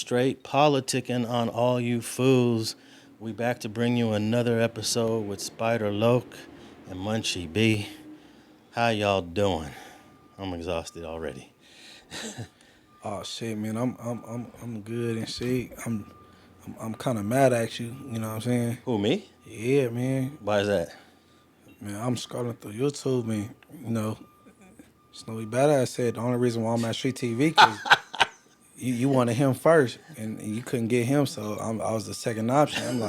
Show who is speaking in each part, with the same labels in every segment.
Speaker 1: Straight Politicking on all you fools. We back to bring you another episode with Spider Loc and Munchie B. How y'all doing? I'm exhausted already.
Speaker 2: Oh shit, man, I'm good and shit. I'm kind of mad at you. You know what I'm saying?
Speaker 1: Who, me?
Speaker 2: Yeah, man.
Speaker 1: Why is that?
Speaker 2: Man, I'm scrolling through YouTube, and Snoopy BadAzz said the only reason why I'm at StreetTV because you wanted him first, and you couldn't get him, so I was the second option.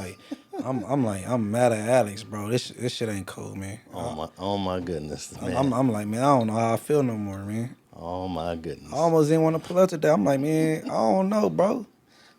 Speaker 2: I'm mad at Alex, bro. This shit ain't cool, man.
Speaker 1: Oh my goodness, man.
Speaker 2: I'm like, man, I don't know how I feel no more, man.
Speaker 1: Oh my goodness.
Speaker 2: I almost didn't want to pull up today. I'm like, man, I don't know, bro.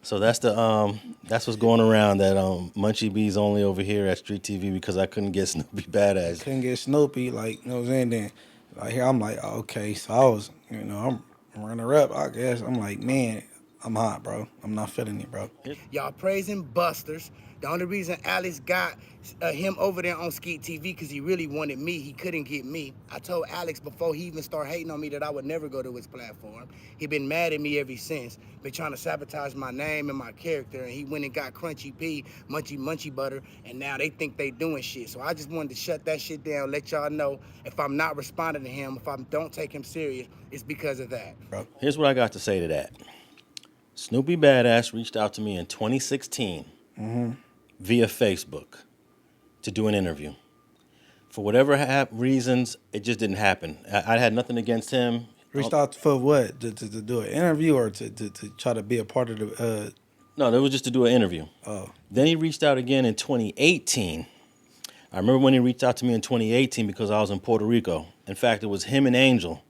Speaker 1: So that's what's going around, that Munchie B's only over here at StreetTV because I couldn't get Snoopy BadAzz.
Speaker 2: Couldn't get Snoopy, like, you know what I'm saying? Then like here I'm like, oh, okay, so I was, I'm runner up, I guess. I'm like, man, I'm hot, bro. I'm not feeling it, bro.
Speaker 3: Y'all praising busters. The only reason Alex got him over there on StreetTV because he really wanted me. He couldn't get me. I told Alex before he even started hating on me that I would never go to his platform. He been mad at me ever since. Been trying to sabotage my name and my character. And he went and got Crunchy P, Munchie Butter, and now they think they doing shit. So I just wanted to shut that shit down, let y'all know if I'm not responding to him, if I don't take him serious, it's because of that.
Speaker 1: Bro, here's what I got to say to that. Snoopy BadAzz reached out to me in 2016 via Facebook to do an interview. For whatever reasons, it just didn't happen. I had nothing against him.
Speaker 2: Reached out for what? To do an interview or to try to be a part of the...
Speaker 1: No, that was just to do an interview.
Speaker 2: Oh.
Speaker 1: Then he reached out again in 2018. I remember when he reached out to me in 2018 because I was in Puerto Rico. In fact, it was him and Angel.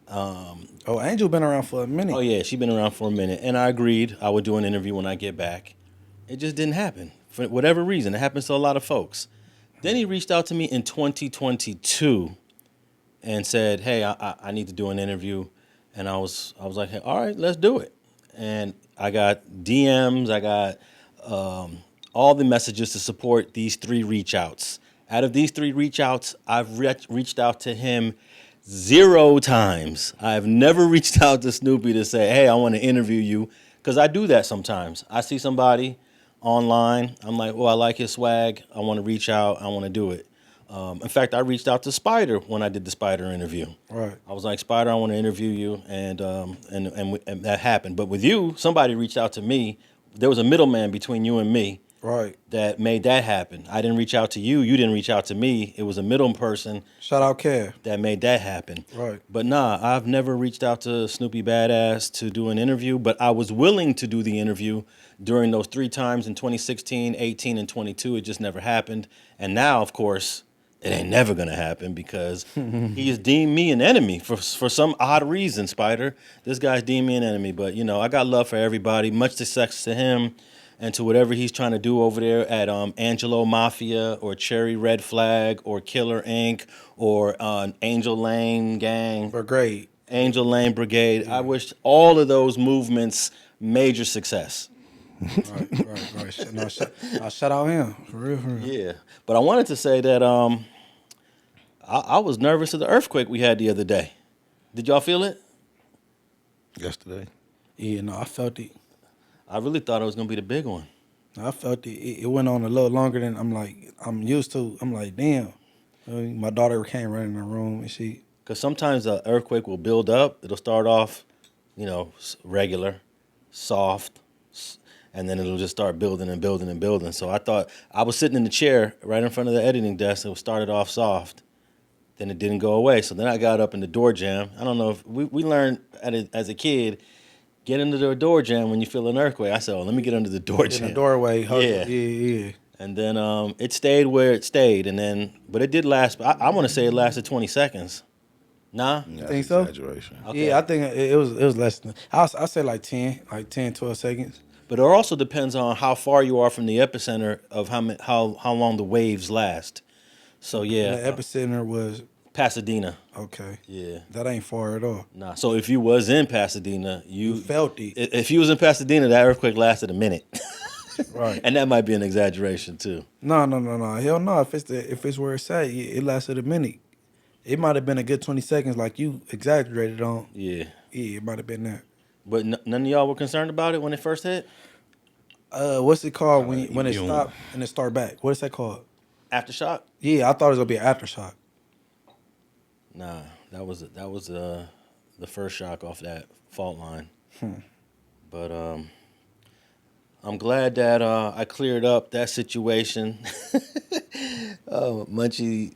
Speaker 2: Angel been around for a minute.
Speaker 1: Oh, yeah, she been around for a minute. And I agreed I would do an interview when I get back. It just didn't happen. For whatever reason, it happens to a lot of folks. Then he reached out to me in 2022 and said, hey, I need to do an interview. And I was like, hey, all right, let's do it. And I got DMs, I got all the messages to support these 3 reach outs. Out of these 3 reach outs, I've reached out to him 0 times. I've never reached out to Snoopy to say, hey, I want to interview you, because I do that sometimes. I see somebody online, I'm like, oh, I like his swag, I want to reach out, I want to do it. In fact, I reached out to Spider when I did the Spider interview.
Speaker 2: Right.
Speaker 1: I was like, Spider, I want to interview you, and that happened. But with you, somebody reached out to me. There was a middleman between you and me.
Speaker 2: Right.
Speaker 1: That made that happen. I didn't reach out to you. You didn't reach out to me. It was a middle person.
Speaker 2: Shout out Kev.
Speaker 1: That made that happen.
Speaker 2: Right.
Speaker 1: But nah, I've never reached out to Snoopy BadAzz to do an interview, but I was willing to do the interview during those 3 times in 2016, 18, and 22. It just never happened. And now, of course, it ain't never going to happen because he has deemed me an enemy for some odd reason, Spider. This guy's deemed me an enemy. But, I got love for everybody. Much success to him and to whatever he's trying to do over there at Angelo Mafia or Cherry Red Flag or Killer Inc. or Angel Lane Gang.
Speaker 2: Brigade.
Speaker 1: Angel Lane Brigade. Yeah. I wish all of those movements major success.
Speaker 2: Right. No, shout out him. For real.
Speaker 1: Yeah. But I wanted to say that I was nervous of the earthquake we had the other day. Did y'all feel it?
Speaker 4: Yesterday.
Speaker 2: Yeah, no, I felt it.
Speaker 1: I really thought it was going to be the big one.
Speaker 2: I felt it. It went on a little longer than I'm used to. I'm like, damn. My daughter came running in the room and she...
Speaker 1: Because sometimes the earthquake will build up. It'll start off, regular, soft, and then it'll just start building and building and building. So I thought, I was sitting in the chair right in front of the editing desk. It started off soft. Then it didn't go away. So then I got up in the door jam. I don't know if we learned as a kid, get into the door jam when you feel an earthquake. I said, let me get under the door jam.
Speaker 2: In the doorway.
Speaker 1: Yeah. And then it stayed where it stayed. But it did last. I want to say it lasted 20 seconds. Nah?
Speaker 2: You think so?
Speaker 4: Exaggeration.
Speaker 1: Okay.
Speaker 2: Yeah, I think it was less than... I say like 10, 12 seconds.
Speaker 1: But it also depends on how far you are from the epicenter of how long the waves last. So, yeah.
Speaker 2: The epicenter was...
Speaker 1: Pasadena.
Speaker 2: Okay.
Speaker 1: Yeah.
Speaker 2: That ain't far at all.
Speaker 1: Nah. So if you was in Pasadena, you
Speaker 2: felt it.
Speaker 1: If you was in Pasadena, that earthquake lasted a minute.
Speaker 2: Right.
Speaker 1: And that might be an exaggeration too.
Speaker 2: No. Hell no. If it's where it's at, it lasted a minute. It might have been a good 20 seconds like you exaggerated on.
Speaker 1: Yeah.
Speaker 2: Yeah, it might have been that.
Speaker 1: But none of y'all were concerned about it when it first hit?
Speaker 2: What's it called when it
Speaker 4: you-
Speaker 2: stop and it start back? What is that called?
Speaker 1: Aftershock?
Speaker 2: Yeah, I thought it was gonna be an aftershock.
Speaker 1: Nah, that was the first shock off that fault line. But I'm glad that I cleared up that situation. Munchie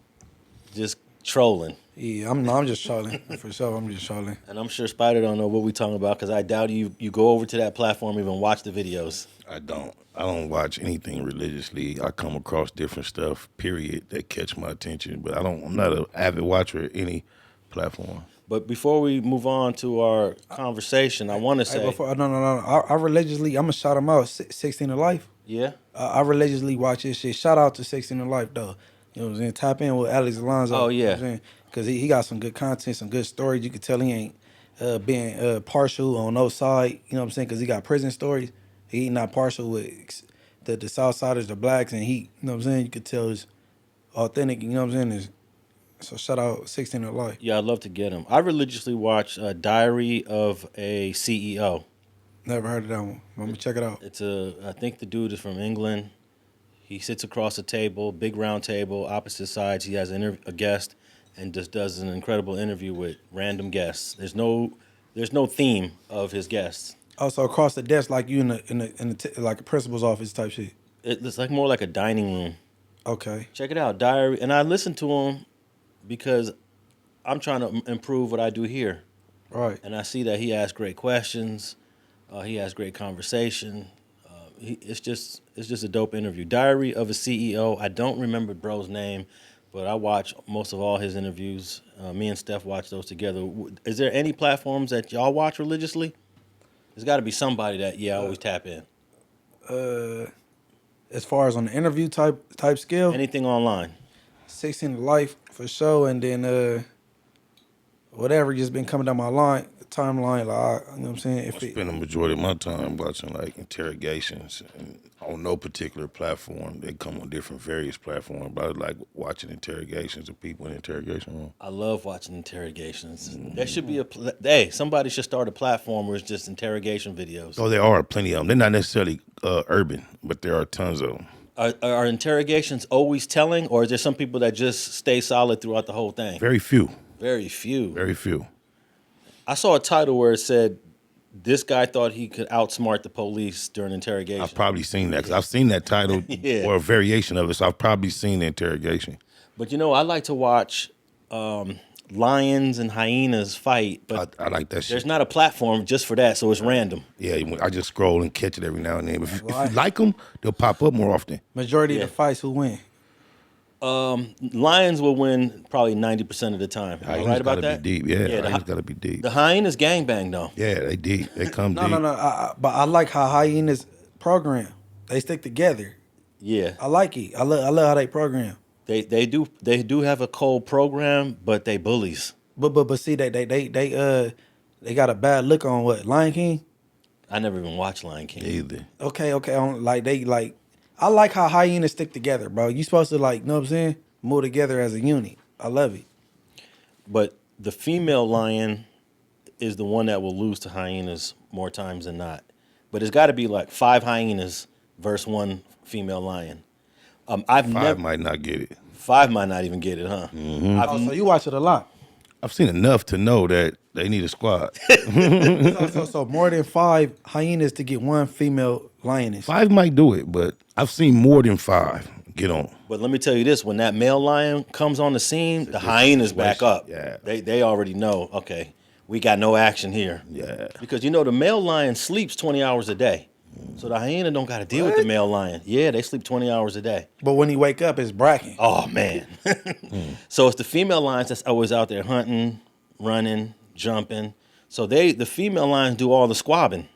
Speaker 1: just trolling.
Speaker 2: Yeah, I'm just trolling for sure. I'm just trolling.
Speaker 1: And I'm sure Spider don't know what we talking about because I doubt you go over to that platform even watch the videos.
Speaker 4: I don't watch anything religiously. I come across different stuff, period, that catch my attention. But I'm not an avid watcher of any platform.
Speaker 1: But before we move on to our conversation, I want to say,
Speaker 2: No. I religiously, I'm gonna shout him out. 16 to Life.
Speaker 1: yeah,
Speaker 2: I religiously watch his shit. Shout out to 16 to Life though. You know what I'm saying? Tap in with Alex Alonso.
Speaker 1: Oh,
Speaker 2: You know
Speaker 1: yeah.
Speaker 2: what I'm saying? Because he got some good content, some good stories. You can tell he ain't being partial on no side. You know what I'm saying? Because he got prison stories. He not partial with the Southsiders, the blacks, and he, you know what I'm saying? You could tell it's authentic. You know what I'm saying? So shout out 16 to Life.
Speaker 1: yeah, I'd love to get him. I religiously watch Diary of a CEO.
Speaker 2: Never heard of that one. Let me check it out.
Speaker 1: I think the dude is from England. He sits across a table, big round table, opposite sides. He has a guest and just does an incredible interview with random guests. There's no theme of his guests.
Speaker 2: Also across the desk, like you in the like a principal's office type shit.
Speaker 1: It's like more like a dining room.
Speaker 2: Okay.
Speaker 1: Check it out, Diary. And I listen to him because I'm trying to improve what I do here.
Speaker 2: Right.
Speaker 1: And I see that he asks great questions. He has great conversation. It's just a dope interview. Diary of a CEO. I don't remember bro's name, but I watch most of all his interviews. Me and Steph watch those together. Is there any platforms that y'all watch religiously? There's got to be somebody that I always tap in.
Speaker 2: As far as on the interview type scale,
Speaker 1: Anything online.
Speaker 2: 16 to Life for sure, and then whatever just been coming down my timeline, like you know what I'm saying.
Speaker 4: I spend the majority of my time watching like interrogations, and on no particular platform. They come on different various platforms, but I like watching interrogations of people in interrogation room.
Speaker 1: I love watching interrogations. There should be somebody should start a platform where it's just interrogation videos.
Speaker 4: Oh, there are plenty of them. They're not necessarily urban, but there are tons of them.
Speaker 1: Are interrogations always telling, or is there some people that just stay solid throughout the whole thing?
Speaker 4: Very few.
Speaker 1: Very few.
Speaker 4: Very few.
Speaker 1: I saw a title where it said, this guy thought he could outsmart the police during interrogation.
Speaker 4: I've probably seen that because I've seen that title
Speaker 1: Yeah.
Speaker 4: or a variation of it, so I've probably seen the interrogation.
Speaker 1: But I like to watch lions and hyenas fight, but
Speaker 4: I like that shit.
Speaker 1: there's not a platform just for that, so it's random.
Speaker 4: Yeah, I just scroll and catch it every now and then. If you like them, they'll pop up more often.
Speaker 2: majority of the fights, who win?
Speaker 1: Lions will win probably 90% of the time. Am I right about that?
Speaker 4: Be deep. Yeah,
Speaker 1: the
Speaker 4: hyenas gotta be deep.
Speaker 1: The hyenas gangbang though.
Speaker 4: Yeah, they deep. They come
Speaker 2: No,
Speaker 4: deep.
Speaker 2: but I like how hyenas program. They stick together.
Speaker 1: Yeah,
Speaker 2: I like it. I love how they program.
Speaker 1: they do have a cold program, but they bullies.
Speaker 2: But see they got a bad look on what Lion King.
Speaker 1: I never even watched Lion King.
Speaker 4: Either.
Speaker 2: Okay. I like how hyenas stick together, bro. You supposed to know what I'm saying? Move together as a unit. I love it.
Speaker 1: But the female lion is the one that will lose to hyenas more times than not. But it's got to be like 5 hyenas versus 1 female lion.
Speaker 4: Five might not get it.
Speaker 1: 5 might not even get it, huh?
Speaker 2: Oh, so you watch it a lot.
Speaker 4: I've seen enough to know that they need a squad.
Speaker 2: So more than 5 hyenas to get 1 female lioness.
Speaker 4: 5 might do it, but I've seen more than 5 get on.
Speaker 1: But let me tell you this: when that male lion comes on the scene, the hyenas back up.
Speaker 4: Yeah.
Speaker 1: They already know. Okay, we got no action here.
Speaker 4: Yeah.
Speaker 1: Because the male lion sleeps 20 hours a day, so the hyena don't got to deal with the male lion. Yeah, they sleep 20 hours a day.
Speaker 2: But when he wake up, it's bracking.
Speaker 1: Oh man. So it's the female lions that's always out there hunting, running, jumping. So the female lions do all the squabbing.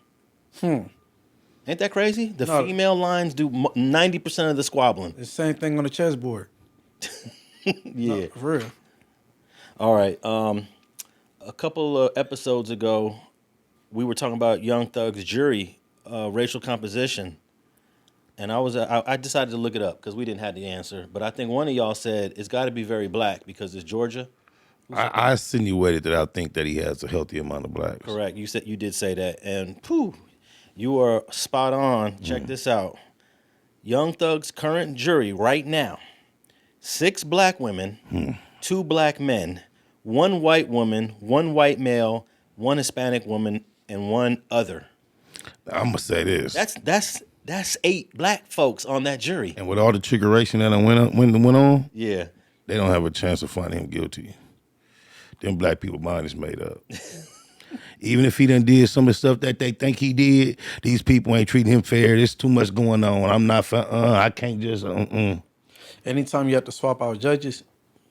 Speaker 1: Ain't that crazy? The
Speaker 2: No.
Speaker 1: female lions do 90% of the squabbling.
Speaker 2: The same thing on the chessboard.
Speaker 1: Yeah.
Speaker 2: For real.
Speaker 1: All right. A couple of episodes ago, we were talking about Young Thug's jury racial composition, and I decided to look it up because we didn't have the answer. But I think one of y'all said it's got to be very black because it's Georgia.
Speaker 4: I insinuated that I think that he has a healthy amount of blacks.
Speaker 1: Correct. You did say that, and you are spot on. Check this out. Young Thug's current jury right now: 6 black women, 2 black men, 1 white woman, 1 white male, 1 Hispanic woman, and 1 other.
Speaker 4: I'm gonna say this.
Speaker 1: That's 8 black folks on that jury.
Speaker 4: And with all the trickeration that went on,
Speaker 1: Yeah.
Speaker 4: they don't have a chance of finding him guilty. Them black people mind is made up. Even if he done did some of the stuff that they think he did, these people ain't treating him fair. There's too much going on. I'm not. I can't just.
Speaker 2: Anytime you have to swap out judges,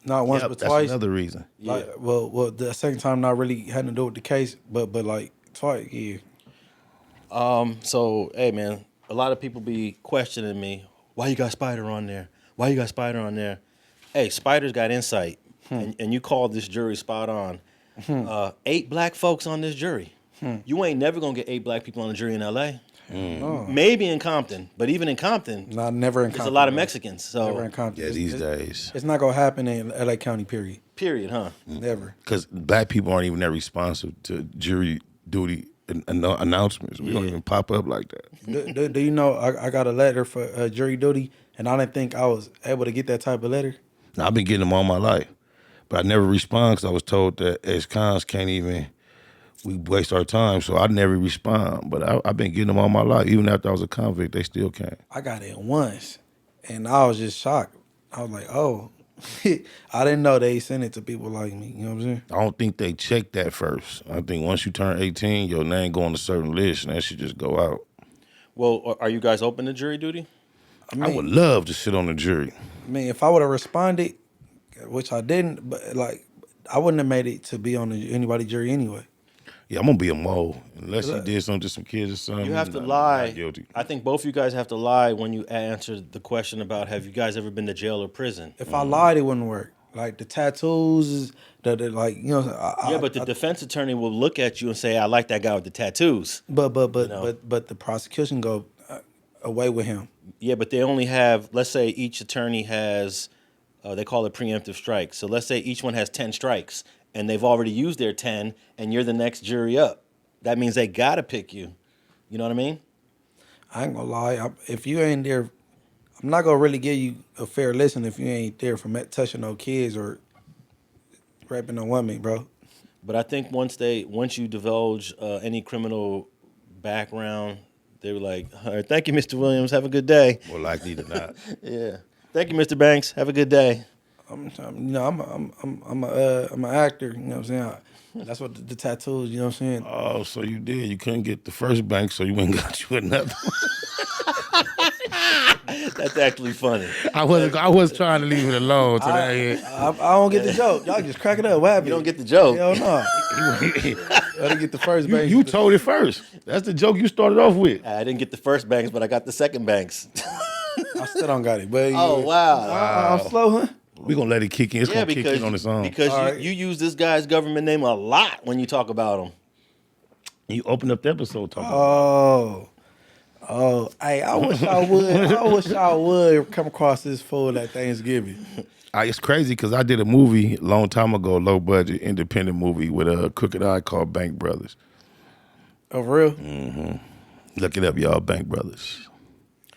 Speaker 2: not once but
Speaker 4: that's
Speaker 2: twice.
Speaker 4: another reason.
Speaker 2: Like, well, the second time not really had to do with the case, but like twice, yeah.
Speaker 1: So, hey, man, a lot of people be questioning me. Why you got Spider on there? Why you got Spider on there? Hey, Spider's got insight, and you called this jury spot on. 8 black folks on this jury. You ain't never going to get 8 black people on the jury in L.A.
Speaker 2: Oh.
Speaker 1: Maybe in Compton, but even in Compton,
Speaker 2: Never in Compton.
Speaker 1: there's a lot of
Speaker 2: bro.
Speaker 1: Mexicans. So,
Speaker 2: Never in Compton.
Speaker 4: Yeah, these days.
Speaker 2: It's not gonna happen in LA County, period.
Speaker 1: huh?
Speaker 2: Never.
Speaker 4: Because black people aren't even that responsive to jury duty announcements. We don't even pop up like that.
Speaker 2: Do you know I got a letter for jury duty, and I didn't think I was able to get that type of letter.
Speaker 4: Now, I've been getting them all my life, but I never respond because I was told that as cons can't even, we waste our time, so I never respond. But I've been getting them all my life. Even after I was a convict, they still can't.
Speaker 2: I got it once, and I was just shocked. I was like, oh, I didn't know they sent it to people like me. You know what I'm saying?
Speaker 4: I don't think they check that first. I think once you turn 18, your name go on a certain list, and that should just go out.
Speaker 1: Well, are you guys open to jury duty?
Speaker 4: I would love to sit on the jury.
Speaker 2: I mean, if I would have responded, which I didn't, but like, I wouldn't have made it to be on anybody's jury anyway.
Speaker 4: Yeah, I'm gonna be a mole unless he did something to some kids or something.
Speaker 1: You have to
Speaker 4: I'm
Speaker 1: lie.
Speaker 4: not guilty.
Speaker 1: I think both you guys have to lie when you answer the question about have you guys ever been to jail or prison?
Speaker 2: If I lied, it wouldn't work. Like the tattoos, the like, you know.
Speaker 1: But the defense attorney will look at you and say, "I like that guy with the tattoos."
Speaker 2: But the prosecution go away with him.
Speaker 1: Yeah, but they only have, let's say each attorney has, they call it preemptive strikes. So let's say each one has 10 strikes, and they've already used their 10, and you're the next jury up. That means they got to pick you. You know what I mean?
Speaker 2: I ain't gonna lie. If you ain't there, I'm not gonna really give you a fair listen if you ain't there for touching no kids or raping no woman, bro.
Speaker 1: But I think once you divulge any criminal background, they were like, all right, thank you, Mr. Williams. Have a good day.
Speaker 4: More likely than not.
Speaker 1: Yeah. Thank you, Mr. Banks. Have a good day.
Speaker 2: I'm an actor. You know what I'm saying? That's what the tattoos. You know what I'm saying?
Speaker 4: Oh, so you did. You couldn't get the first bank, so you went and got you another one.
Speaker 1: That's actually funny.
Speaker 4: I was trying to leave it alone today.
Speaker 2: I don't get the joke. Y'all just crack it up. What happened?
Speaker 1: You don't get the joke.
Speaker 2: Hell no. I didn't get the first bank.
Speaker 4: You told it first. That's the joke you started off with.
Speaker 1: I didn't get the first banks, but I got the second banks.
Speaker 2: I still don't got it. But
Speaker 1: Oh, wow.
Speaker 2: I'm slow, huh?
Speaker 4: We're going to let it kick in. It's going to kick in on its own.
Speaker 1: Because you use this guy's government name a lot when you talk about him.
Speaker 4: You opened up the episode talking about
Speaker 2: Hey, I wish I would come across this fool at Thanksgiving.
Speaker 4: It's crazy because I did a movie a long time ago, low budget, independent movie with a crooked eye called Bank Brothers.
Speaker 2: Oh, for real?
Speaker 4: Mm-hmm. Look it up, y'all, Bank Brothers.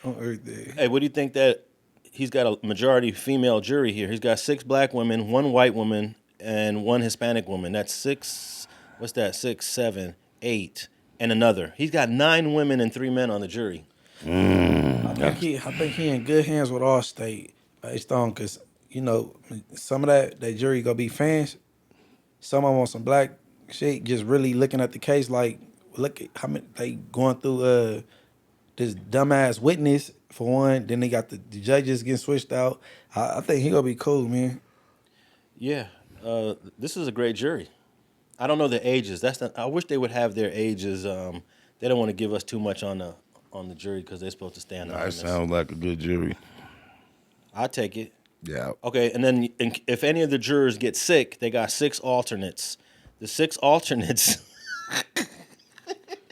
Speaker 2: On everything.
Speaker 1: Hey, what do you think that he's got a majority female jury here? He's got 6 black women, 1 white woman, and 1 Hispanic woman. That's 6, what's that? 6, 7, 8, and another. He's got 9 women and 3 men on the jury.
Speaker 2: I think he in good hands with Allstate based on, because, you know, some of that jury gonna be fans. Some of them on some black shit, just really looking at the case like, look at how many they going through this dumbass witness for one. Then they got the judges getting switched out. I think he gonna be cool, man.
Speaker 1: Yeah, this is a great jury. I don't know their ages. I wish they would have their ages. They don't want to give us too much on the jury because they're supposed to stay anonymous.
Speaker 4: That sounds like a good jury.
Speaker 1: I take it.
Speaker 4: Yeah.
Speaker 1: Okay, and then if any of the jurors get sick, they got 6 alternates. The 6 alternates.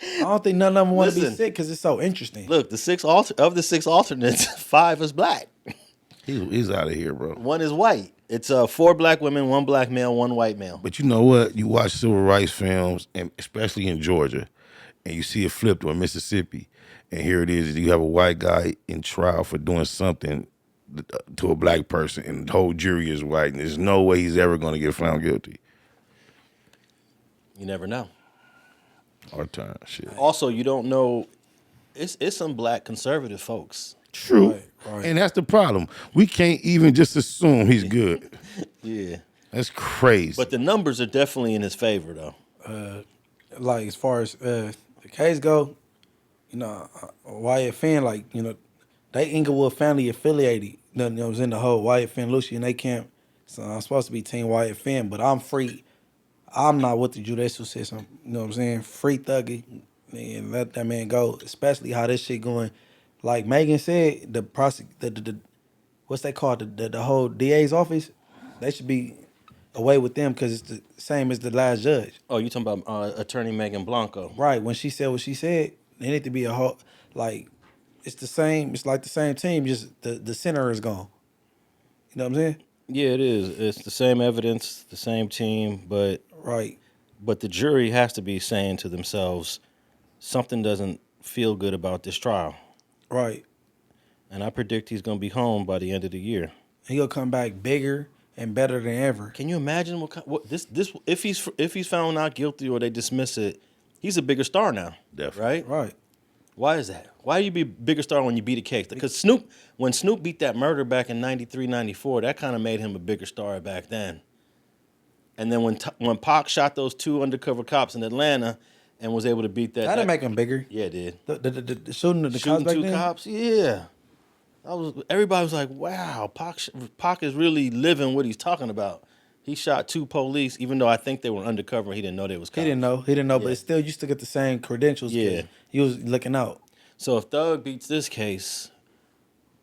Speaker 2: I don't think none of them want to be
Speaker 1: Listen.
Speaker 2: sick because it's so interesting.
Speaker 1: Look, the 6 alternates, 5 is black.
Speaker 4: He's out of here, bro.
Speaker 1: One is white. It's 4 black women, 1 black male, 1 white male.
Speaker 4: But you know what? You watch civil rights films, and especially in Georgia, and you see it flipped on Mississippi, and here it is. You have a white guy in trial for doing something to a black person, and the whole jury is white, and there's no way he's ever going to get found guilty.
Speaker 1: You never know.
Speaker 4: Our time, shit.
Speaker 1: Also, you don't know. It's some black conservative folks.
Speaker 4: True.
Speaker 2: Right.
Speaker 4: And that's the problem. We can't even just assume he's good.
Speaker 1: Yeah.
Speaker 4: That's crazy.
Speaker 1: But the numbers are definitely in his favor, though.
Speaker 2: Like as far as the case go, you know, Wyatt Finn, like, you know, they Inglewood family affiliated. You know what I'm saying? The whole Wyatt Finn, Lucy, and they camp. So I'm supposed to be Team Wyatt Finn, but I'm free. I'm not with the judicial system. You know what I'm saying? Free Thuggy and let that man go. Especially how this shit going. Like Megan said, the what's they called, the whole DA's office, they should be away with them because it's the same as the last judge.
Speaker 1: Oh, you talking about Attorney Megan Blanco?
Speaker 2: Right. When she said what she said, there need to be a whole, like, it's the same. It's like the same team. Just the center is gone. You know what I'm saying?
Speaker 1: Yeah, it is. It's the same evidence, the same team, but
Speaker 2: Right.
Speaker 1: the jury has to be saying to themselves, something doesn't feel good about this trial.
Speaker 2: Right.
Speaker 1: And I predict he's going to be home by the end of the year.
Speaker 2: He'll come back bigger and better than ever.
Speaker 1: Can you imagine what this if he's found not guilty or they dismiss it, he's a bigger star now.
Speaker 4: Definitely.
Speaker 1: Right?
Speaker 2: Right.
Speaker 1: Why is that? Why do you be a bigger star when you beat a case? Because when Snoop beat that murder back in 93, 94, that kind of made him a bigger star back then. And then when Pac shot those 2 undercover cops in Atlanta and was able to beat that.
Speaker 2: That didn't make him bigger.
Speaker 1: Yeah, it did.
Speaker 2: The shooting of the
Speaker 1: Shooting
Speaker 2: cops back
Speaker 1: 2
Speaker 2: then?
Speaker 1: cops, yeah. Everybody was like, wow, Pac is really living what he's talking about. He shot 2 police, even though I think they were undercover. He didn't know they was cops.
Speaker 2: He didn't know,
Speaker 1: Yeah.
Speaker 2: but still, you still get the same credentials. 'Cause
Speaker 1: Yeah.
Speaker 2: he was looking out.
Speaker 1: So if Thug beats this case,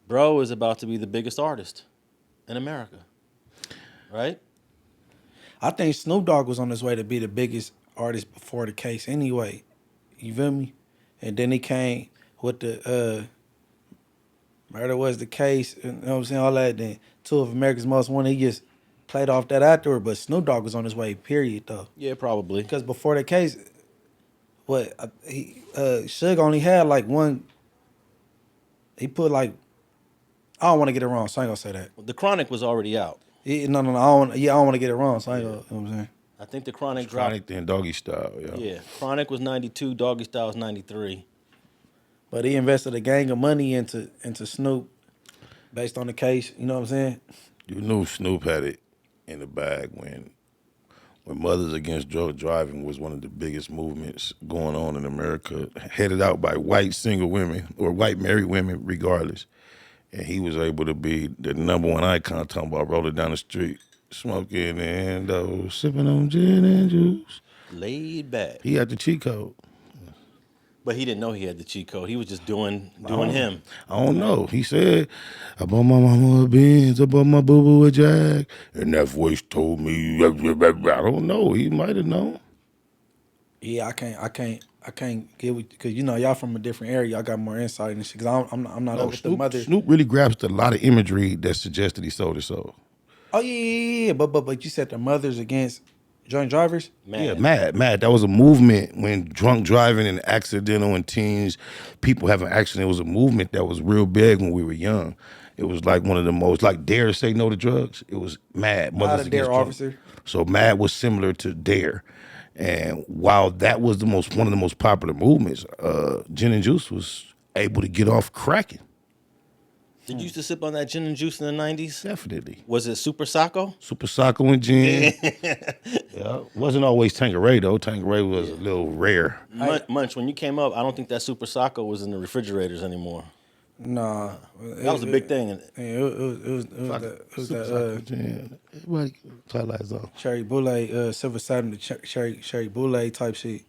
Speaker 1: bro is about to be the biggest artist in America, right?
Speaker 2: I think Snoop Dogg was on his way to be the biggest artist before the case anyway. You feel me? And then he came with the murder was the case, you know what I'm saying, all that. Then 2 of America's Most Wanted, he just played off that afterward. But Snoop Dogg was on his way, period, though.
Speaker 1: Yeah, probably.
Speaker 2: Because before the case, Suge only had like one. He put like, I don't want to get it wrong, so I ain't gonna say that.
Speaker 1: The Chronic was already out.
Speaker 2: No, I don't want to get it wrong, so I ain't gonna, you know what I'm saying?
Speaker 1: I think the Chronic dropped.
Speaker 4: Chronic then Doggy Style, yeah.
Speaker 1: Yeah, Chronic was 92, Doggy Style was 93.
Speaker 2: But he invested a gang of money into Snoop based on the case, you know what I'm saying?
Speaker 4: You knew Snoop had it in the bag when Mothers Against Drug Driving was one of the biggest movements going on in America, headed out by white single women or white married women, regardless. And he was able to be the #1 icon, talking about rolling down the street, smoking and sipping on gin and juice.
Speaker 1: Laid back.
Speaker 4: He had the cheat code.
Speaker 1: But he didn't know he had the cheat code. He was just doing him.
Speaker 4: I don't know. He said, I bought my mama a Benz, I bought my boo-boo a Jag, and that voice told me, I don't know. He might have known.
Speaker 2: Yeah, I can't get with, because you know y'all from a different area. Y'all got more insight and shit. Because I'm not up with the mother.
Speaker 4: Snoop really grasped a lot of imagery that suggested he sold his soul.
Speaker 2: Oh yeah. But you said the mothers against drunk drivers.
Speaker 1: Man.
Speaker 4: Yeah, mad. That was a movement when drunk driving and accidental and teens, people having accidents. It was a movement that was real big when we were young. It was like one of the most, like Dare Say No to Drugs. It was MAD.
Speaker 2: Not a Dare
Speaker 4: Drunk.
Speaker 2: officer.
Speaker 4: So MAD was similar to Dare. And while that was one of the most popular movements, Gin and Juice was able to get off cracking.
Speaker 1: Did you used to sip on that gin and juice in the 90s?
Speaker 4: Definitely.
Speaker 1: Was it Super Sacco?
Speaker 4: Super Sacco and gin. Yeah. Wasn't always Tanqueray, though. Tanqueray was a little rare.
Speaker 1: Munch, when you came up, I don't think that Super Sacco was in the refrigerators anymore.
Speaker 2: Nah,
Speaker 1: That was a big thing.
Speaker 2: it was that
Speaker 4: Gin. Everybody, Twilight Zone.
Speaker 2: cherry boule, silver satin, cherry boule type shit.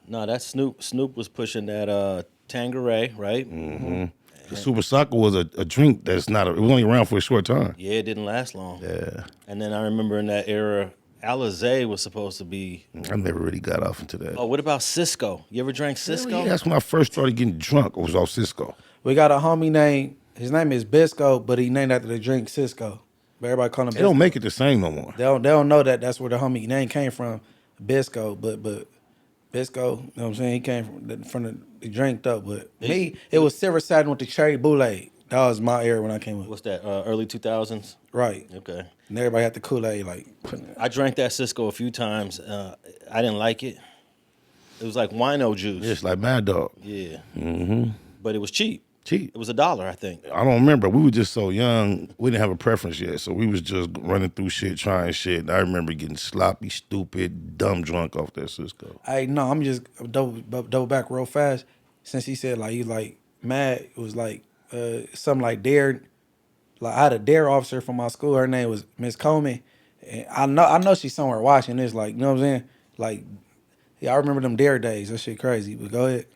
Speaker 1: No, that Snoop was pushing that Tanqueray, right?
Speaker 4: Mm-hmm. The Super Sacco was a drink that's not, it was only around for a short time.
Speaker 1: Yeah, it didn't last long.
Speaker 4: Yeah.
Speaker 1: And then I remember in that era, Alizé was supposed to be.
Speaker 4: I never really got off into that.
Speaker 1: Oh, what about Cisco? You ever drank Cisco?
Speaker 4: Yeah, that's when I first started getting drunk. I was off Cisco.
Speaker 2: We got a homie named His name is Bisco, but he named after the drink Cisco. But everybody call him.
Speaker 4: They don't make it the same no more.
Speaker 2: They don't know that that's where the homie name came from, Bisco. But Bisco, you know what I'm saying? He came from the drink though. But me, it was Silver Satin with the cherry boule. That was my era when I came up.
Speaker 1: What's that? Early 2000s.
Speaker 2: Right.
Speaker 1: Okay.
Speaker 2: And everybody had the Kool-Aid like.
Speaker 1: I drank that Cisco a few times. I didn't like it. It was like wino juice.
Speaker 4: It's like Mad Dog.
Speaker 1: Yeah.
Speaker 4: Mm-hmm.
Speaker 1: But it was cheap.
Speaker 4: Cheap.
Speaker 1: It was $1, I think.
Speaker 4: I don't remember. We were just so young. We didn't have a preference yet, so we was just running through shit, trying shit. And I remember getting sloppy, stupid, dumb drunk off that Cisco.
Speaker 2: Hey, no, I'm just double back real fast. Since he said like he like mad, it was like something like Dare. Like I had a Dare officer from my school. Her name was Miss Coleman. And I know she's somewhere watching this. Like, you know what I'm saying? Like, yeah, I remember them Dare days. That shit crazy. But go ahead.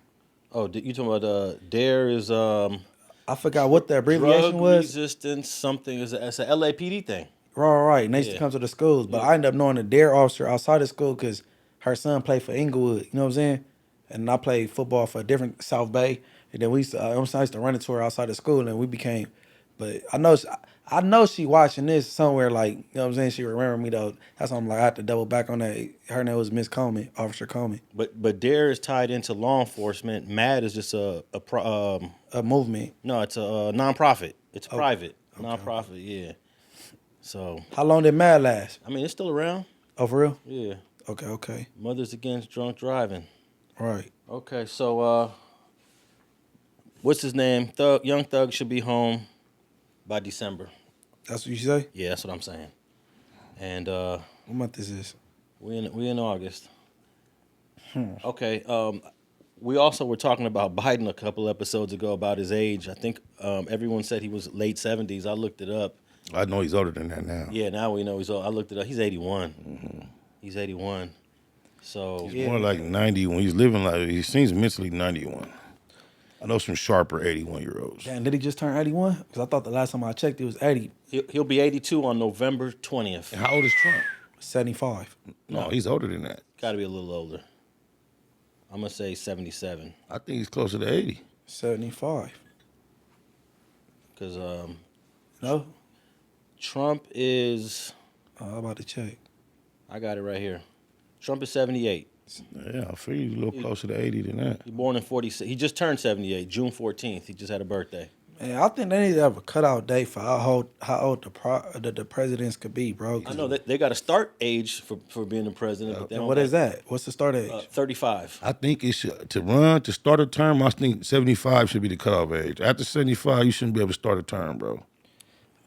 Speaker 1: Oh, you talking about DARE is
Speaker 2: I forgot what the abbreviation
Speaker 1: drug
Speaker 2: was.
Speaker 1: resistance something. It's a LAPD thing.
Speaker 2: Right. And they used to come to the schools. But I ended up knowing the Dare officer outside of school because her son played for Inglewood. You know what I'm saying? And I played football for a different South Bay. And then we used to, I used to run into her outside of school, and we became. But I know she watching this somewhere. Like, you know what I'm saying? She remember me though. That's why I'm like I have to double back on that. Her name was Miss Coleman, Officer Coleman.
Speaker 1: But DARE is tied into law enforcement. MAD is just a
Speaker 2: movement.
Speaker 1: No, it's a nonprofit. It's private. Nonprofit, yeah. So
Speaker 2: How long did Mad last?
Speaker 1: I mean, it's still around.
Speaker 2: Oh, for real?
Speaker 1: Yeah.
Speaker 2: Okay.
Speaker 1: Mothers Against Drunk Driving.
Speaker 2: Right.
Speaker 1: Okay, so what's his name? Young Thug should be home by December.
Speaker 2: That's what you say?
Speaker 1: Yeah, that's what I'm saying. And
Speaker 2: What month this is?
Speaker 1: we in August. Okay. We also were talking about Biden a couple episodes ago about his age. I think everyone said he was late 70s. I looked it up.
Speaker 4: I know he's older than that now.
Speaker 1: Yeah, now we know he's old. I looked it up. He's 81.
Speaker 4: Mm-hmm.
Speaker 1: He's 81. So
Speaker 4: He's more like 91. He's living like, he seems mentally 91. I know some sharper 81-year-olds.
Speaker 2: Damn, did he just turn 81? Because I thought the last time I checked it was 80.
Speaker 1: he'll be 82 on November 20th.
Speaker 4: And how old is Trump?
Speaker 2: 75.
Speaker 4: No, he's older than that.
Speaker 1: Got to be a little older. I'm going to say 77.
Speaker 4: I think he's closer to 80.
Speaker 2: 75.
Speaker 1: Because
Speaker 2: No?
Speaker 1: Trump is,
Speaker 2: I'm about to check.
Speaker 1: I got it right here. Trump is 78.
Speaker 4: Yeah, I feel he's a little closer to 80 than that.
Speaker 1: He born in 46. He just turned 78, June 14th. He just had a birthday.
Speaker 2: Man, I think they need to have a cutout date for how old the presidents could be, bro.
Speaker 1: I know they got a start age for being the president. But they
Speaker 2: And
Speaker 1: don't
Speaker 2: what
Speaker 1: got-
Speaker 2: is that? What's the start age?
Speaker 1: 35.
Speaker 4: I think it should, to start a term, I think 75 should be the cutoff age. After 75, you shouldn't be able to start a term, bro.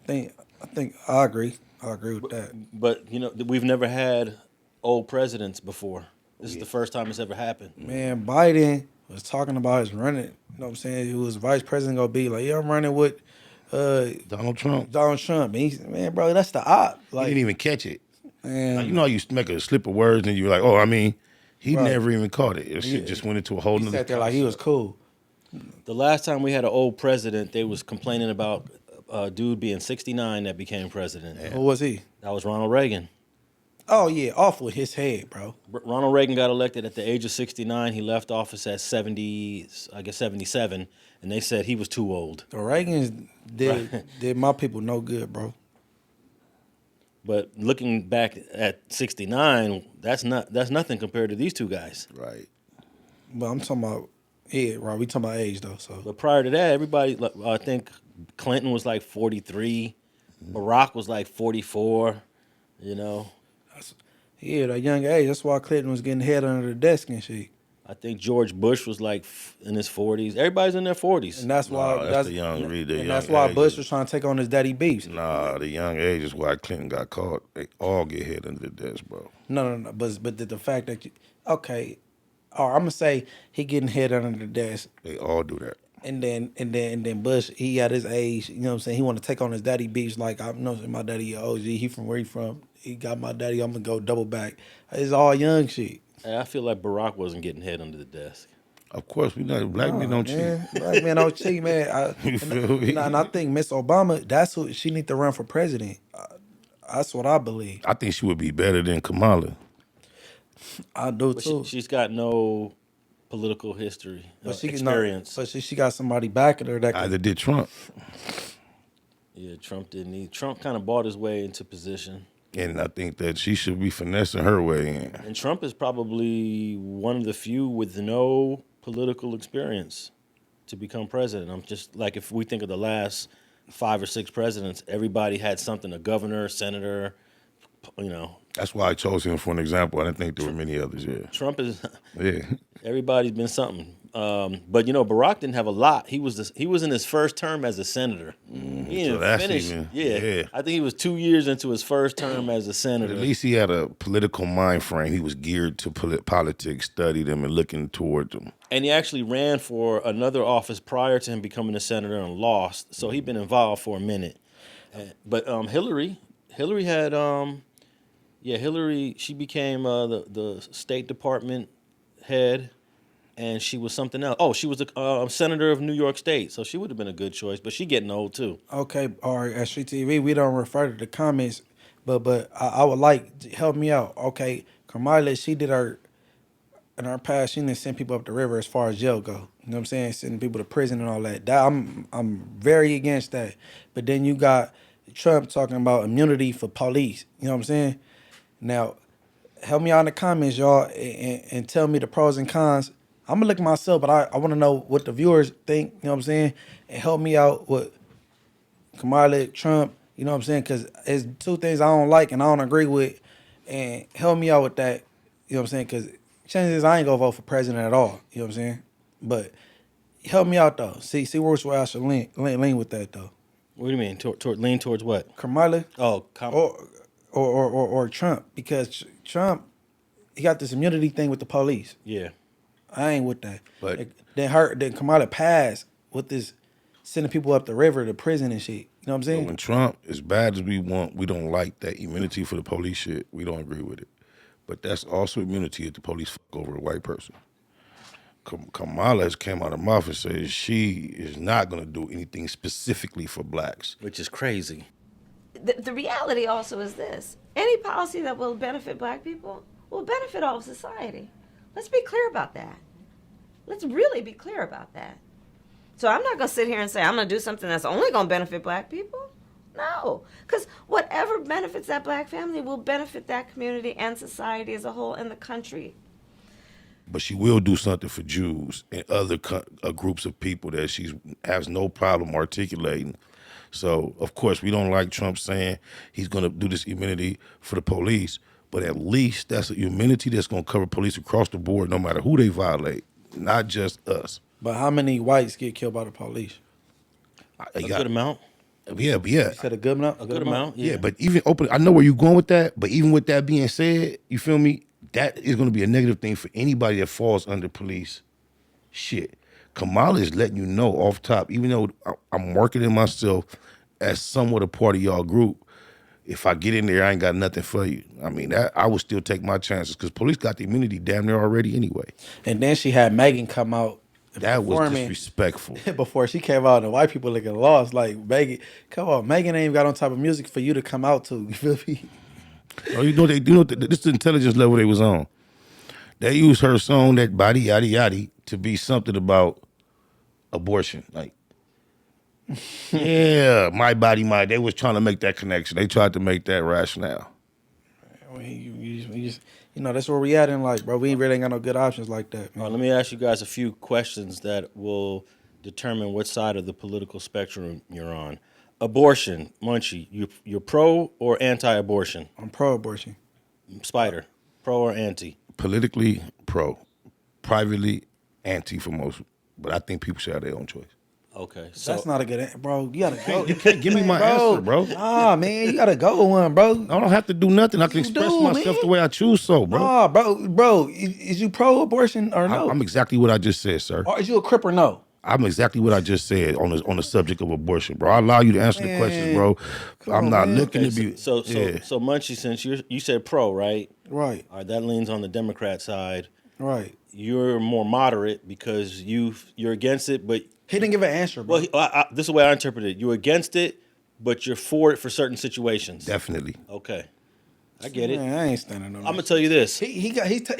Speaker 2: I think I agree. I agree with that.
Speaker 1: But, you know, we've never had old presidents before. This is the first time it's ever happened.
Speaker 2: Man, Biden was talking about his running. You know what I'm saying? Who was vice president gonna be like, yeah, I'm running with
Speaker 4: Donald Trump.
Speaker 2: Donald Trump. And he's, man, bro, that's the op.
Speaker 4: He
Speaker 2: Like,
Speaker 4: didn't even catch it.
Speaker 2: man,
Speaker 4: Like, you know how you make a slip of words and you're like, oh, I mean, he
Speaker 2: Right.
Speaker 4: never even caught it. It shit just went into a whole
Speaker 2: he
Speaker 4: nother.
Speaker 2: sat there like he was cool.
Speaker 1: The last time we had an old president, they was complaining about a dude being 69 that became president.
Speaker 2: Who was he?
Speaker 1: That was Ronald Reagan.
Speaker 2: Oh yeah, off with his head, bro.
Speaker 1: Ronald Reagan got elected at the age of 69. He left office at 70, I guess 77, and they said he was too old.
Speaker 2: The Reagans did my people no good, bro.
Speaker 1: But looking back at 69, that's nothing compared to these two guys.
Speaker 4: Right.
Speaker 2: But I'm talking about right. We talking about age though. So
Speaker 1: But prior to that, everybody, I think Clinton was like 43, Barack was like 44, you know.
Speaker 2: yeah, that young age. That's why Clinton was getting head under the desk and shit.
Speaker 1: I think George Bush was like in his 40s. Everybody's in their 40s.
Speaker 2: And that's why
Speaker 4: that's the young read.
Speaker 2: and that's why Bush was trying to take on his daddy beefs.
Speaker 4: Nah, the young age is why Clinton got caught. They all get hit under the desk, bro.
Speaker 2: No. But the fact that okay, or I'm gonna say he getting head under the desk.
Speaker 4: They all do that.
Speaker 2: And then Bush, he at his age, you know what I'm saying, he want to take on his daddy beefs like, I know my daddy a OG, he from where he from, he got my daddy, I'm going to go double back. It's all young shit.
Speaker 1: I feel like Barack wasn't getting hit under the desk.
Speaker 4: Of course, we know black men don't cheat.
Speaker 2: Man, black men don't cheat, man.
Speaker 4: You feel me?
Speaker 2: And I think Miss Obama, that's who she need to run for president. That's what I believe.
Speaker 4: I think she would be better than Kamala.
Speaker 2: I do
Speaker 1: But
Speaker 2: too.
Speaker 1: she's got no political history,
Speaker 2: But she
Speaker 1: experience.
Speaker 2: but she got somebody backing her that could,
Speaker 4: Either did Trump.
Speaker 1: Yeah, Trump didn't need. Trump kind of bought his way into position.
Speaker 4: And I think that she should be finessing her way in.
Speaker 1: And Trump is probably one of the few with no political experience to become president. I'm just like, if we think of the last 5 or 6 presidents, everybody had something, a governor, senator, you know.
Speaker 4: That's why I chose him for an example. I didn't think there were many others, yeah.
Speaker 1: Trump is,
Speaker 4: Yeah.
Speaker 1: everybody's been something. But, you know, Barack didn't have a lot. He was in his first term as a senator. He didn't
Speaker 4: so that's
Speaker 1: finish.
Speaker 4: even-
Speaker 1: Yeah.
Speaker 4: yeah.
Speaker 1: I think he was 2 years into his first term as a senator.
Speaker 4: At least he had a political mind frame. He was geared to politics, studied them, and looking towards them.
Speaker 1: And he actually ran for another office prior to him becoming a senator and lost. So he'd been involved for a minute. But Hillary had, Hillary, she became the State Department head, and she was something else. Oh, she was a senator of New York State, so she would have been a good choice. But she getting old too.
Speaker 2: okay, all right, at Street TV, we don't refer to the comments, but I would like to help me out. Okay, Kamala, she did her, in her past, she didn't send people up the river as far as jail go. You know what I'm saying? Sending people to prison and all that. I'm very against that. But then you got Trump talking about immunity for police. You know what I'm saying? Now, help me out in the comments, y'all, and tell me the pros and cons. I'm gonna look myself, but I want to know what the viewers think. You know what I'm saying? And help me out with Kamala, Trump. You know what I'm saying? Because there's 2 things I don't like and I don't agree with, and help me out with that. You know what I'm saying? Because chances I ain't gonna vote for president at all. You know what I'm saying? But help me out though. See which way I should lean with that though.
Speaker 1: What do you mean? Lean towards what?
Speaker 2: Kamala
Speaker 1: Oh,
Speaker 2: or Trump, because Trump, he got this immunity thing with the police.
Speaker 1: yeah.
Speaker 2: I ain't with that.
Speaker 4: But-
Speaker 2: then Kamala passed with this sending people up the river to prison and shit. You know what I'm
Speaker 4: But
Speaker 2: saying?
Speaker 4: when Trump, as bad as we want, we don't like that immunity for the police shit. We don't agree with it. But that's also immunity if the police fuck over a white person. Kamala has came out of her mouth and says she is not going to do anything specifically for blacks.
Speaker 1: Which is crazy.
Speaker 5: The reality also is this: any policy that will benefit black people will benefit all of society. Let's be clear about that. Let's really be clear about that. So I'm not going to sit here and say I'm going to do something that's only going to benefit black people. No, because whatever benefits that black family will benefit that community and society as a whole and the country.
Speaker 4: But she will do something for Jews and other groups of people that she has no problem articulating. So, of course, we don't like Trump saying he's going to do this immunity for the police, but at least that's an immunity that's going to cover police across the board no matter who they violate, not just us.
Speaker 2: But how many whites get killed by the police?
Speaker 1: A good amount.
Speaker 4: Yeah.
Speaker 2: You said a good amount?
Speaker 1: A good amount.
Speaker 4: Yeah, but even I know where you're going with that, but even with that being said, you feel me? That is going to be a negative thing for anybody that falls under police shit. Kamala is letting you know off top, even though I'm marketing myself as somewhat a part of y'all group, if I get in there, I ain't got nothing for you. I mean, I would still take my chances because police got the immunity damn near already anyway.
Speaker 2: And then she had Megan come out.
Speaker 4: That was
Speaker 2: performing
Speaker 4: disrespectful.
Speaker 2: Before she came out, and the white people looking lost. Like, Megan, come on, Megan ain't even got on type of music for you to come out to. You feel me?
Speaker 4: Oh, you know this is the intelligence level they was on. They used her song, that body yaddy yaddy, to be something about abortion. Like, yeah, my body, my. They was trying to make that connection. They tried to make that rationale.
Speaker 2: I mean, you just, that's where we at in life, bro. We really ain't got no good options like that.
Speaker 1: All right, let me ask you guys a few questions that will determine what side of the political spectrum you're on. Abortion, Munchie, you're pro or anti-abortion?
Speaker 2: I'm pro-abortion.
Speaker 1: Spider, pro or anti?
Speaker 4: Politically pro, privately anti for most, but I think people should have their own choice.
Speaker 1: Okay, so
Speaker 2: That's not a good answer, bro. You gotta go.
Speaker 4: You can't give me my answer, bro.
Speaker 2: Nah, man, you gotta go with one, bro.
Speaker 4: I don't have to do nothing. I can
Speaker 2: You
Speaker 4: express
Speaker 2: do,
Speaker 4: myself
Speaker 2: man.
Speaker 4: the way I choose so, bro.
Speaker 2: Nah, bro, is you pro-abortion or no?
Speaker 4: I'm exactly what I just said, sir.
Speaker 2: Or is you a crip or no?
Speaker 4: I'm exactly what I just said on the subject of abortion, bro. I allow you to answer the questions, bro. I'm
Speaker 2: on,
Speaker 4: not
Speaker 2: man.
Speaker 4: looking
Speaker 1: okay,
Speaker 4: to be.
Speaker 1: so
Speaker 4: yeah.
Speaker 1: Munchie, since you said pro, right?
Speaker 2: Right,
Speaker 1: All right, that leans on the Democrat side.
Speaker 2: right.
Speaker 1: You're more moderate because you're against it, but
Speaker 2: He didn't give an answer, bro.
Speaker 1: well, this is the way I interpret it. You're against it, but you're for it for certain situations.
Speaker 4: Definitely.
Speaker 1: Okay. I get it.
Speaker 2: Man, I ain't standing on
Speaker 1: I'm
Speaker 2: that.
Speaker 1: gonna tell you this.
Speaker 2: He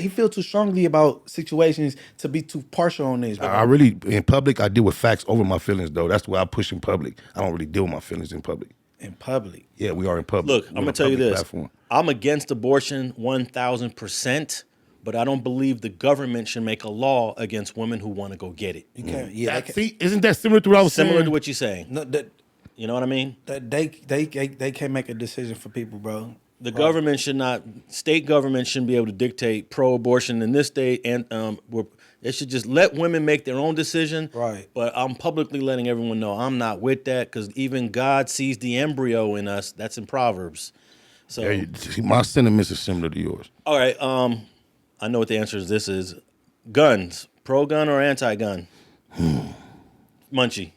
Speaker 2: feel too strongly about situations to be too partial on this. Bro.
Speaker 4: I really, in public, I deal with facts over my feelings, though. That's why I push in public. I don't really deal with my feelings in public.
Speaker 2: In public.
Speaker 4: Yeah, we are in public.
Speaker 1: Look, I'm
Speaker 4: We're
Speaker 1: gonna
Speaker 4: a
Speaker 1: tell you
Speaker 4: public
Speaker 1: this.
Speaker 4: platform.
Speaker 1: I'm against abortion 1,000%, but I don't believe the government should make a law against women who want to go get it.
Speaker 2: You can't. Yeah.
Speaker 4: See, isn't that similar to what I was
Speaker 1: Similar
Speaker 4: saying?
Speaker 1: to what you're saying.
Speaker 2: No, that
Speaker 1: You know what I mean?
Speaker 2: they can't make a decision for people, bro.
Speaker 1: The government should not. State government shouldn't be able to dictate pro-abortion in this state, and they should just let women make their own decision.
Speaker 2: Right.
Speaker 1: But I'm publicly letting everyone know I'm not with that because even God sees the embryo in us. That's in Proverbs. So,
Speaker 4: Yeah, see, my sentiments are similar to yours.
Speaker 1: all right. I know what the answer is. This is guns. Pro-gun or anti-gun? Munchie.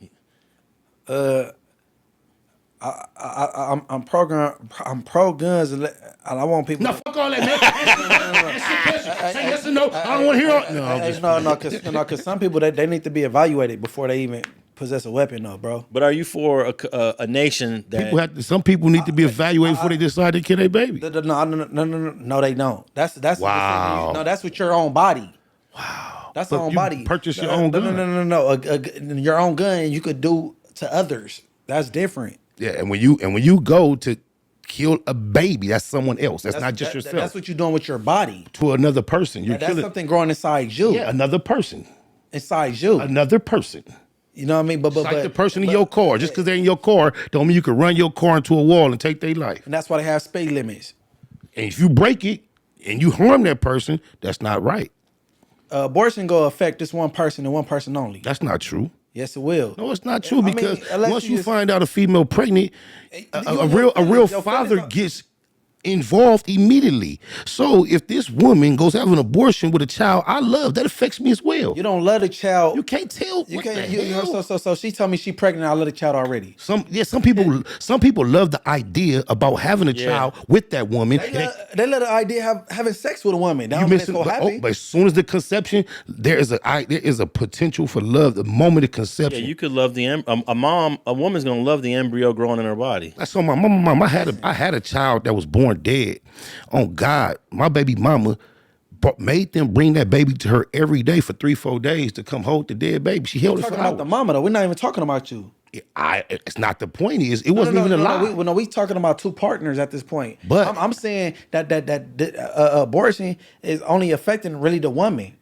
Speaker 2: I'm pro guns, and I want people.
Speaker 4: No, fuck all that, man. Say yes or no. I don't want to hear all. No, I'm just
Speaker 2: Because some people they need to be evaluated before they even possess a weapon, though, bro.
Speaker 1: But are you for a nation that
Speaker 4: some people need to be evaluated before they decide to kill their baby.
Speaker 2: No, they don't. That's
Speaker 4: Wow.
Speaker 2: No, that's with your own body. Wow, that's your own
Speaker 4: you
Speaker 2: body.
Speaker 4: purchase your own gun.
Speaker 2: No. Your own gun you could do to others. That's different.
Speaker 4: Yeah, and when you go to kill a baby, that's someone else. That's not just yourself.
Speaker 2: That's what you're doing with your body.
Speaker 4: To another person. You're
Speaker 2: That's
Speaker 4: killing
Speaker 2: something growing inside you.
Speaker 4: Yeah, another person.
Speaker 2: Inside you.
Speaker 4: Another person.
Speaker 2: You know what I mean? But
Speaker 4: Like the person in your car. Just because they're in your car, don't mean you can run your car into a wall and take their life.
Speaker 2: And that's why they have speed limits.
Speaker 4: And if you break it and you harm that person, that's not right.
Speaker 2: Abortion go affect this one person and one person only.
Speaker 4: That's not true.
Speaker 2: Yes, it will.
Speaker 4: No, it's not true because
Speaker 2: unless
Speaker 4: once you
Speaker 2: just-
Speaker 4: find out a female pregnant, a
Speaker 2: your
Speaker 4: real
Speaker 2: feelings- your
Speaker 4: father
Speaker 2: feelings are-
Speaker 4: gets involved immediately. So if this woman goes have an abortion with a child I love, that affects me as well.
Speaker 2: You don't love the child.
Speaker 4: You can't tell.
Speaker 2: You
Speaker 4: what
Speaker 2: can't.
Speaker 4: the hell?
Speaker 2: So she told me she pregnant. I love the child already.
Speaker 4: Some people love the idea about having a child with that woman.
Speaker 2: They love the idea of having sex with a woman. That
Speaker 4: You
Speaker 2: don't mean
Speaker 4: missing,
Speaker 2: it's so happy.
Speaker 4: but as soon as the conception, there is a potential for love. The moment of
Speaker 1: yeah,
Speaker 4: conception.
Speaker 1: you could love a woman's gonna love the embryo growing in her body.
Speaker 4: That's on my mom. I had a child that was born dead. On God, my baby mama made them bring that baby to her every day for 3-4 days to come hold the dead baby. She held
Speaker 2: We're
Speaker 4: it for
Speaker 2: talking about the
Speaker 4: hours.
Speaker 2: mama though. We're not even talking about you.
Speaker 4: It's not the point. It wasn't even a lie.
Speaker 2: We talking about two partners at this point.
Speaker 4: But-
Speaker 2: I'm saying that abortion is only affecting really the woman.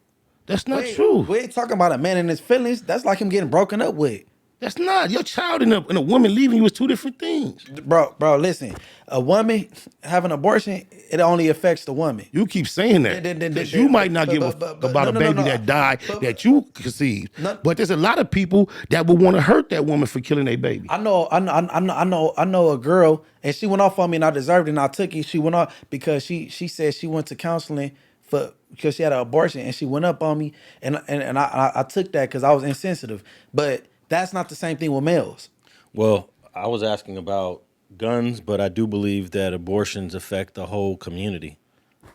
Speaker 4: That's not true.
Speaker 2: We ain't talking about a man and his feelings. That's like him getting broken up with.
Speaker 4: That's not your child and a woman leaving you is two different things.
Speaker 2: Bro, listen. A woman having an abortion, it only affects the woman.
Speaker 4: You keep saying that because you might not give a fuck about a baby that died that you conceived. But there's a lot of people that would want to hurt that woman for killing a baby.
Speaker 2: I know a girl, and she went off on me, and I deserved it, and I took it. She went off because she said she went to counseling because she had an abortion, and she went up on me, and I took that because I was insensitive. But that's not the same thing with males.
Speaker 1: Well, I was asking about guns, but I do believe that abortions affect the whole community.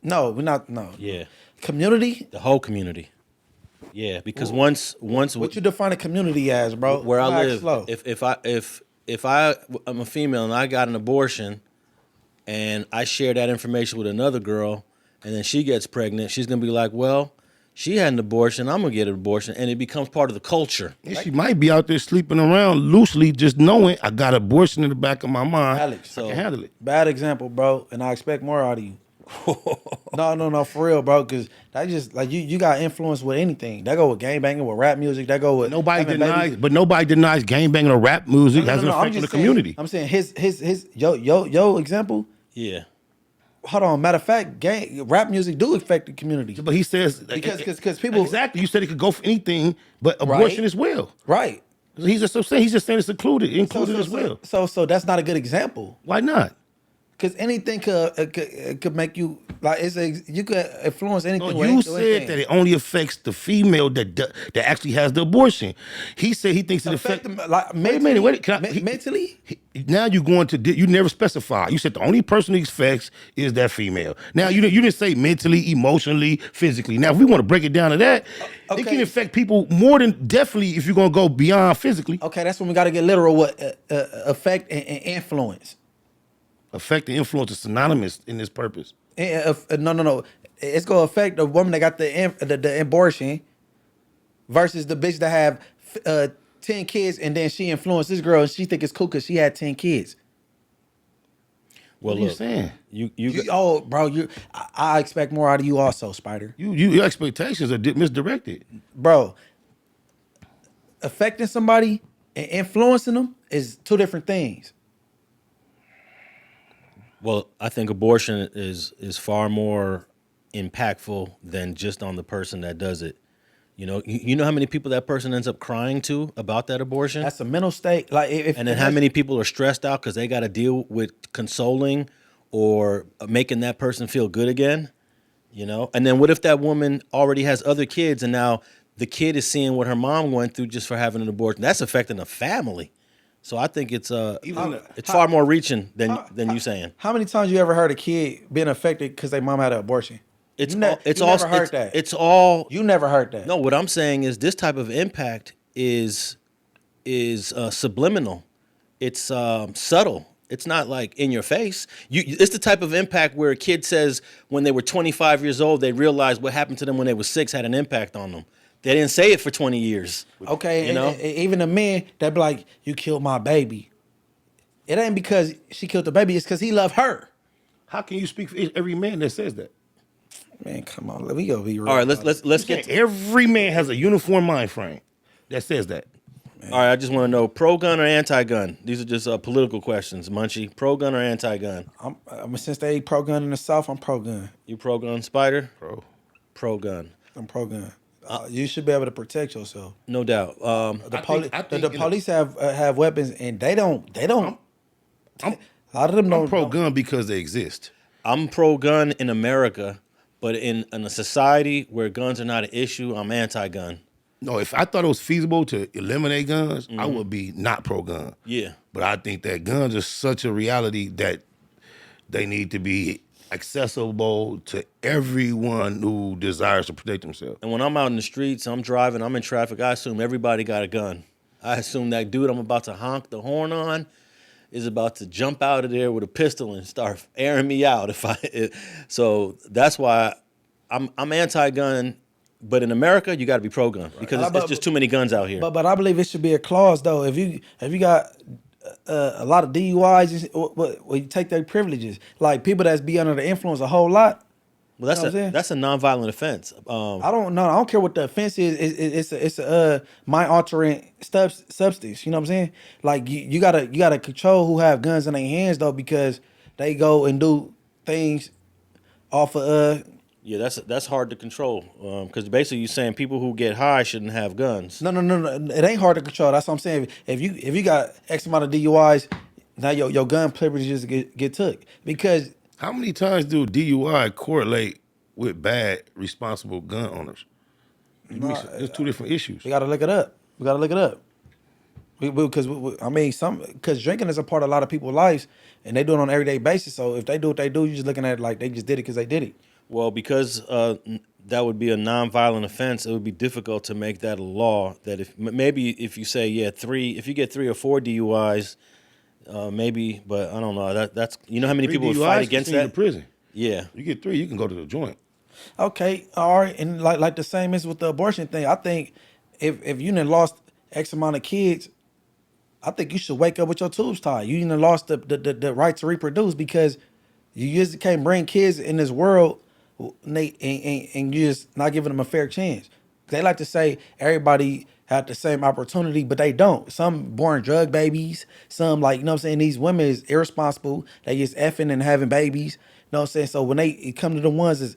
Speaker 2: No, we're not. No.
Speaker 1: Yeah,
Speaker 2: Community.
Speaker 1: the whole community. Yeah, because once
Speaker 2: What you define a community as, bro?
Speaker 1: where I
Speaker 2: Relax
Speaker 1: live,
Speaker 2: slow.
Speaker 1: if I'm a female and I got an abortion, and I share that information with another girl, and then she gets pregnant, she's gonna be like, well, she had an abortion, I'm gonna get an abortion, and it becomes part of the culture.
Speaker 4: And she might be out there sleeping around loosely, just knowing I got abortion in the back of my mind.
Speaker 2: Alex,
Speaker 4: I can handle it.
Speaker 2: Bad example, bro, and I expect more out of you. No, for real, bro, because that just like you got influence with anything. That go with gangbanging, with rap music. That go with
Speaker 4: Nobody
Speaker 2: having
Speaker 4: denies,
Speaker 2: babies.
Speaker 4: but nobody denies gangbanging or rap music has an
Speaker 2: I'm
Speaker 4: effect on the
Speaker 2: just saying-
Speaker 4: community.
Speaker 2: I'm saying his yo example.
Speaker 1: Yeah.
Speaker 2: Hold on, matter of fact, rap music do affect the community.
Speaker 4: But he says
Speaker 2: Because people
Speaker 4: exactly. You said it could go for anything, but abortion
Speaker 2: Right.
Speaker 4: as well.
Speaker 2: right.
Speaker 4: He's just saying it's included as well.
Speaker 2: So that's not a good example.
Speaker 4: Why not?
Speaker 2: Because anything could make you like you could influence anything.
Speaker 4: No,
Speaker 2: with
Speaker 4: you
Speaker 2: anything.
Speaker 4: said that it only affects the female that actually has the abortion. He said he thinks it affects.
Speaker 2: Affect them, like,
Speaker 4: Wait a minute.
Speaker 2: mentally.
Speaker 4: Now you're going to you never specify. You said the only person it affects is that female. Now you didn't say mentally, emotionally, physically. Now if we want to break it down to that, it can
Speaker 2: Okay.
Speaker 4: affect people more than definitely if you're gonna go beyond physically.
Speaker 2: Okay, that's when we got to get literal with affect and influence.
Speaker 4: Affect and influence is synonymous in this purpose.
Speaker 2: No. It's gonna affect the woman that got the abortion versus the bitch that have 10 kids and then she influenced this girl and she think it's cool because she had 10 kids.
Speaker 1: Well,
Speaker 4: What are you
Speaker 1: look,
Speaker 4: saying?
Speaker 2: Oh, bro, I expect more out of you also, Spider.
Speaker 4: Your expectations are misdirected.
Speaker 2: Bro, affecting somebody and influencing them is two different things.
Speaker 1: Well, I think abortion is far more impactful than just on the person that does it. You know how many people that person ends up crying to about that abortion?
Speaker 2: That's a mental state. Like,
Speaker 1: and then how many people are stressed out because they got to deal with consoling or making that person feel good again, And then what if that woman already has other kids and now the kid is seeing what her mom went through just for having an abortion? That's affecting the family. So I think it's far more reaching than you saying.
Speaker 2: How many times you ever heard a kid being affected because their mom had an abortion?
Speaker 1: You
Speaker 2: never heard that.
Speaker 1: It's all.
Speaker 2: You never heard that.
Speaker 1: No, what I'm saying is this type of impact is subliminal. It's subtle. It's not like in your face. It's the type of impact where a kid says when they were 25 years old, they realized what happened to them when they were 6 had an impact on them. They didn't say it for 20 years.
Speaker 2: Okay, even the men that be like, "You killed my baby." It ain't because she killed the baby. It's because he loved her.
Speaker 4: How can you speak for every man that says that?
Speaker 2: Man, come on, we gotta be real.
Speaker 1: All right, let's get.
Speaker 4: Every man has a uniform mind frame that says that.
Speaker 1: Man. All right, I just want to know pro-gun or anti-gun. These are just political questions, Munchie. Pro-gun or anti-gun?
Speaker 2: Since they pro-gun in the South, I'm pro-gun.
Speaker 1: You pro-gun, Spider?
Speaker 4: Pro-gun.
Speaker 2: I'm pro-gun. You should be able to protect yourself.
Speaker 1: No doubt.
Speaker 2: The police have weapons, and they don't. A lot of them don't.
Speaker 4: I'm pro-gun because they exist.
Speaker 1: I'm pro-gun in America, but in a society where guns are not an issue, I'm anti-gun.
Speaker 4: No, if I thought it was feasible to eliminate guns, I would be not pro-gun.
Speaker 1: Yeah.
Speaker 4: But I think that guns are such a reality that they need to be accessible to everyone who desires to protect themselves.
Speaker 1: And when I'm out in the streets, I'm driving, I'm in traffic, I assume everybody got a gun. I assume that dude I'm about to honk the horn on is about to jump out of there with a pistol and start airing me out. So that's why I'm anti-gun. But in America, you got to be pro-gun because it's just too many guns out here.
Speaker 2: But I believe it should be a clause though. If you got a lot of DUIs, well, you take their privileges. Like people that's be under the influence a whole lot.
Speaker 1: Well, that's a nonviolent offense.
Speaker 2: I don't know. I don't care what the offense is. It's a mind altering substance. You know what I'm saying? Like you gotta control who have guns in their hands though, because they go and do things off of
Speaker 1: Yeah, that's hard to control because basically you're saying people who get high shouldn't have guns.
Speaker 2: No. It ain't hard to control. That's what I'm saying. If you got X amount of DUIs, now your gun privileges get took. Because
Speaker 4: how many times do DUI correlate with bad, responsible gun owners? There's two different issues.
Speaker 2: We gotta look it up. Because drinking is a part of a lot of people's lives, and they do it on an everyday basis. So if they do what they do, you're just looking at it like they just did it because they did it.
Speaker 1: Well, because that would be a nonviolent offense, it would be difficult to make that a law. That if you say if you get 3 or 4 DUIs, maybe, but I don't know. That's how many people would fight against that?
Speaker 4: In prison.
Speaker 1: Yeah,
Speaker 4: you get 3, you can go to the joint.
Speaker 2: Okay, all right, and like the same is with the abortion thing. I think if you done lost X amount of kids, I think you should wake up with your tubes tied. You done lost the right to reproduce because you just can't bring kids in this world. And you just not giving them a fair chance. They like to say everybody had the same opportunity, but they don't. Some born drug babies, some you know what I'm saying, these women is irresponsible. They just effing and having babies. You know what I'm saying? So when they come to the ones is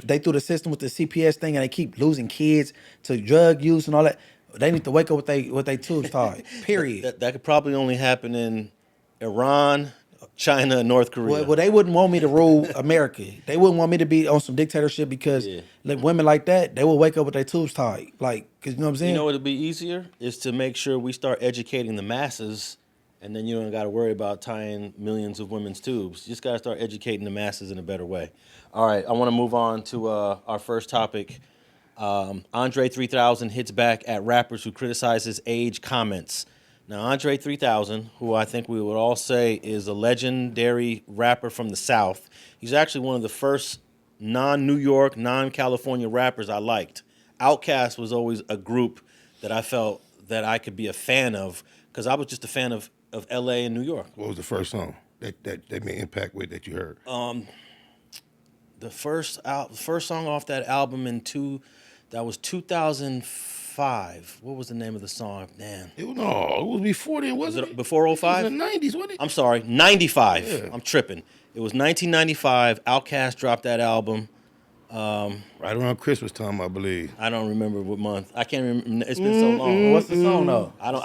Speaker 2: they through the system with the CPS thing and they keep losing kids to drug use and all that, they need to wake up with they tubes tied. Period.
Speaker 1: that could probably only happen in Iran, China, and North Korea.
Speaker 2: Well, they wouldn't want me to rule America. They wouldn't want me to be on some dictatorship because women like that, they will wake up with their tubes tied. Cause you know what I'm saying?
Speaker 1: You know what'd be easier is to make sure we start educating the masses, and then you don't got to worry about tying millions of women's tubes. You just got to start educating the masses in a better way. All right, I want to move on to our first topic. Andre 3000 hits back at rappers who criticize his age comments. Now, Andre 3000, who I think we would all say is a legendary rapper from the South, he's actually one of the first non-New York, non-California rappers I liked. Outkast was always a group that I felt that I could be a fan of because I was just a fan of L.A. and New York.
Speaker 4: What was the first song that made impact with that you heard?
Speaker 1: The first song off that album that was 2005. What was the name of the song? Man.
Speaker 4: It was before then,
Speaker 1: Was
Speaker 4: wasn't
Speaker 1: it
Speaker 4: it?
Speaker 1: before
Speaker 4: It was
Speaker 1: 05?
Speaker 4: the 90s, wasn't it?
Speaker 1: I'm sorry, 95.
Speaker 4: Yeah.
Speaker 1: I'm tripping. It was 1995. Outkast dropped that album.
Speaker 4: Right around Christmas time, I believe.
Speaker 1: I don't remember what month. I can't remember. It's been so long.
Speaker 2: What's the song though?
Speaker 1: I don't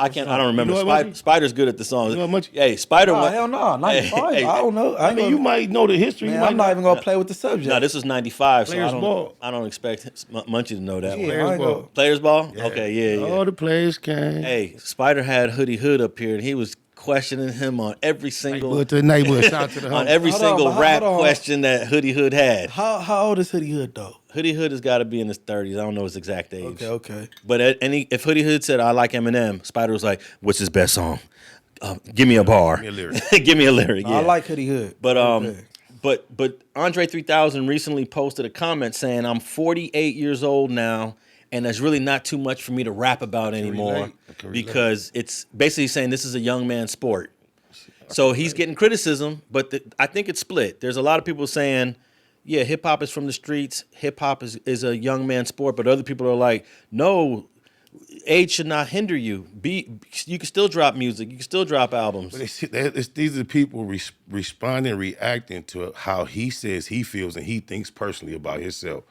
Speaker 1: remember.
Speaker 4: You know what, Munchie?
Speaker 1: Spider's good at the songs.
Speaker 4: You know what, Munchie?
Speaker 1: Hey, Spider.
Speaker 2: Oh, hell no, 95.
Speaker 1: Hey,
Speaker 2: I don't know.
Speaker 4: I mean, you might know the history.
Speaker 2: Man,
Speaker 4: you might
Speaker 2: I'm not even gonna play with the subject.
Speaker 1: No, this was 95. So
Speaker 4: Players Ball.
Speaker 1: I don't expect Munchie to know that
Speaker 2: Yeah,
Speaker 1: one.
Speaker 2: I ain't
Speaker 4: Ball.
Speaker 2: gonna-
Speaker 1: Players Ball.
Speaker 4: Yeah.
Speaker 1: Okay, yeah.
Speaker 4: All the players came.
Speaker 1: Hey, Spider had Hoodie Hood up here, and he was questioning him on every single
Speaker 4: Good to the neighborhood. Shout out to the
Speaker 1: on
Speaker 4: home.
Speaker 1: every
Speaker 2: Hold on,
Speaker 1: single
Speaker 2: but
Speaker 1: rap
Speaker 2: hold on.
Speaker 1: question that Hoodie Hood had.
Speaker 2: How old is Hoodie Hood though?
Speaker 1: Hoodie Hood has got to be in his 30s. I don't know his exact age.
Speaker 2: Okay.
Speaker 1: But if Hoodie Hood said, I like Eminem, Spider was like, what's his best song? Give me a bar.
Speaker 4: Give me a lyric.
Speaker 1: Give me a lyric, yeah.
Speaker 2: I like Hoodie Hood.
Speaker 1: But
Speaker 2: Okay.
Speaker 1: but Andre 3000 recently posted a comment saying, I'm 48 years old now, and there's really not too much for me to rap about anymore
Speaker 4: relate. I can relate.
Speaker 1: because it's basically saying this is a young man's sport. So he's getting criticism, but I think it's split. There's a lot of people saying, yeah, hip hop is from the streets. Hip hop is a young man's sport, but other people are like, no, age should not hinder you. You can still drop music. You can still drop albums.
Speaker 4: But these are people responding, reacting to how he says he feels and he thinks personally about himself.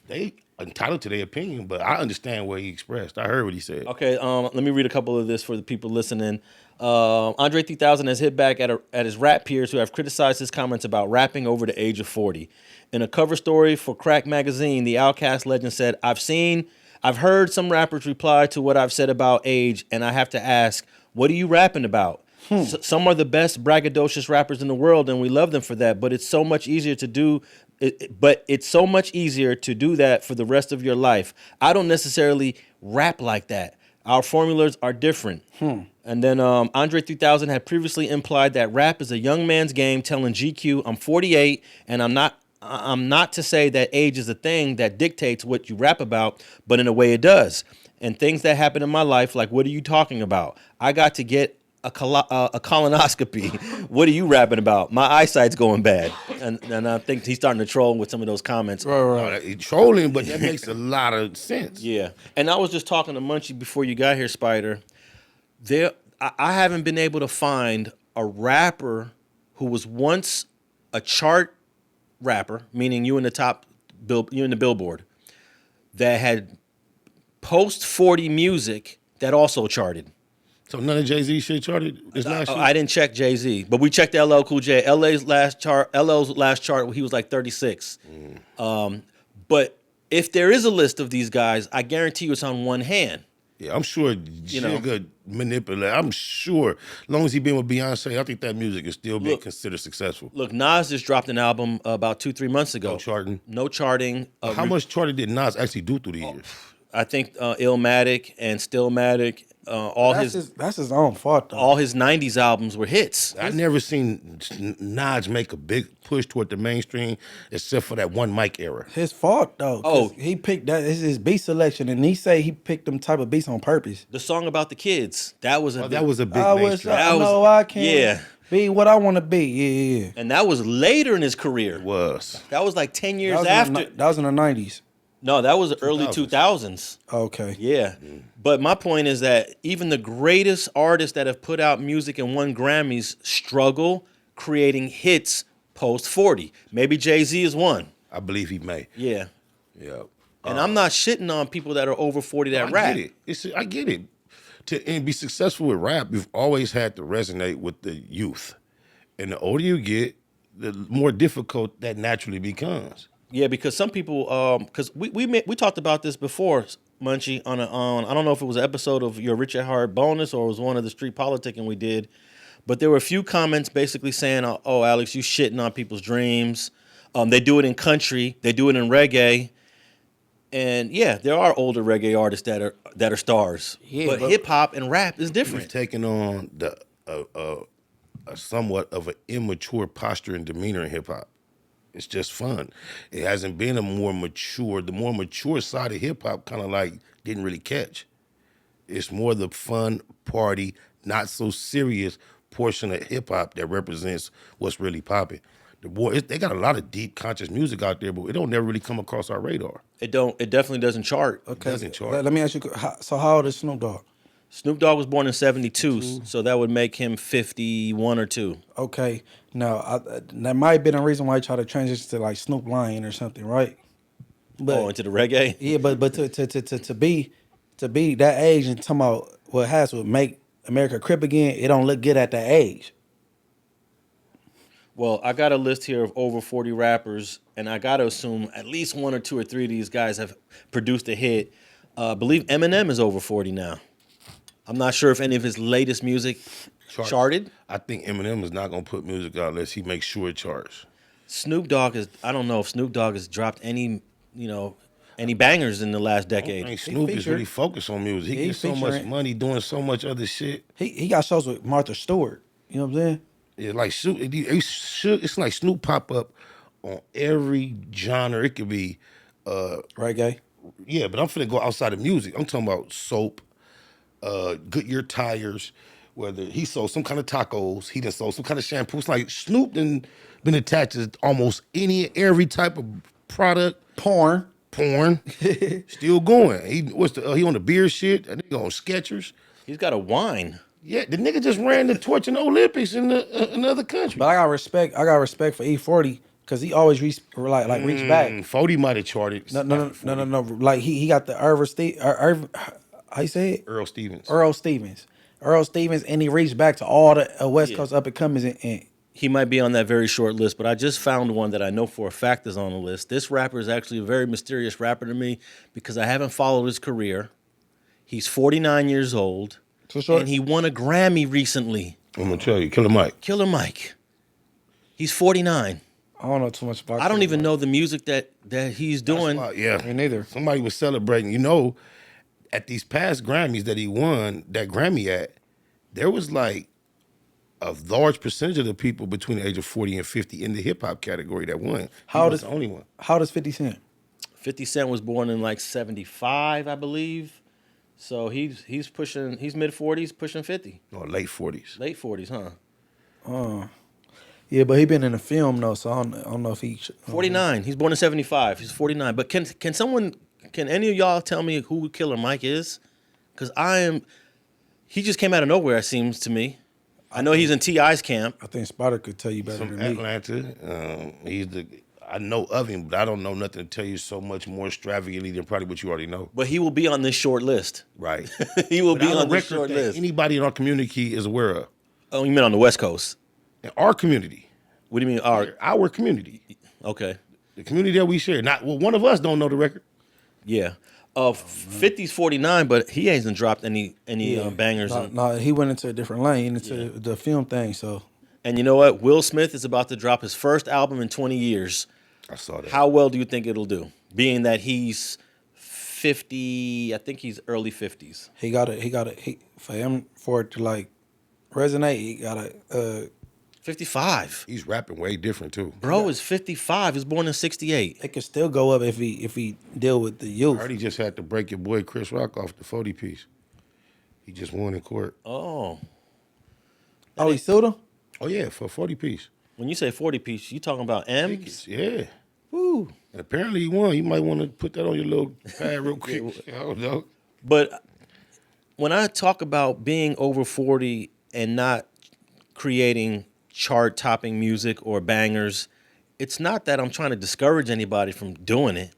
Speaker 4: They entitled to their opinion, but I understand what he expressed. I heard what he said.
Speaker 1: Okay, let me read a couple of this for the people listening. Andre 3000 has hit back at his rap peers who have criticized his comments about rapping over the age of 40. In a cover story for Crack Magazine, the Outkast legend said, I've heard some rappers reply to what I've said about age, and I have to ask, what are you rapping about? Some are the best braggadocious rappers in the world, and we love them for that, but it's so much easier to do that for the rest of your life. I don't necessarily rap like that. Our formulas are different. And then Andre 3000 had previously implied that rap is a young man's game, telling GQ, I'm 48, and I'm not to say that age is a thing that dictates what you rap about, but in a way it does. And things that happen in my life, like, what are you talking about? I got to get a colonoscopy. What are you rapping about? My eyesight's going bad. And I think he's starting to troll with some of those comments.
Speaker 2: Right.
Speaker 4: He's trolling, but that makes a lot of sense.
Speaker 1: Yeah. And I was just talking to Munchie before you got here, Spider. I haven't been able to find a rapper who was once a chart rapper, meaning you in the Billboard, that had post 40 music that also charted.
Speaker 4: So none of Jay-Z shit charted this last year?
Speaker 1: I didn't check Jay-Z, but we checked LL Cool J. LL's last chart, he was like 36. But if there is a list of these guys, I guarantee you it's on one hand.
Speaker 4: Yeah, I'm sure Jigga manipulate. I'm sure, as long as he been with Beyonce, I think that music is still being considered successful.
Speaker 1: Look, Nas just dropped an album about 2-3 months ago.
Speaker 4: No charting.
Speaker 1: No.
Speaker 4: How much charting did Nas actually do through the years?
Speaker 1: I think Illmatic and Stillmatic,
Speaker 2: That's his own fault though.
Speaker 1: all his 90s albums were hits.
Speaker 4: I never seen Nas make a big push toward the mainstream except for that one mic era.
Speaker 2: His fault though.
Speaker 1: Oh.
Speaker 2: He picked that. It's his beat selection, and he say he picked them type of beats on purpose.
Speaker 1: The song about the kids, that was a
Speaker 4: That was a big
Speaker 2: I wish
Speaker 4: mainstream.
Speaker 2: I
Speaker 1: That was-
Speaker 2: know I can
Speaker 1: yeah.
Speaker 2: be what I want to be. Yeah.
Speaker 1: and that was later in his career.
Speaker 4: It was.
Speaker 1: That was like 10 years
Speaker 2: That
Speaker 1: after.
Speaker 2: was in the 90s.
Speaker 1: No, that was the early
Speaker 4: 2000s.
Speaker 1: 2000s.
Speaker 2: Okay.
Speaker 1: Yeah. But my point is that even the greatest artists that have put out music and won Grammys struggle creating hits post 40. Maybe Jay-Z is one.
Speaker 4: I believe he may.
Speaker 1: Yeah.
Speaker 4: Yeah.
Speaker 1: And I'm not shitting on people that are over 40 that rap.
Speaker 4: I get it. To be successful with rap, you've always had to resonate with the youth. And the older you get, the more difficult that naturally becomes.
Speaker 1: Yeah, because some people, because we talked about this before, Munchie, on I don't know if it was an episode of your Richard Hard bonus or it was one of the street politicking we did, but there were a few comments basically saying, "Oh, Alex, you shitting on people's dreams." They do it in country, they do it in reggae. And yeah, there are older reggae artists that are stars.
Speaker 2: Yeah,
Speaker 1: but
Speaker 2: but-
Speaker 1: hip hop and rap is
Speaker 4: He's
Speaker 1: different.
Speaker 4: taking on a somewhat of an immature posture and demeanor in hip hop. It's just fun. It hasn't been the more mature side of hip hop kind of like didn't really catch. It's more the fun, party, not so serious portion of hip hop that represents what's really popping. They got a lot of deep, conscious music out there, but it don't never really come across our radar.
Speaker 1: It definitely doesn't chart.
Speaker 2: Okay,
Speaker 4: doesn't chart.
Speaker 2: let me ask you. So how old is Snoop Dogg?
Speaker 1: Snoop Dogg was born in 72, so that would make him 51 or 2.
Speaker 2: Okay, now that might have been a reason why he tried to transition to like Snoop Lion or something, right? But
Speaker 1: Into the reggae?
Speaker 2: yeah, but to be that age and talking about what has to make America crip again, it don't look good at that age.
Speaker 1: Well, I got a list here of over 40 rappers, and I got to assume at least 1 or 2 or 3 of these guys have produced a hit. I believe Eminem is over 40 now. I'm not sure if any of his latest music charted.
Speaker 4: I think Eminem is not gonna put music out unless he makes sure it charts.
Speaker 1: Snoop Dogg I don't know if Snoop Dogg has dropped any bangers in the last
Speaker 4: I
Speaker 1: decade.
Speaker 4: think Snoop is
Speaker 2: featured.
Speaker 4: really focused on music. He
Speaker 2: He
Speaker 4: gets so much
Speaker 2: featuring.
Speaker 4: money doing so much other shit.
Speaker 2: He got shows with Martha Stewart. You know what I'm saying?
Speaker 4: It's like it's like Snoop pop up on every genre. It could be,
Speaker 2: Reggae.
Speaker 4: yeah, but I'm finna go outside of music. I'm talking about soap, Goodyear tires. Whether he sold some kind of tacos, he done sold some kind of shampoo. It's like Snoop done been attached to almost every type of product.
Speaker 2: Porn.
Speaker 4: Still going. He on the beer shit. That nigga on Skechers.
Speaker 1: He's got a wine.
Speaker 4: Yeah, the nigga just ran the torch in the Olympics in another country.
Speaker 2: But I got respect for E40 because he always reach back.
Speaker 4: 40 might have charted.
Speaker 2: No. Like he got the how you say it?
Speaker 4: Earl Stevens.
Speaker 2: Earl Stevens, and he reached back to all the West Coast up and comers. And
Speaker 1: He might be on that very short list, but I just found one that I know for a fact is on the list. This rapper is actually a very mysterious rapper to me because I haven't followed his career. He's 49 years old,
Speaker 2: So short.
Speaker 1: and he won a Grammy recently.
Speaker 4: I'm gonna tell you, Killer Mike.
Speaker 1: Killer Mike. He's 49.
Speaker 2: I don't know too much about.
Speaker 1: I don't even know the music that he's doing.
Speaker 4: Yeah,
Speaker 2: Me neither.
Speaker 4: Somebody was celebrating. You know, at these past Grammys that he won, that Grammy at, there was like a large percentage of the people between the age of 40 and 50 in the hip hop category that won.
Speaker 2: How
Speaker 4: He was
Speaker 2: does-
Speaker 4: the only one?
Speaker 2: How does 50 Cent?
Speaker 1: 50 Cent was born in like 75, I believe. So he's mid 40s, pushing 50.
Speaker 4: No, late 40s.
Speaker 1: Late 40s, huh?
Speaker 2: Yeah, but he been in a film though, so I don't know if he.
Speaker 1: 49. He's born in 75. He's 49. But can any of y'all tell me who Killer Mike is? Because he just came out of nowhere, it seems to me. I know he's in T.I.'s camp.
Speaker 2: I think Spider could tell you better
Speaker 4: From
Speaker 2: than me.
Speaker 4: Atlanta. I know of him, but I don't know nothing to tell you so much more extravagantly than probably what you already know.
Speaker 1: But he will be on this short list.
Speaker 4: Right.
Speaker 1: He will be
Speaker 4: Without a
Speaker 1: on this
Speaker 4: record
Speaker 1: short
Speaker 4: that
Speaker 1: list.
Speaker 4: anybody in our community is aware of.
Speaker 1: Oh, you meant on the West Coast.
Speaker 4: In our community.
Speaker 1: What do you mean?
Speaker 4: Our community.
Speaker 1: Okay.
Speaker 4: The community that we share. One of us don't know the record.
Speaker 1: Yeah. 50's 49, but he hasn't dropped any bangers.
Speaker 2: No, he went into a different lane, into the film thing. So
Speaker 1: And you know what? Will Smith is about to drop his first album in 20 years.
Speaker 4: I saw that.
Speaker 1: How well do you think it'll do? Being that he's 50, I think he's early 50s.
Speaker 2: for it to like resonate, he gotta
Speaker 1: 55.
Speaker 4: He's rapping way different too.
Speaker 1: Bro is 55. He was born in 68.
Speaker 2: it could still go up if he deal with the
Speaker 4: I
Speaker 2: youth.
Speaker 4: heard he just had to break your boy Chris Rock off the 40 piece. He just won in court.
Speaker 1: Oh.
Speaker 2: Oh, he sued him?
Speaker 4: Oh yeah, for a 40 piece.
Speaker 1: When you say 40 piece, you talking about M's?
Speaker 4: Tickets, yeah.
Speaker 1: Woo.
Speaker 4: And apparently he won. You might want to put that on your little pad real quick. I don't know.
Speaker 1: But when I talk about being over 40 and not creating chart-topping music or bangers, it's not that I'm trying to discourage anybody from doing it.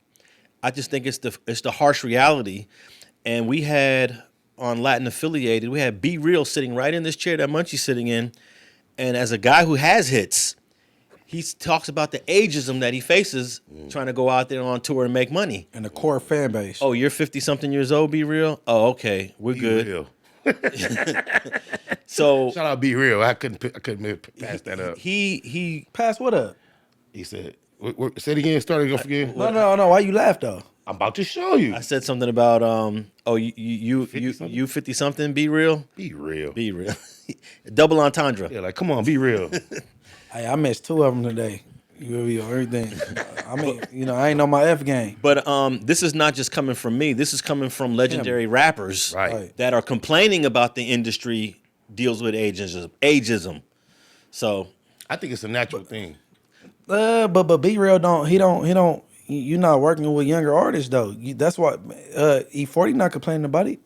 Speaker 1: I just think it's the harsh reality. And we had on Latin Affiliated, we had Be Real sitting right in this chair that Munchie's sitting in. And as a guy who has hits, he talks about the ageism that he faces trying to go out there on tour and make money.
Speaker 2: And the core fan base.
Speaker 1: Oh, you're 50-something years old, Be Real? Oh, okay. We're good.
Speaker 4: Real.
Speaker 1: So
Speaker 4: Shout out Be Real. I couldn't pass that up.
Speaker 1: he
Speaker 2: Pass what up?
Speaker 4: He said, Say it again. Start it off again.
Speaker 2: No. Why you laugh though?
Speaker 4: I'm about to show you.
Speaker 1: I said something about you 50 something. Be real.
Speaker 4: Be real.
Speaker 1: Be real. Double entendre.
Speaker 4: Yeah, like come on, be real.
Speaker 2: Hey, I missed 2 of them today. You or everything. I mean, I ain't know my F game.
Speaker 1: But this is not just coming from me. This is coming from legendary rappers
Speaker 4: Right.
Speaker 1: that are complaining about the industry deals with ageism. So
Speaker 4: I think it's a natural thing.
Speaker 2: But Be Real don't. You're not working with younger artists though. That's why E40 not complaining about it.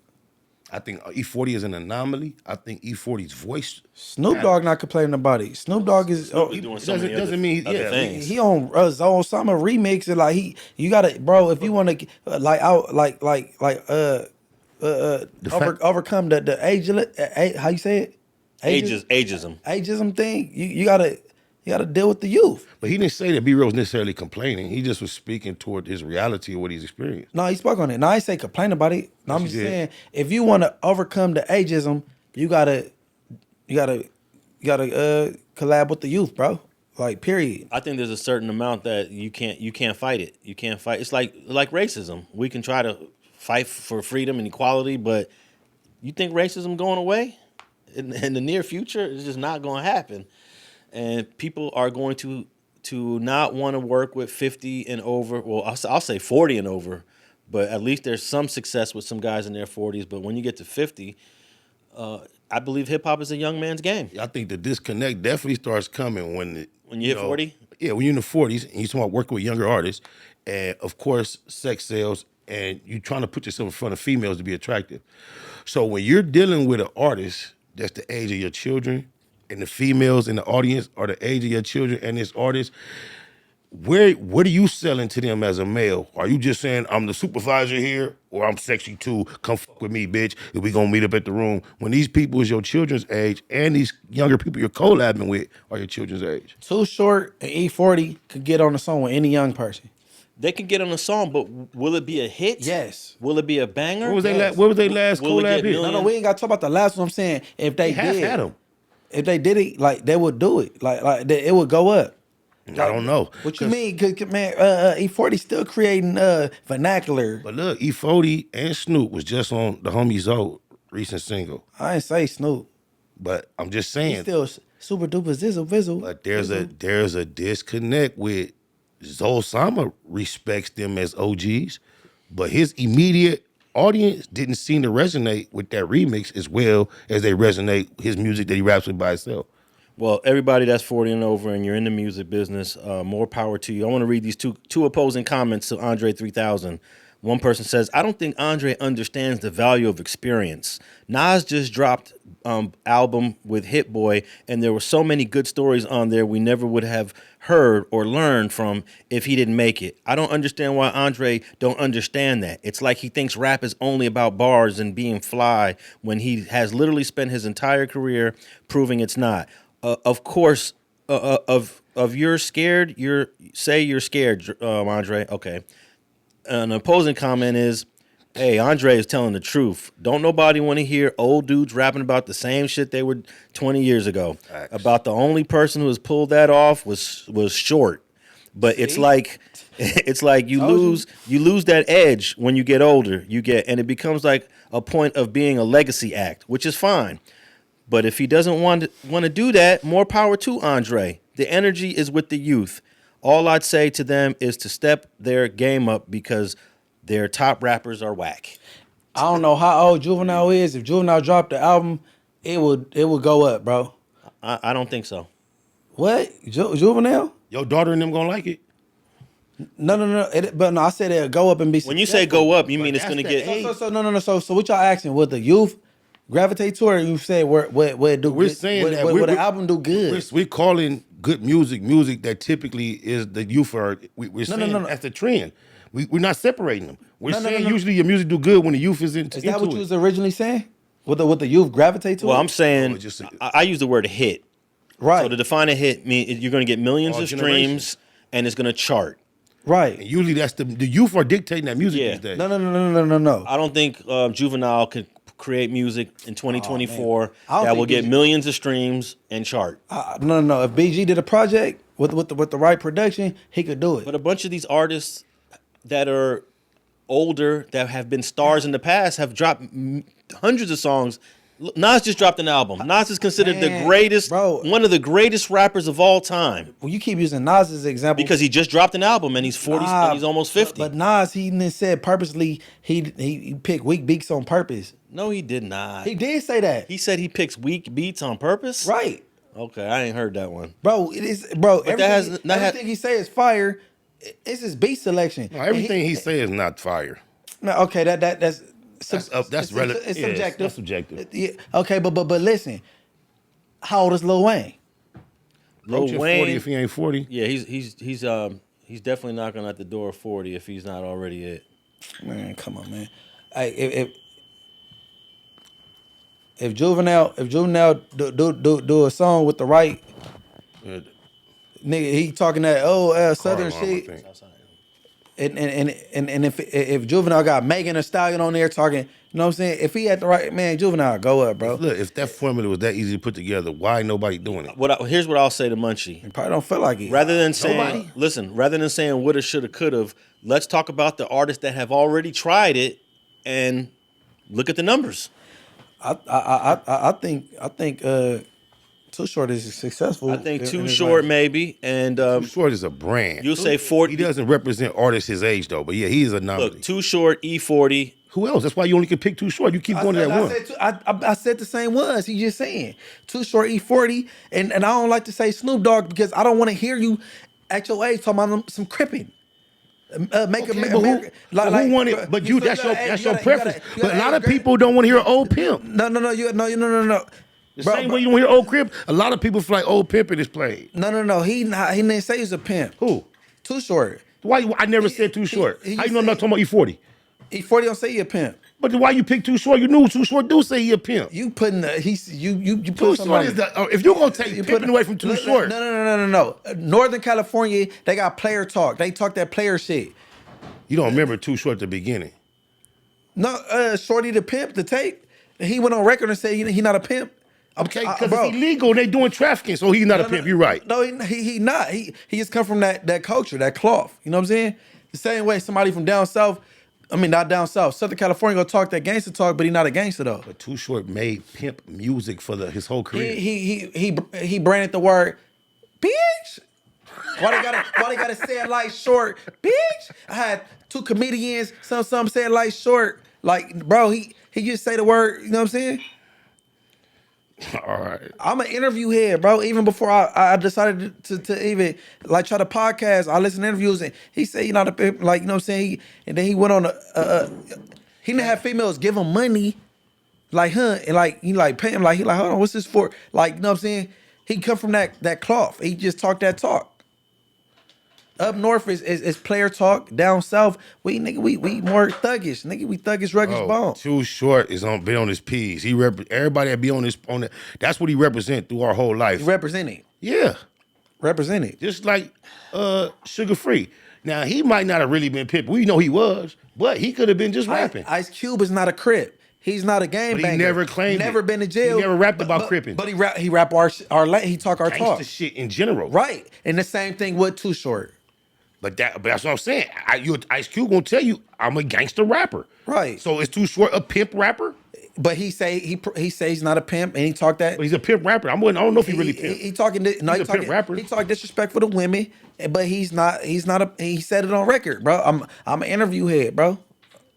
Speaker 4: I think E40 is an anomaly. I think E40's voice.
Speaker 2: Snoop Dogg not complaining about it. Snoop Dogg is
Speaker 1: doing so many
Speaker 4: doesn't mean
Speaker 1: other
Speaker 4: yeah.
Speaker 1: things.
Speaker 2: he on Zone Summer remix and like you gotta, bro. If you want to overcome the age, how you say it?
Speaker 1: Ageism.
Speaker 2: Ageism thing. You gotta deal with the youth.
Speaker 4: But he didn't say that B-Real was necessarily complaining. He just was speaking toward his reality of what he's experienced.
Speaker 2: No, he spoke on it. No, I ain't say complain about it. No, I'm
Speaker 4: Yes,
Speaker 2: just
Speaker 4: he did.
Speaker 2: saying if you want to overcome the ageism, you gotta collab with the youth, bro. Like period.
Speaker 1: I think there's a certain amount that you can't fight it. You can't fight. It's like racism. We can try to fight for freedom and equality, but you think racism going away in the near future? It's just not going to happen. And people are going to not want to work with 50 and over. Well, I'll say 40 and over, but at least there's some success with some guys in their 40s. But when you get to 50, I believe hip hop is a young man's game.
Speaker 4: I think the disconnect definitely starts coming when
Speaker 1: you hit 40?
Speaker 4: Yeah, when you're in the 40s and you're talking about working with younger artists, and of course, sex sales, and you're trying to put yourself in front of females to be attractive. So when you're dealing with an artist that's the age of your children, and the females in the audience are the age of your children and this artist, what are you selling to them as a male? Are you just saying, I'm the supervisor here, or I'm sexy too, come fuck with me, bitch, and we gonna meet up at the room? When these people is your children's age, and these younger people you're collabing with are your children's age.
Speaker 2: Too Short and E40 could get on the song with any young person.
Speaker 1: They can get on a song, but will it be a hit?
Speaker 2: Yes.
Speaker 1: Will it be a banger?
Speaker 4: What was they last
Speaker 1: Will it
Speaker 4: collab
Speaker 1: get
Speaker 4: hit?
Speaker 1: millions?
Speaker 2: No, we ain't got to talk about the last one. I'm saying if they
Speaker 4: Half
Speaker 2: did,
Speaker 4: had them.
Speaker 2: if they did it, like they would do it, it would go up.
Speaker 4: I don't know.
Speaker 2: What you mean? Cause man, E40 still creating vernacular.
Speaker 4: But look, E40 and Snoop was just on the homie Zoe recent single.
Speaker 2: I ain't say Snoop.
Speaker 4: But I'm just
Speaker 2: He
Speaker 4: saying.
Speaker 2: still super duper zizzle.
Speaker 4: But there's a disconnect with Zoe Sama respects them as OGs, but his immediate audience didn't seem to resonate with that remix as well as they resonate his music that he raps with by himself.
Speaker 1: Well, everybody that's 40 and over and you're in the music business, more power to you. I want to read these two opposing comments to Andre 3000. One person says, I don't think Andre understands the value of experience. Nas just dropped album with Hit Boy, and there were so many good stories on there we never would have heard or learned from if he didn't make it. I don't understand why Andre don't understand that. It's like he thinks rap is only about bars and being fly when he has literally spent his entire career proving it's not. Of course, of you're scared, you're scared, Andre. Okay. An opposing comment is, hey, Andre is telling the truth. Don't nobody want to hear old dudes rapping about the same shit they were 20 years ago.
Speaker 4: Facts.
Speaker 1: About the only person who has pulled that off was Short. But it's like you lose that edge when you get older. And it becomes like a point of being a legacy act, which is fine. But if he doesn't want to do that, more power to Andre. The energy is with the youth. All I'd say to them is to step their game up because their top rappers are whack.
Speaker 2: I don't know how old Juvenile is. If Juvenile dropped the album, it would go up, bro.
Speaker 1: I don't think so.
Speaker 2: What? Juvenile?
Speaker 4: Your daughter and them gonna like it?
Speaker 2: No. But no, I said it'll go up and be
Speaker 1: When you say go up, you mean it's
Speaker 4: that's
Speaker 1: going to
Speaker 4: the
Speaker 1: get...
Speaker 4: age.
Speaker 2: No. So what y'all asking? Would the youth gravitate to it? Or you say what do
Speaker 4: We're
Speaker 2: good?
Speaker 4: saying that
Speaker 2: would the album do good?
Speaker 4: We're calling good music that typically is the youth are. We're saying
Speaker 2: no.
Speaker 4: that's the trend. We're not separating them. We're saying usually your music do good when the youth is into.
Speaker 2: Is that what you
Speaker 4: it.
Speaker 2: was originally saying? Would the youth gravitate to it?
Speaker 1: Well, I'm saying...
Speaker 4: just-
Speaker 1: I use the word hit.
Speaker 2: right.
Speaker 1: So to define a hit, mean you're going to get millions
Speaker 4: All
Speaker 1: of
Speaker 4: generations.
Speaker 1: streams and it's going to chart.
Speaker 2: right.
Speaker 4: And usually that's the youth are dictating that music
Speaker 1: Yeah.
Speaker 4: these days.
Speaker 2: No.
Speaker 1: I don't think Juvenile could create music in 2024
Speaker 2: I don't
Speaker 1: that
Speaker 2: think
Speaker 1: will get
Speaker 2: BG
Speaker 1: millions of streams and chart.
Speaker 2: No. If BG did a project with the right production, he could do it.
Speaker 1: But a bunch of these artists that are older, that have been stars in the past, have dropped hundreds of songs. Nas just dropped an album. Nas is considered the greatest, one of the greatest rappers of all time.
Speaker 2: Well, you keep using Nas as an example
Speaker 1: because he just dropped an album and he's 40, and he's almost 50.
Speaker 2: But Nas, he didn't said purposely he picked weak beats on purpose.
Speaker 1: No, he did not.
Speaker 2: He did say that.
Speaker 1: He said he picks weak beats on purpose.
Speaker 2: Right.
Speaker 1: Okay, I ain't heard that one,
Speaker 2: bro. It is, bro.
Speaker 1: But
Speaker 2: everything he say is fire. It's his beat selection.
Speaker 4: No, everything he say is not fire.
Speaker 2: No, okay, that's
Speaker 4: relative.
Speaker 2: It's subjective.
Speaker 4: That's subjective.
Speaker 2: Yeah, okay, but listen, how old is Lil Wayne?
Speaker 1: Lil Wayne,
Speaker 4: 40 if he ain't 40.
Speaker 1: Yeah, he's definitely knocking at the door of 40 if he's not already it.
Speaker 2: Man, come on, man. Hey, if Juvenile do a song with the right nigga, he talking that southern shit. And if Juvenile got Megan Thee Stallion on there talking, you know what I'm saying? If he had the right man, Juvenile, go up, bro.
Speaker 4: Look, if that formula was that easy to put together, why nobody doing it?
Speaker 1: Here's what I'll say to Munchie.
Speaker 2: He probably don't feel like it.
Speaker 1: Rather than saying woulda, shoulda, coulda, let's talk about the artists that have already tried it and look at the numbers.
Speaker 2: I think Too Short is successful.
Speaker 1: I think Too Short maybe, and
Speaker 4: Too Short is a brand.
Speaker 1: You'll say 40.
Speaker 4: He doesn't represent artists his age though, but yeah, he's a anomaly.
Speaker 1: Look, Too Short, E40.
Speaker 4: Who else? That's why you only can pick Too Short. You keep going to that one.
Speaker 2: I said the same ones. He just saying Too Short, E40, and I don't like to say Snoop Dogg because I don't want to hear you at your age talking about some cripping. Make
Speaker 4: okay,
Speaker 2: America.
Speaker 4: Who want it? But that's your preference. But a lot of people don't want to hear Old Pimp.
Speaker 2: No.
Speaker 4: The same way you don't hear Old Crip, a lot of people feel like Old Pimpin' is played.
Speaker 2: No. He didn't say he's a pimp.
Speaker 4: Who?
Speaker 2: Too Short.
Speaker 4: Why? I never said Too Short. How you know I'm not talking about E40?
Speaker 2: E40 don't say he a pimp.
Speaker 4: But why you pick Too Short? You knew Too Short do say he a pimp.
Speaker 2: You putting you put
Speaker 4: Too Short is if you're gonna take pimping away from Too Short.
Speaker 2: No. Northern California, they got player talk. They talk that player shit.
Speaker 4: You don't remember Too Short at the beginning.
Speaker 2: No, Shorty the pimp, the tape. He went on record and said he not a pimp.
Speaker 4: Okay, because it's illegal and they doing trafficking, so he's not a pimp. You're right.
Speaker 2: No, he not. He just come from that culture, that cloth. You know what I'm saying? The same way somebody from down south, not down south, Southern California gonna talk that gangster talk, but he not a gangster though.
Speaker 4: But Too Short made pimp music for his whole career.
Speaker 2: He branded the word bitch. Why they gotta say it like short, bitch? I had two comedians, some say it like short. Like, bro, he just say the word, you know what I'm saying?
Speaker 4: All right.
Speaker 2: I'm an interview head, bro. Even before I decided to even like try to podcast, I listen to interviews and he said, like, you know what I'm saying? And then he went on he didn't have females give him money, like, and like, he like pay him, like, he like, hold on, what's this for? Like, you know what I'm saying? He come from that cloth. He just talk that talk. Up north is player talk. Down south, we more thuggish. Nigga, we thuggish, ruggish bone.
Speaker 4: Too Short is been on his P's. Everybody that be on it. That's what he represent through our whole life.
Speaker 2: He representing.
Speaker 4: Yeah.
Speaker 2: Representing.
Speaker 4: Just like Sugar Free. Now, he might not have really been pimping. We know he was, but he could have been just rapping.
Speaker 2: Ice Cube is not a Crip. He's not a game banger.
Speaker 4: He never claimed
Speaker 2: never been to jail.
Speaker 4: He never rapped about cripping.
Speaker 2: But he rap he talk our talk.
Speaker 4: Gangsta shit in general.
Speaker 2: Right. And the same thing with Too Short.
Speaker 4: But that's what I'm saying. Ice Cube gonna tell you I'm a gangster rapper.
Speaker 2: Right.
Speaker 4: So is Too Short a pimp rapper?
Speaker 2: But he say he's not a pimp, and he talk that.
Speaker 4: But he's a pimp rapper. I don't know if he really pimp.
Speaker 2: He talking. He's a
Speaker 4: pimp rapper.
Speaker 2: He talk disrespectful to women, but he's not. He said it on record, bro. I'm an interview head, bro.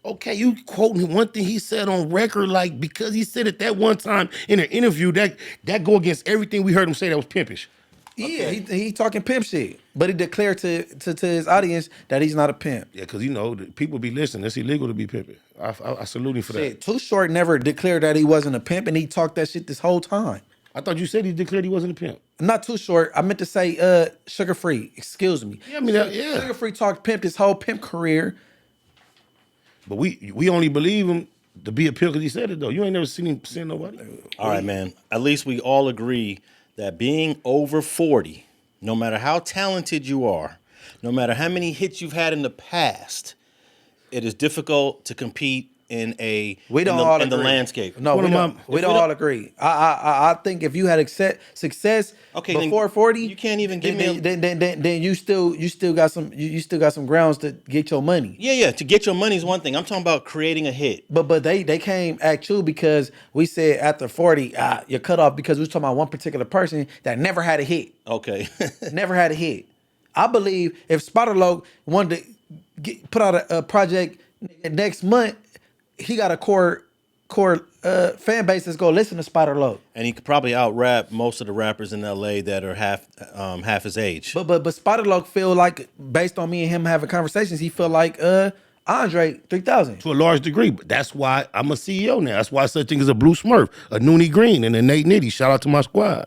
Speaker 4: Okay, you quoting one thing he said on record, like because he said it that one time in an interview that go against everything we heard him say that was pimpish.
Speaker 2: Yeah, he talking pimp shit, but he declared to his audience that he's not a pimp.
Speaker 4: Yeah, because people be listening. It's illegal to be pimping. I salute him for that.
Speaker 2: Too Short never declared that he wasn't a pimp, and he talked that shit this whole time.
Speaker 4: I thought you said he declared he wasn't a pimp.
Speaker 2: Not Too Short. I meant to say Sugar Free. Excuse me.
Speaker 4: Yeah, I mean, yeah.
Speaker 2: Sugar Free talked pimp his whole pimp career.
Speaker 4: But we only believe him to be a pimp because he said it though. You ain't never seen him send nobody.
Speaker 1: All right, man. At least we all agree that being over 40, no matter how talented you are, no matter how many hits you've had in the past, it is difficult to compete in a
Speaker 2: We don't
Speaker 1: in the,
Speaker 2: all
Speaker 1: in the
Speaker 2: agree.
Speaker 1: landscape.
Speaker 2: No,
Speaker 4: What
Speaker 2: we
Speaker 4: am I-
Speaker 2: don't. We don't all agree. I think if you had success
Speaker 1: Okay, then
Speaker 2: before 40,
Speaker 1: you can't even give me
Speaker 2: then you still got some grounds to get your money.
Speaker 1: Yeah. To get your money is one thing. I'm talking about creating a hit.
Speaker 2: But they came at you because we said after 40, you're cut off because we was talking about one particular person that never had a hit.
Speaker 1: Okay.
Speaker 2: Never had a hit. I believe if Spider Loc wanted to put out a project next month, he got a core fan base that's gonna listen to Spider Loc.
Speaker 1: And he could probably out rap most of the rappers in LA that are half his age.
Speaker 2: But Spider Loc feel like, based on me and him having conversations, he feel like Andre 3000.
Speaker 4: To a large degree, but that's why I'm a CEO now. That's why such thing as a Blue Smurf, a Noonie Green, and a Nate Nitty. Shout out to my squad.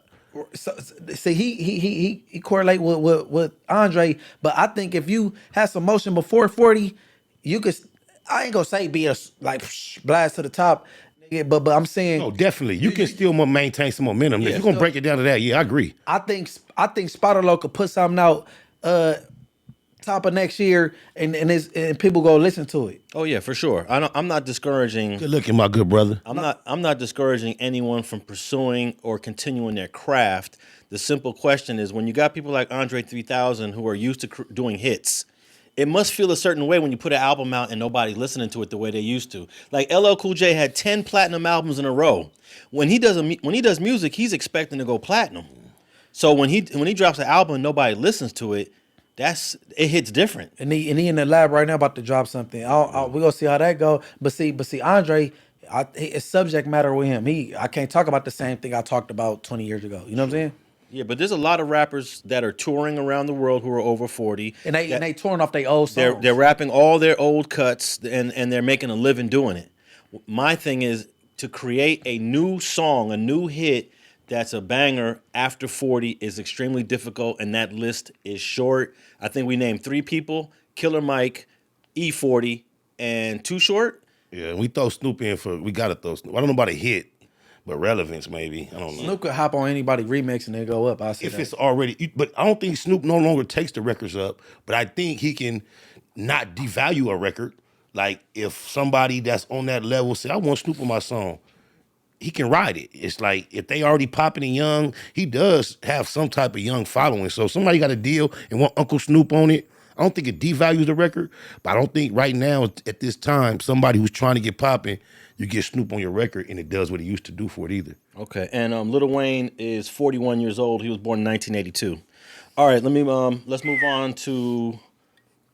Speaker 2: So, see, he correlate with Andre, but I think if you had some motion before 40, you could. I ain't gonna say be a blast to the top, nigga, but I'm saying.
Speaker 4: No, definitely. You can still maintain some momentum. If you're going to break it down to that, yeah, I agree.
Speaker 2: I think Spider Loc could put something out top of next year, and people go listen to it.
Speaker 1: Oh yeah, for sure. I'm not discouraging.
Speaker 4: Good looking, my good brother.
Speaker 1: I'm not discouraging anyone from pursuing or continuing their craft. The simple question is, when you got people like Andre 3000 who are used to doing hits, it must feel a certain way when you put an album out and nobody listening to it the way they used to. Like LL Cool J had 10 platinum albums in a row. When he does music, he's expecting to go platinum. So when he drops an album and nobody listens to it, it hits different.
Speaker 2: And he in the lab right now about to drop something. We gonna see how that go. But see, Andre, it's subject matter with him. I can't talk about the same thing I talked about 20 years ago. You know what I'm saying?
Speaker 1: Yeah, but there's a lot of rappers that are touring around the world who are over 40.
Speaker 2: And they touring off their old songs.
Speaker 1: They're rapping all their old cuts and they're making a living doing it. My thing is to create a new song, a new hit that's a banger after 40 is extremely difficult, and that list is short. I think we named 3 people: Killer Mike, E40, and Too Short.
Speaker 4: Yeah, we throw Snoop in we got to throw Snoop. I don't know about a hit, but relevance maybe. I don't know.
Speaker 2: Snoop could hop on anybody remix and they go up.
Speaker 4: If it's already, but I don't think Snoop no longer takes the records up, but I think he can not devalue a record. Like if somebody that's on that level say, I want Snoop on my song, he can ride it. It's like if they already popping and young, he does have some type of young following. So if somebody got a deal and want Uncle Snoop on it, I don't think it devalues the record, but I don't think right now at this time, somebody who's trying to get popping, you get Snoop on your record and it does what it used to do for it either.
Speaker 1: Okay, and Lil Wayne is 41 years old. He was born in 1982. All right, let's move on to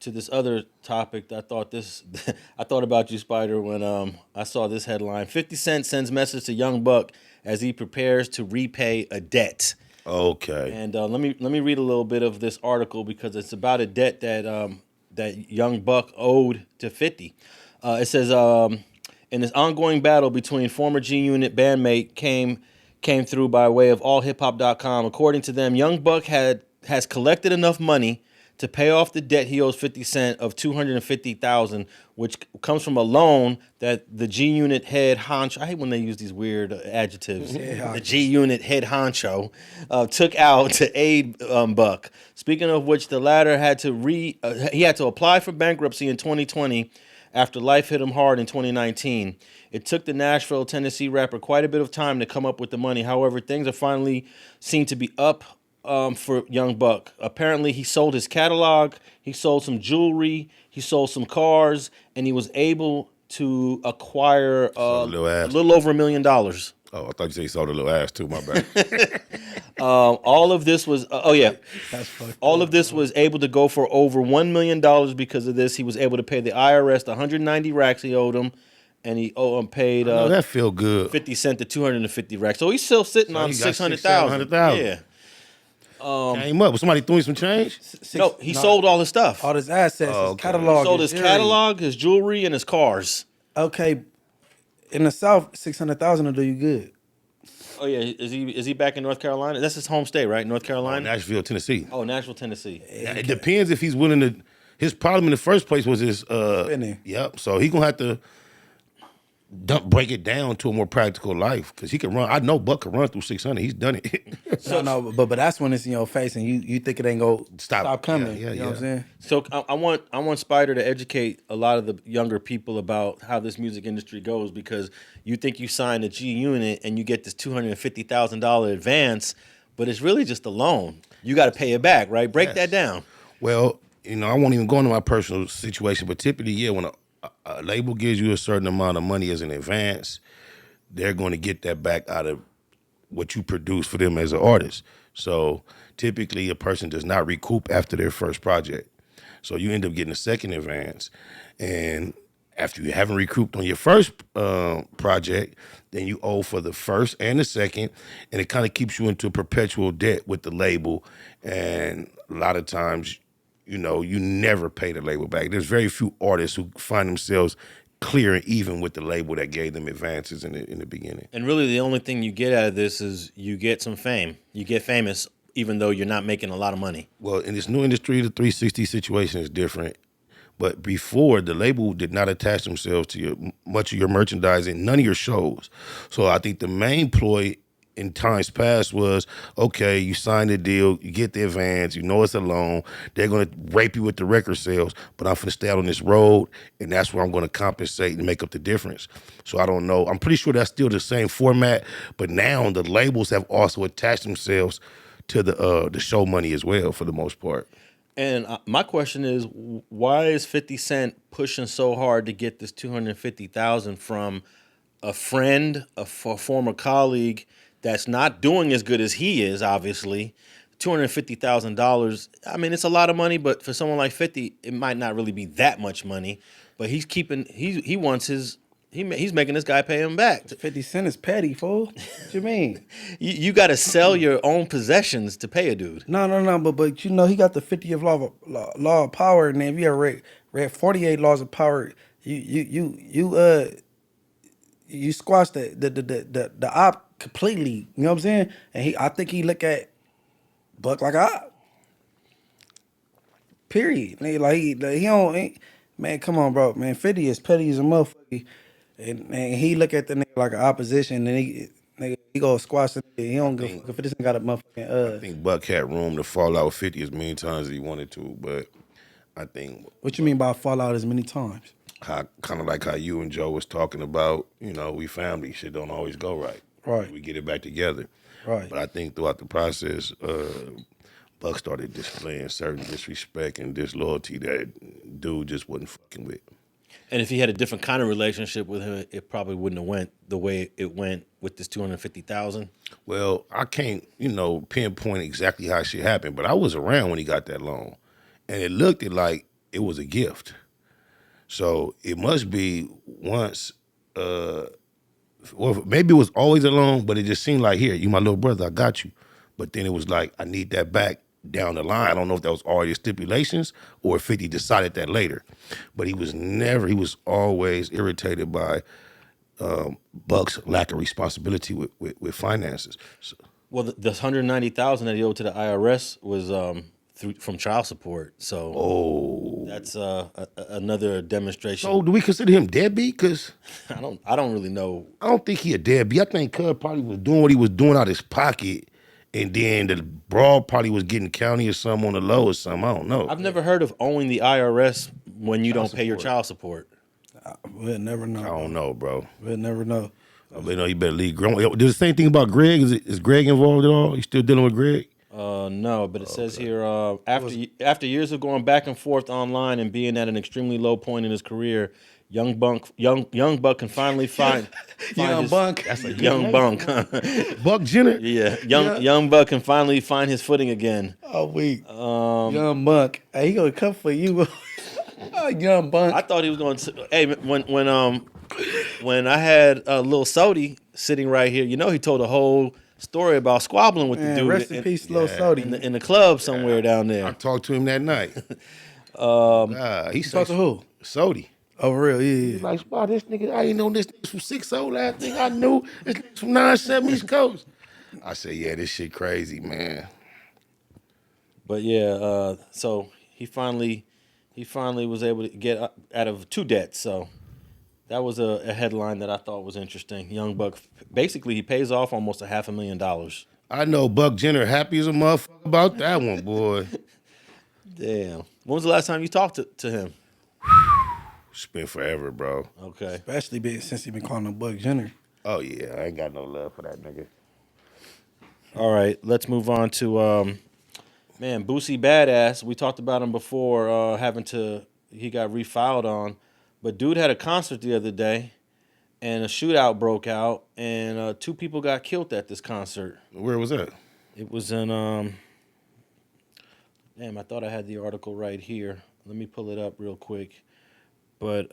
Speaker 1: this other topic. I thought about you, Spider, when I saw this headline. 50 Cent sends message to Young Buck as he prepares to repay a debt.
Speaker 4: Okay.
Speaker 1: And let me read a little bit of this article because it's about a debt that Young Buck owed to 50. It says in this ongoing battle between former G Unit bandmate came through by way of allhiphop.com. According to them, Young Buck has collected enough money to pay off the debt he owes 50 Cent of $250,000, which comes from a loan that the G Unit head honcho, I hate when they use these weird adjectives, the G Unit head honcho took out to aid Buck. Speaking of which, the latter had to apply for bankruptcy in 2020 after life hit him hard in 2019. It took the Nashville, Tennessee rapper quite a bit of time to come up with the money. However, things are finally seem to be up for Young Buck. Apparently, he sold his catalog, he sold some jewelry, he sold some cars, and he was able to acquire a little over $1 million.
Speaker 4: Oh, I thought you said he sold a little ass too, my bad.
Speaker 1: All of this was, all of this was able to go for over $1 million because of this. He was able to pay the IRS the 190 racks he owed him, and he paid
Speaker 4: that feel good.
Speaker 1: 50 Cent to 250 racks. So he's still sitting on 600,000. Yeah.
Speaker 4: Came up. Was somebody throwing some change?
Speaker 1: No, he sold all his stuff.
Speaker 2: All his assets, his catalog.
Speaker 1: He sold his catalog, his jewelry, and his cars.
Speaker 2: Okay, in the South, 600,000 will do you good.
Speaker 1: Oh yeah, is he back in North Carolina? That's his home state, right? North Carolina.
Speaker 4: Nashville, Tennessee.
Speaker 1: Oh, Nashville, Tennessee.
Speaker 4: It depends if he's willing to. His problem in the first place was his.
Speaker 2: Spending.
Speaker 4: Yep. So he gonna have to. break it down to a more practical life because he can run. I know Buck can run through 600. He's done it.
Speaker 2: No, but that's when it's in your face and you think it ain't gonna stop coming.
Speaker 4: Yeah,
Speaker 2: you know what I'm saying?
Speaker 1: So I want Spider to educate a lot of the younger people about how this music industry goes, because you think you sign a G Unit and you get this $250,000 advance, but it's really just a loan. You got to pay it back, right? Break that down.
Speaker 4: Well, I won't even go into my personal situation, but typically, when a label gives you a certain amount of money as an advance, they're going to get that back out of what you produce for them as an artist. So typically, a person does not recoup after their first project. So you end up getting a second advance, and after you haven't recouped on your first project, then you owe for the first and the second, and it kind of keeps you into perpetual debt with the label. And a lot of times, you never pay the label back. There's very few artists who find themselves clear and even with the label that gave them advances in the beginning.
Speaker 1: And really, the only thing you get out of this is you get some fame. You get famous, even though you're not making a lot of money.
Speaker 4: Well, in this new industry, the 360 situation is different. But before, the label did not attach themselves to much of your merchandising, none of your shows. So I think the main ploy in times past was, okay, you sign the deal, you get the advance, it's a loan, they're going to rape you with the record sales, but I'm going to stay out on this road, and that's where I'm going to compensate and make up the difference. So I don't know. I'm pretty sure that's still the same format, but now the labels have also attached themselves to the show money as well, for the most part.
Speaker 1: And my question is, why is 50 Cent pushing so hard to get this $250,000 from a friend, a former colleague that's not doing as good as he is, obviously? $250,000, I mean, it's a lot of money, but for someone like 50, it might not really be that much money. But he's making this guy pay him back.
Speaker 2: 50 Cent is petty, fool. What you mean?
Speaker 1: You got to sell your own possessions to pay a dude.
Speaker 2: No, but he got the 50th law of power, and if you ever read 48 laws of power, you squash the op completely. You know what I'm saying? And I think he look at Buck like a op. Period. Like he don't. Man, come on, bro. Man, 50 is petty as a motherfucker. And he look at the nigga like an opposition, and he go squash the nigga. He don't go. If this nigga got a motherfucking.
Speaker 4: I think Buck had room to fall out with 50 as many times as he wanted to, but I think.
Speaker 2: What you mean by fall out as many times?
Speaker 4: Kind of like how you and Joe was talking about. We family. Shit don't always go right.
Speaker 2: Right.
Speaker 4: We get it back together.
Speaker 2: Right.
Speaker 4: But I think throughout the process, Buck started displaying certain disrespect and disloyalty that dude just wasn't fucking with.
Speaker 1: And if he had a different kind of relationship with him, it probably wouldn't have went the way it went with this $250,000.
Speaker 4: Well, I can't, pinpoint exactly how shit happened, but I was around when he got that loan, and it looked like it was a gift. So it must be once, well, maybe it was always a loan, but it just seemed like, here, you my little brother, I got you. But then it was like, I need that back down the line. I don't know if that was already stipulations or if 50 decided that later. But he was always irritated by Buck's lack of responsibility with finances. So.
Speaker 1: Well, the $190,000 that he owed to the IRS was from child support. So that's another demonstration.
Speaker 4: So do we consider him deadbeat? Because
Speaker 1: I don't really know.
Speaker 4: I don't think he a deadbeat. I think Cub probably was doing what he was doing out of his pocket. And then the broad probably was getting county or something on the low or something. I don't know.
Speaker 1: I've never heard of owing the IRS when you don't pay your child support.
Speaker 2: We'll never know.
Speaker 4: I don't know, bro.
Speaker 2: We'll never know.
Speaker 4: You better leave. There's the same thing about Greg. Is Greg involved at all? You still dealing with Greg?
Speaker 1: No, but it says here, after years of going back and forth online and being at an extremely low point in his career, Young Buck can finally find
Speaker 2: Young Buck.
Speaker 1: That's a Young Buck.
Speaker 4: Buck Jenner.
Speaker 1: Yeah, Young Buck can finally find his footing again.
Speaker 2: Oh wait, Young Buck. Hey, he gonna come for you, Young Buck.
Speaker 1: I thought he was going to. Hey, when I had Lil Sody sitting right here, he told a whole story about squabbling with the dude.
Speaker 2: Rest in peace, Lil Sody.
Speaker 1: In the club somewhere down there.
Speaker 4: I talked to him that night. He
Speaker 2: talked to who?
Speaker 4: Sody.
Speaker 2: Oh, for real? Yeah.
Speaker 4: He's like, wow, this nigga, I didn't know this nigga's from 6-0 last thing I knew. This nigga's from 9-7 East Coast. I said, yeah, this shit crazy, man.
Speaker 1: But yeah, so he finally was able to get out of two debts. So That was a headline that I thought was interesting. Young Buck, basically, he pays off almost $500,000.
Speaker 4: I know Buck Jenner happy as a motherfucker about that one, boy.
Speaker 1: Damn. When was the last time you talked to him?
Speaker 4: It's been forever, bro.
Speaker 1: Okay.
Speaker 2: Especially since he been calling him Buck Jenner.
Speaker 4: Oh, yeah. I ain't got no love for that nigga.
Speaker 1: All right. Let's move on to, Boosie BadAzz. We talked about him before, he got refiled on. But dude had a concert the other day, and a shootout broke out, and 2 people got killed at this concert.
Speaker 4: Where was that?
Speaker 1: It was in, I thought I had the article right here. Let me pull it up real quick. But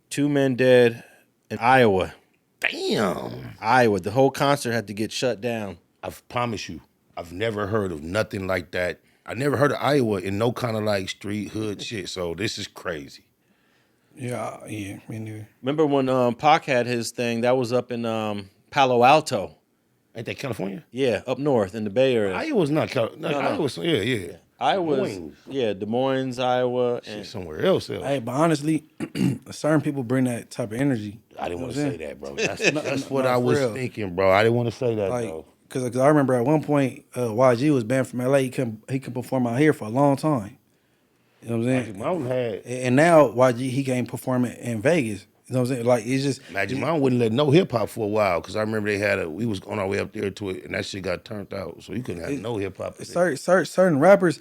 Speaker 1: 2 men dead in Iowa.
Speaker 4: Damn.
Speaker 1: Iowa. The whole concert had to get shut down.
Speaker 4: I promise you, I've never heard of nothing like that. I never heard of Iowa in no kind of like street hood shit, so this is crazy.
Speaker 2: Yeah, me neither.
Speaker 1: Remember when Pac had his thing? That was up in Palo Alto.
Speaker 4: Ain't that California?
Speaker 1: Yeah, up north in the Bay Area.
Speaker 4: Iowa's not California.
Speaker 1: No.
Speaker 4: Iowa's, yeah.
Speaker 1: Iowa's, Des Moines, Iowa.
Speaker 4: Shit, somewhere else.
Speaker 2: Hey, but honestly, certain people bring that type of energy.
Speaker 4: I didn't want to say that, bro. That's
Speaker 2: what
Speaker 4: what I was
Speaker 2: real.
Speaker 4: thinking, bro. I didn't want to say that,
Speaker 2: Like,
Speaker 4: though.
Speaker 2: cause I remember at one point, YG was banned from LA. He could perform out here for a long time. You know what I'm saying?
Speaker 4: Magic Mountain had.
Speaker 2: And now YG he can't perform it in Vegas. You know what I'm saying? Like it's just
Speaker 4: Magic Mountain wouldn't let no hip hop for a while because I remember we was on our way up there to it and that shit got turned out. So you couldn't have no hip hop.
Speaker 2: certain rappers.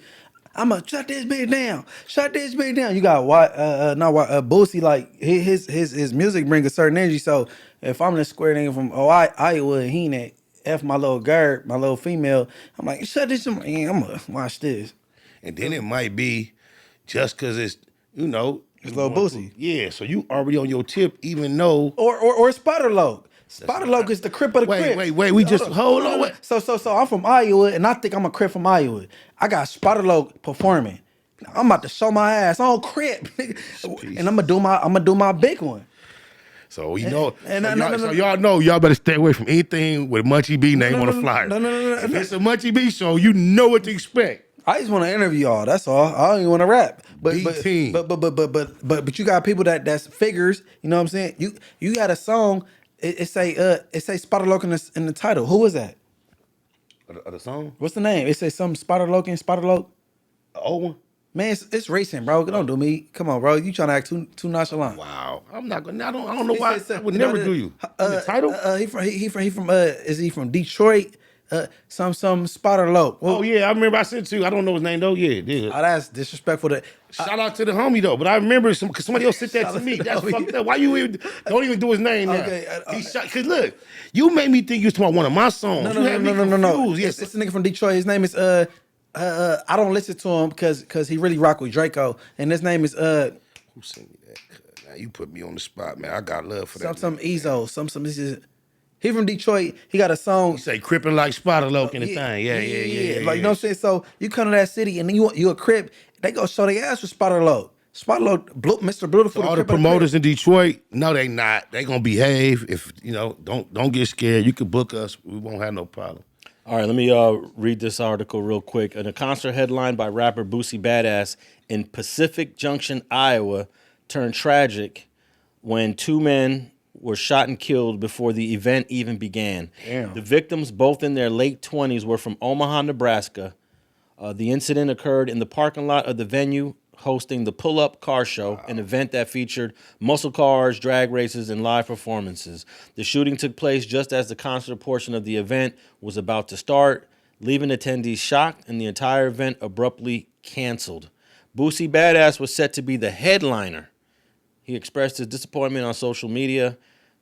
Speaker 2: I'ma shut this bitch down. Shut this bitch down. You got Boosie, like his music brings a certain energy. So if I'm the square nigga from Iowa and he ain't F my little girl, my little female, I'm like, shut this. I'ma watch this.
Speaker 4: And then it might be just because it's,
Speaker 2: It's Lil Boosie.
Speaker 4: Yeah, so you already on your tip, even though.
Speaker 2: Or Spider Loc. Spider Loc is the Crip of the Crip.
Speaker 4: Wait. Hold on. Wait.
Speaker 2: So I'm from Iowa, and I think I'm a Crip from Iowa. I got Spider Loc performing. I'm about to show my ass on Crip, and I'm gonna do my big one.
Speaker 4: So
Speaker 2: No.
Speaker 4: y'all know y'all better stay away from anything with Munchie B name on the flyer.
Speaker 2: No.
Speaker 4: If it's a Munchie B show, you know what to expect.
Speaker 2: I just want to interview y'all. That's all. I don't even want to rap. But
Speaker 4: B-team.
Speaker 2: but you got people that's figures. You know what I'm saying? You got a song. It say Spider Loc in the title. Who is that?
Speaker 4: Of the song?
Speaker 2: What's the name? It says something Spider Loc and Spider Loc.
Speaker 4: The old one?
Speaker 2: Man, it's racing, bro. Don't do me. Come on, bro. You trying to act too nonchalant.
Speaker 4: Wow. I'm not gonna. I don't know why. I would never do you. The title?
Speaker 2: Is he from Detroit? Some Spider Loc.
Speaker 4: Oh yeah, I remember I said to you. I don't know his name though. Yeah, it did.
Speaker 2: Oh, that's disrespectful.
Speaker 4: Shout out to the homie though, but I remember because somebody else said that to me. That's fucked up. Why you don't even do his name now?
Speaker 2: Okay,
Speaker 4: Because look, you made me think you was talking about one of my songs.
Speaker 2: No.
Speaker 4: Yes,
Speaker 2: It's a nigga from Detroit. His name is I don't listen to him because he really rock with Draco, and his name is
Speaker 4: Who sent me that? Now you put me on the spot, man. I got love for that.
Speaker 2: some Ezo. This is. He from Detroit. He got a song.
Speaker 4: You say crippin' like Spider Loc in the thing. Yeah.
Speaker 2: Like you know what I'm saying. So you come to that city and then you a Crip. They go show their ass with Spider Loc. Spider Loc, Mr. Beautiful.
Speaker 4: So all the promoters in Detroit, no, they not. They gonna behave. If don't get scared. You can book us. We won't have no problem.
Speaker 1: All right, let me read this article real quick. In a concert headlined by rapper Boosie BadAzz in Pacific Junction, Iowa, turned tragic when 2 men were shot and killed before the event even began.
Speaker 2: Damn.
Speaker 1: The victims, both in their late 20s, were from Omaha, Nebraska. The incident occurred in the parking lot of the venue hosting the Pull-Up Car Show, an event that featured muscle cars, drag races, and live performances. The shooting took place just as the concert portion of the event was about to start, leaving attendees shocked and the entire event abruptly canceled. Boosie BadAzz was set to be the headliner. He expressed his disappointment on social media,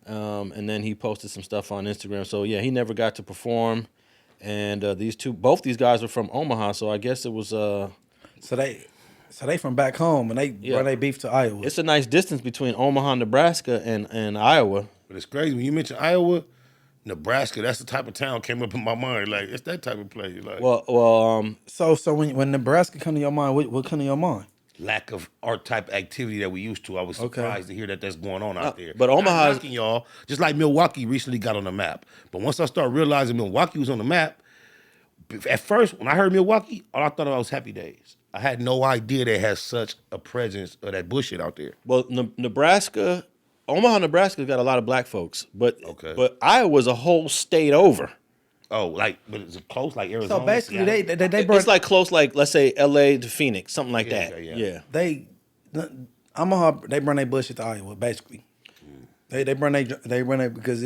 Speaker 1: and then he posted some stuff on Instagram. So, yeah, he never got to perform. And both these guys were from Omaha, so I guess it was...
Speaker 2: So they from back home and they brought their beef to Iowa.
Speaker 1: It's a nice distance between Omaha, Nebraska, and Iowa.
Speaker 4: But it's crazy when you mention Iowa, Nebraska. That's the type of town came up in my mind. Like it's that type of place. Like
Speaker 2: So when Nebraska come to your mind, what come to your mind?
Speaker 4: Lack of art type activity that we used to. I was surprised to hear that's going on out there.
Speaker 1: But Omaha,
Speaker 4: y'all, just like Milwaukee recently got on the map. But once I started realizing Milwaukee was on the map, at first when I heard Milwaukee, all I thought about was Happy Days. I had no idea they had such a presence of that bullshit out there.
Speaker 1: Well, Nebraska, Omaha, Nebraska's got a lot of black folks, but
Speaker 4: Okay.
Speaker 1: but Iowa's a whole state over.
Speaker 4: Oh, but it's close, like Arizona.
Speaker 2: So basically,
Speaker 4: Seattle?
Speaker 2: they brought
Speaker 1: It's like close, like let's say L.A. to Phoenix, something like
Speaker 4: Yeah,
Speaker 1: that.
Speaker 4: yeah.
Speaker 1: Yeah.
Speaker 2: Omaha, they bring their bullshit to Iowa, basically. They run they because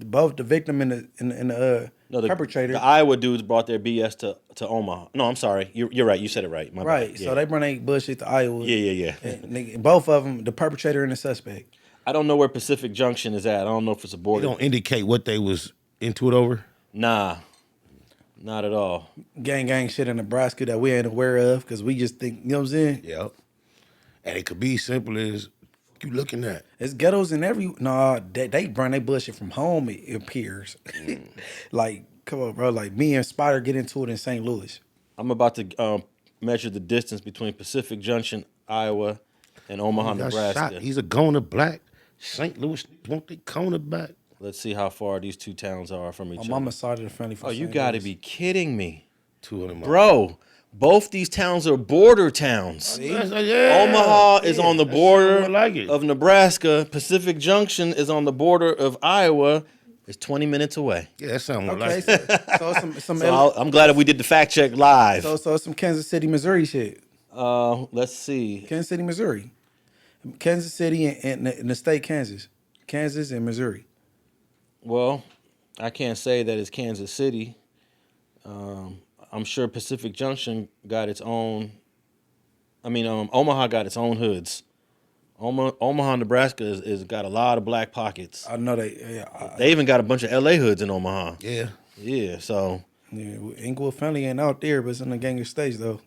Speaker 2: both the victim and the
Speaker 1: No, the
Speaker 2: perpetrator.
Speaker 1: The Iowa dudes brought their BS to Omaha. No, I'm sorry. You're right. You said it right. My
Speaker 2: Right,
Speaker 1: bad.
Speaker 2: so they bring their bullshit to Iowa.
Speaker 1: Yeah.
Speaker 2: And both of them, the perpetrator and the suspect.
Speaker 1: I don't know where Pacific Junction is at. I don't know if it's a
Speaker 4: They
Speaker 1: border.
Speaker 4: don't indicate what they was into it over.
Speaker 1: Nah, not at all.
Speaker 2: Gang shit in Nebraska that we ain't aware of because we just think, you know what I'm saying?
Speaker 4: Yep. And it could be simple as you looking at.
Speaker 2: It's ghettos in every. Nah, they bring their bullshit from home, it appears. Like, come on, bro. Like, me and Spider get into it in St. Louis.
Speaker 1: I'm about to measure the distance between Pacific Junction, Iowa, and Omaha,
Speaker 4: He got
Speaker 1: Nebraska.
Speaker 4: shot. He's a goner black. St. Louis want they corner back.
Speaker 1: Let's see how far these two towns are from each
Speaker 2: My
Speaker 1: other.
Speaker 2: mama's side of the family from
Speaker 1: Oh, you
Speaker 2: St.
Speaker 1: got to
Speaker 2: Louis.
Speaker 1: be kidding me.
Speaker 4: 200 miles.
Speaker 1: Bro, both these towns are border towns.
Speaker 4: Yeah.
Speaker 1: Omaha is on the
Speaker 4: That's
Speaker 1: border
Speaker 4: something like it.
Speaker 1: of Nebraska. Pacific Junction is on the border of Iowa. It's 20 minutes away.
Speaker 4: Yeah, that sounds more
Speaker 2: Okay,
Speaker 4: like it.
Speaker 2: so some
Speaker 1: So I'm glad that we did the fact check live.
Speaker 2: so some Kansas City, Missouri shit.
Speaker 1: Let's see.
Speaker 2: Kansas City, Missouri. Kansas City and the state Kansas. Kansas and Missouri.
Speaker 1: Well, I can't say that it's Kansas City. I'm sure Pacific Junction got its own. Omaha got its own hoods. Omaha, Nebraska is got a lot of black pockets.
Speaker 2: I know they.
Speaker 1: They even got a bunch of LA hoods in Omaha.
Speaker 4: Yeah.
Speaker 1: Yeah, so
Speaker 2: Inglewood family ain't out there, but it's in the gang of states though.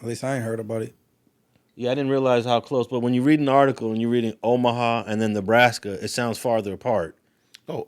Speaker 2: At least I ain't heard about it.
Speaker 1: yeah, I didn't realize how close. But when you read an article and you're reading Omaha and then Nebraska, it sounds farther apart.
Speaker 4: Oh,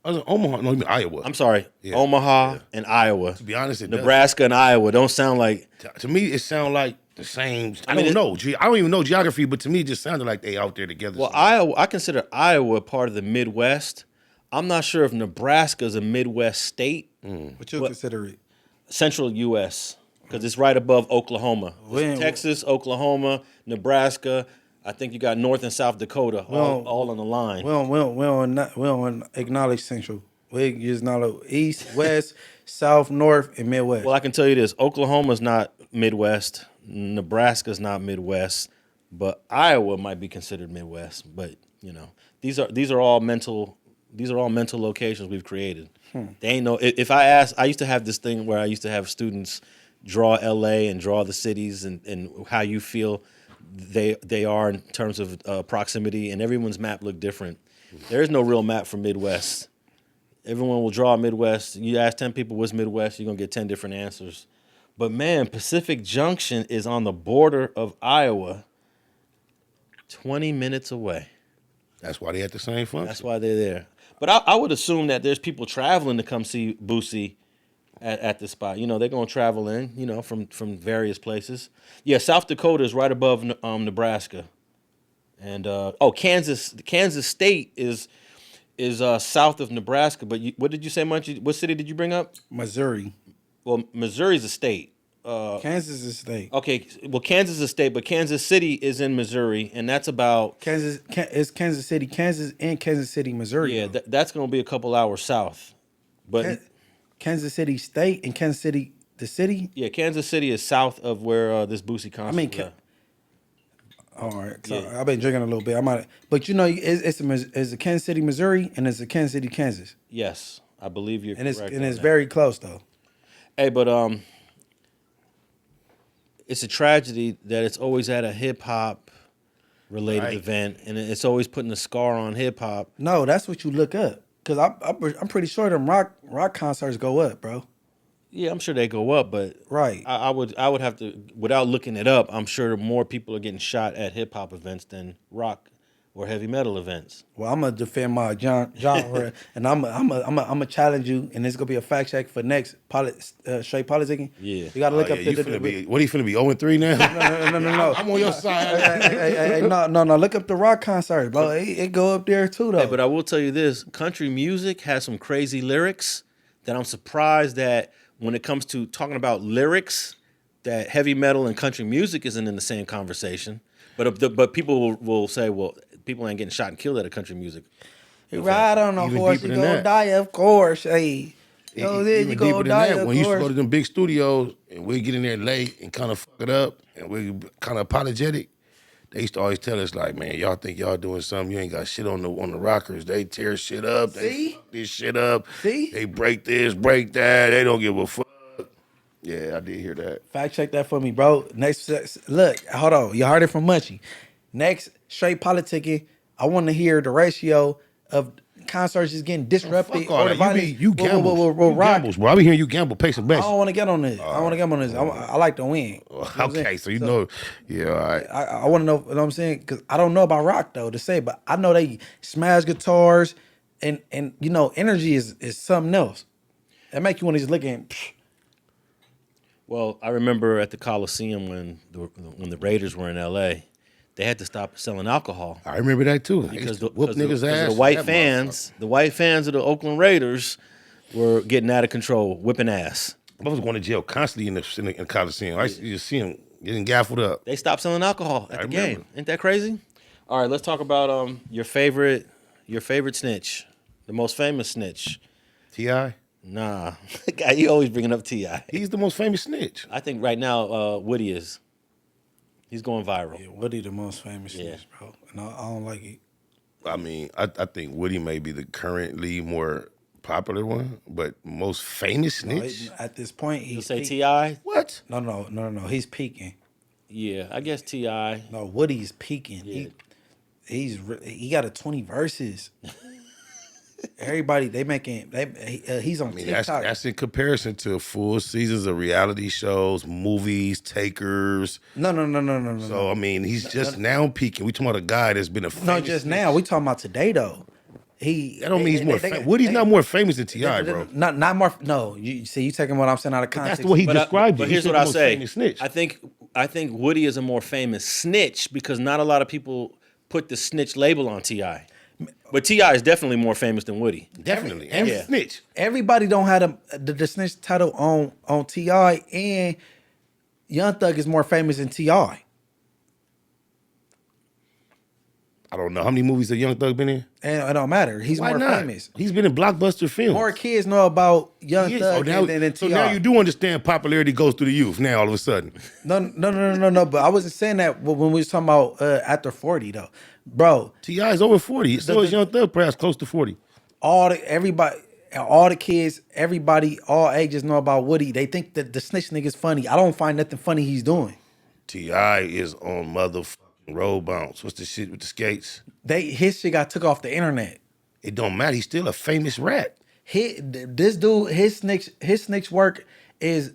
Speaker 4: I was in Omaha. No, you mean Iowa.
Speaker 1: I'm sorry,
Speaker 4: Yeah,
Speaker 1: Omaha and Iowa.
Speaker 4: To be honest, it
Speaker 1: Nebraska and Iowa don't sound like.
Speaker 4: to me, it sounds like the same. I
Speaker 1: mean,
Speaker 4: don't know. I don't even know geography, but to me, it just sounded like they out there together.
Speaker 1: Well, Iowa, I consider Iowa part of the Midwest. I'm not sure if Nebraska is a Midwest state,
Speaker 2: What you consider it?
Speaker 1: central U.S., because it's right above Oklahoma.
Speaker 2: When-
Speaker 1: Texas, Oklahoma, Nebraska. I think you got North and South Dakota all on the line.
Speaker 2: We don't acknowledge Central. We just acknowledge East, West, South, North, and Midwest.
Speaker 1: Well, I can tell you this: Oklahoma's not Midwest, Nebraska's not Midwest, but Iowa might be considered Midwest. But these are all mental locations we've created. They ain't no. If I ask, I used to have this thing where I used to have students draw LA and draw the cities and how you feel they are in terms of proximity, and everyone's map looked different. There is no real map for Midwest. Everyone will draw Midwest. You ask 10 people what's Midwest, you're going to get 10 different answers. But man, Pacific Junction is on the border of Iowa, 20 minutes away.
Speaker 4: that's why they had the same function.
Speaker 1: That's why they're there. But I would assume that there's people traveling to come see Boosie at the spot. They're going to travel in, from various places. Yeah, South Dakota is right above Nebraska. And, Kansas State is south of Nebraska. But what did you say, Munchie? What city did you bring up?
Speaker 2: Missouri.
Speaker 1: Well, Missouri's a state.
Speaker 2: Kansas is a state.
Speaker 1: Okay, well, Kansas is a state, but Kansas City is in Missouri, and that's about
Speaker 2: It's Kansas City, Kansas, and Kansas City, Missouri.
Speaker 1: yeah, that's going to be a couple hours south. But
Speaker 2: Kansas City State and Kansas City, the city.
Speaker 1: yeah, Kansas City is south of where this Boosie concert.
Speaker 2: mean,
Speaker 1: was at.
Speaker 2: All right, so
Speaker 1: Yeah.
Speaker 2: I've been drinking a little bit. But it's a Kansas City, Missouri, and it's a Kansas City, Kansas,
Speaker 1: Yes, I believe you're
Speaker 2: and it's
Speaker 1: correct.
Speaker 2: and
Speaker 1: on
Speaker 2: it's
Speaker 1: that.
Speaker 2: very close though.
Speaker 1: Hey, but it's a tragedy that it's always at a hip hop related
Speaker 4: Right.
Speaker 1: event, and it's always putting a scar on hip hop.
Speaker 2: No, that's what you look up. Cause I'm pretty sure them rock concerts go up, bro.
Speaker 1: Yeah, I'm sure they go up, but
Speaker 2: Right.
Speaker 1: I would have to, without looking it up, I'm sure more people are getting shot at hip hop events than rock or heavy metal events.
Speaker 2: Well, I'm gonna defend my genre, and I'm gonna challenge you, and it's gonna be a fact check for next straight politicking.
Speaker 1: Yeah.
Speaker 2: You gotta look up
Speaker 4: you
Speaker 2: the.
Speaker 4: finna be, what are you finna be 0-3 now?
Speaker 2: No.
Speaker 4: I'm on your side.
Speaker 2: Hey, no. Look up the rock concert, bro. It go up there too, though.
Speaker 1: Hey, but I will tell you this: country music has some crazy lyrics that I'm surprised that when it comes to talking about lyrics, that heavy metal and country music isn't in the same conversation. But people will say, well, people ain't getting shot and killed at a country music.
Speaker 2: You ride on a
Speaker 4: Even
Speaker 2: horse,
Speaker 4: deeper
Speaker 2: you
Speaker 4: than
Speaker 2: gonna
Speaker 4: that.
Speaker 2: die, of course. Hey,
Speaker 4: Even
Speaker 2: you
Speaker 4: deeper
Speaker 2: gonna
Speaker 4: than
Speaker 2: die,
Speaker 4: that,
Speaker 2: of
Speaker 4: when you used to go
Speaker 2: course.
Speaker 4: to them big studios and we get in there late and kind of fuck it up and we kind of apologetic, they used to always tell us like, man, y'all think y'all doing something, you ain't got shit on the rockers. They tear shit up, they
Speaker 2: See?
Speaker 4: fuck this shit up,
Speaker 2: See?
Speaker 4: they break this, break that, they don't give a fuck. Yeah, I did hear that.
Speaker 2: Fact check that for me, bro. Next, look, hold on. You heard it from Munchie. Next, straight politicking. I want to hear the ratio of concerts just getting disrupted
Speaker 4: Fuck all
Speaker 2: or the
Speaker 4: that.
Speaker 2: violence.
Speaker 4: You gambles. You
Speaker 2: rock.
Speaker 4: gambles, bro. I be hearing you gamble, pay some
Speaker 2: I
Speaker 4: bets.
Speaker 2: don't want to get on this. I want to get on this. I like to win. You know what I'm
Speaker 4: Okay,
Speaker 2: saying?
Speaker 4: so you know, yeah, all right.
Speaker 2: I want to know what I'm saying because I don't know about rock though to say, but I know they smash guitars and you know energy is something else. That make you want to just look at.
Speaker 1: Well, I remember at the Coliseum when the Raiders were in L.A., they had to stop selling alcohol
Speaker 4: I remember that too.
Speaker 1: because
Speaker 4: Whoop niggas' ass.
Speaker 1: the white
Speaker 4: that
Speaker 1: fans of the Oakland Raiders were getting out of control, whipping ass.
Speaker 4: I was going to jail constantly in the Coliseum. I used to just see him getting gaffled up.
Speaker 1: They stopped selling alcohol at the
Speaker 4: remember.
Speaker 1: game. Ain't that crazy? All right, let's talk about your favorite snitch, the most famous snitch.
Speaker 4: T.I.?
Speaker 1: Nah, guy, you always bringing up T.I.
Speaker 4: He's the most famous snitch.
Speaker 1: I think right now Woody is. He's going viral.
Speaker 2: Yeah, Woody the most famous
Speaker 1: Yeah.
Speaker 2: snitch, bro. And I don't like it.
Speaker 4: I mean, I think Woody may be the currently more popular one, but most famous snitch?
Speaker 2: At this point,
Speaker 1: You
Speaker 2: he's
Speaker 1: say
Speaker 2: peak-
Speaker 1: T.I.?
Speaker 4: What?
Speaker 2: No. He's peaking.
Speaker 1: Yeah, I guess T.I.
Speaker 2: No, Woody's peaking.
Speaker 1: Yeah.
Speaker 2: He got a 20 verses. Everybody he's on
Speaker 4: I mean,
Speaker 2: TikTok.
Speaker 4: that's in comparison to full seasons of reality shows, movies, takers.
Speaker 2: No.
Speaker 4: So, I mean, he's just now peaking. We talking about a guy that's been a famous
Speaker 2: No, just
Speaker 4: snitch.
Speaker 2: now. We talking about today though.
Speaker 4: That don't mean he's more famous. Woody's not more famous than T.I., bro.
Speaker 2: Not more. No, you see, you taking what I'm saying out of context.
Speaker 4: That's the way he described
Speaker 1: But
Speaker 4: it.
Speaker 1: here's
Speaker 4: He said
Speaker 1: what
Speaker 4: the
Speaker 1: I
Speaker 4: most
Speaker 1: say.
Speaker 4: famous snitch.
Speaker 1: I think Woody is a more famous snitch because not a lot of people put the snitch label on T.I. But T.I. is definitely more famous than Woody.
Speaker 4: Definitely. And
Speaker 1: Yeah.
Speaker 4: snitch.
Speaker 2: Everybody don't have the snitch title on T.I. and Young Thug is more famous than T.I.
Speaker 4: I don't know. How many movies has Young Thug been in?
Speaker 2: And it don't matter. He's
Speaker 4: Why
Speaker 2: more
Speaker 4: not?
Speaker 2: famous.
Speaker 4: He's been in blockbuster films.
Speaker 2: More kids know about Young
Speaker 4: He is.
Speaker 2: Thug than
Speaker 4: So
Speaker 2: T.I.
Speaker 4: now you do understand popularity goes through the youth now all of a sudden.
Speaker 2: No. But I wasn't saying that when we was talking about after 40 though, bro.
Speaker 4: T.I. is over 40. So is Young Thug, perhaps close to 40.
Speaker 2: All the kids, everybody, all ages know about Woody. They think that the snitch nigga's funny. I don't find nothing funny he's doing.
Speaker 4: T.I. is on motherfucking road bounce. What's the shit with the skates?
Speaker 2: His shit got took off the internet.
Speaker 4: It don't matter. He's still a famous rat.
Speaker 2: This dude, his snitch work is,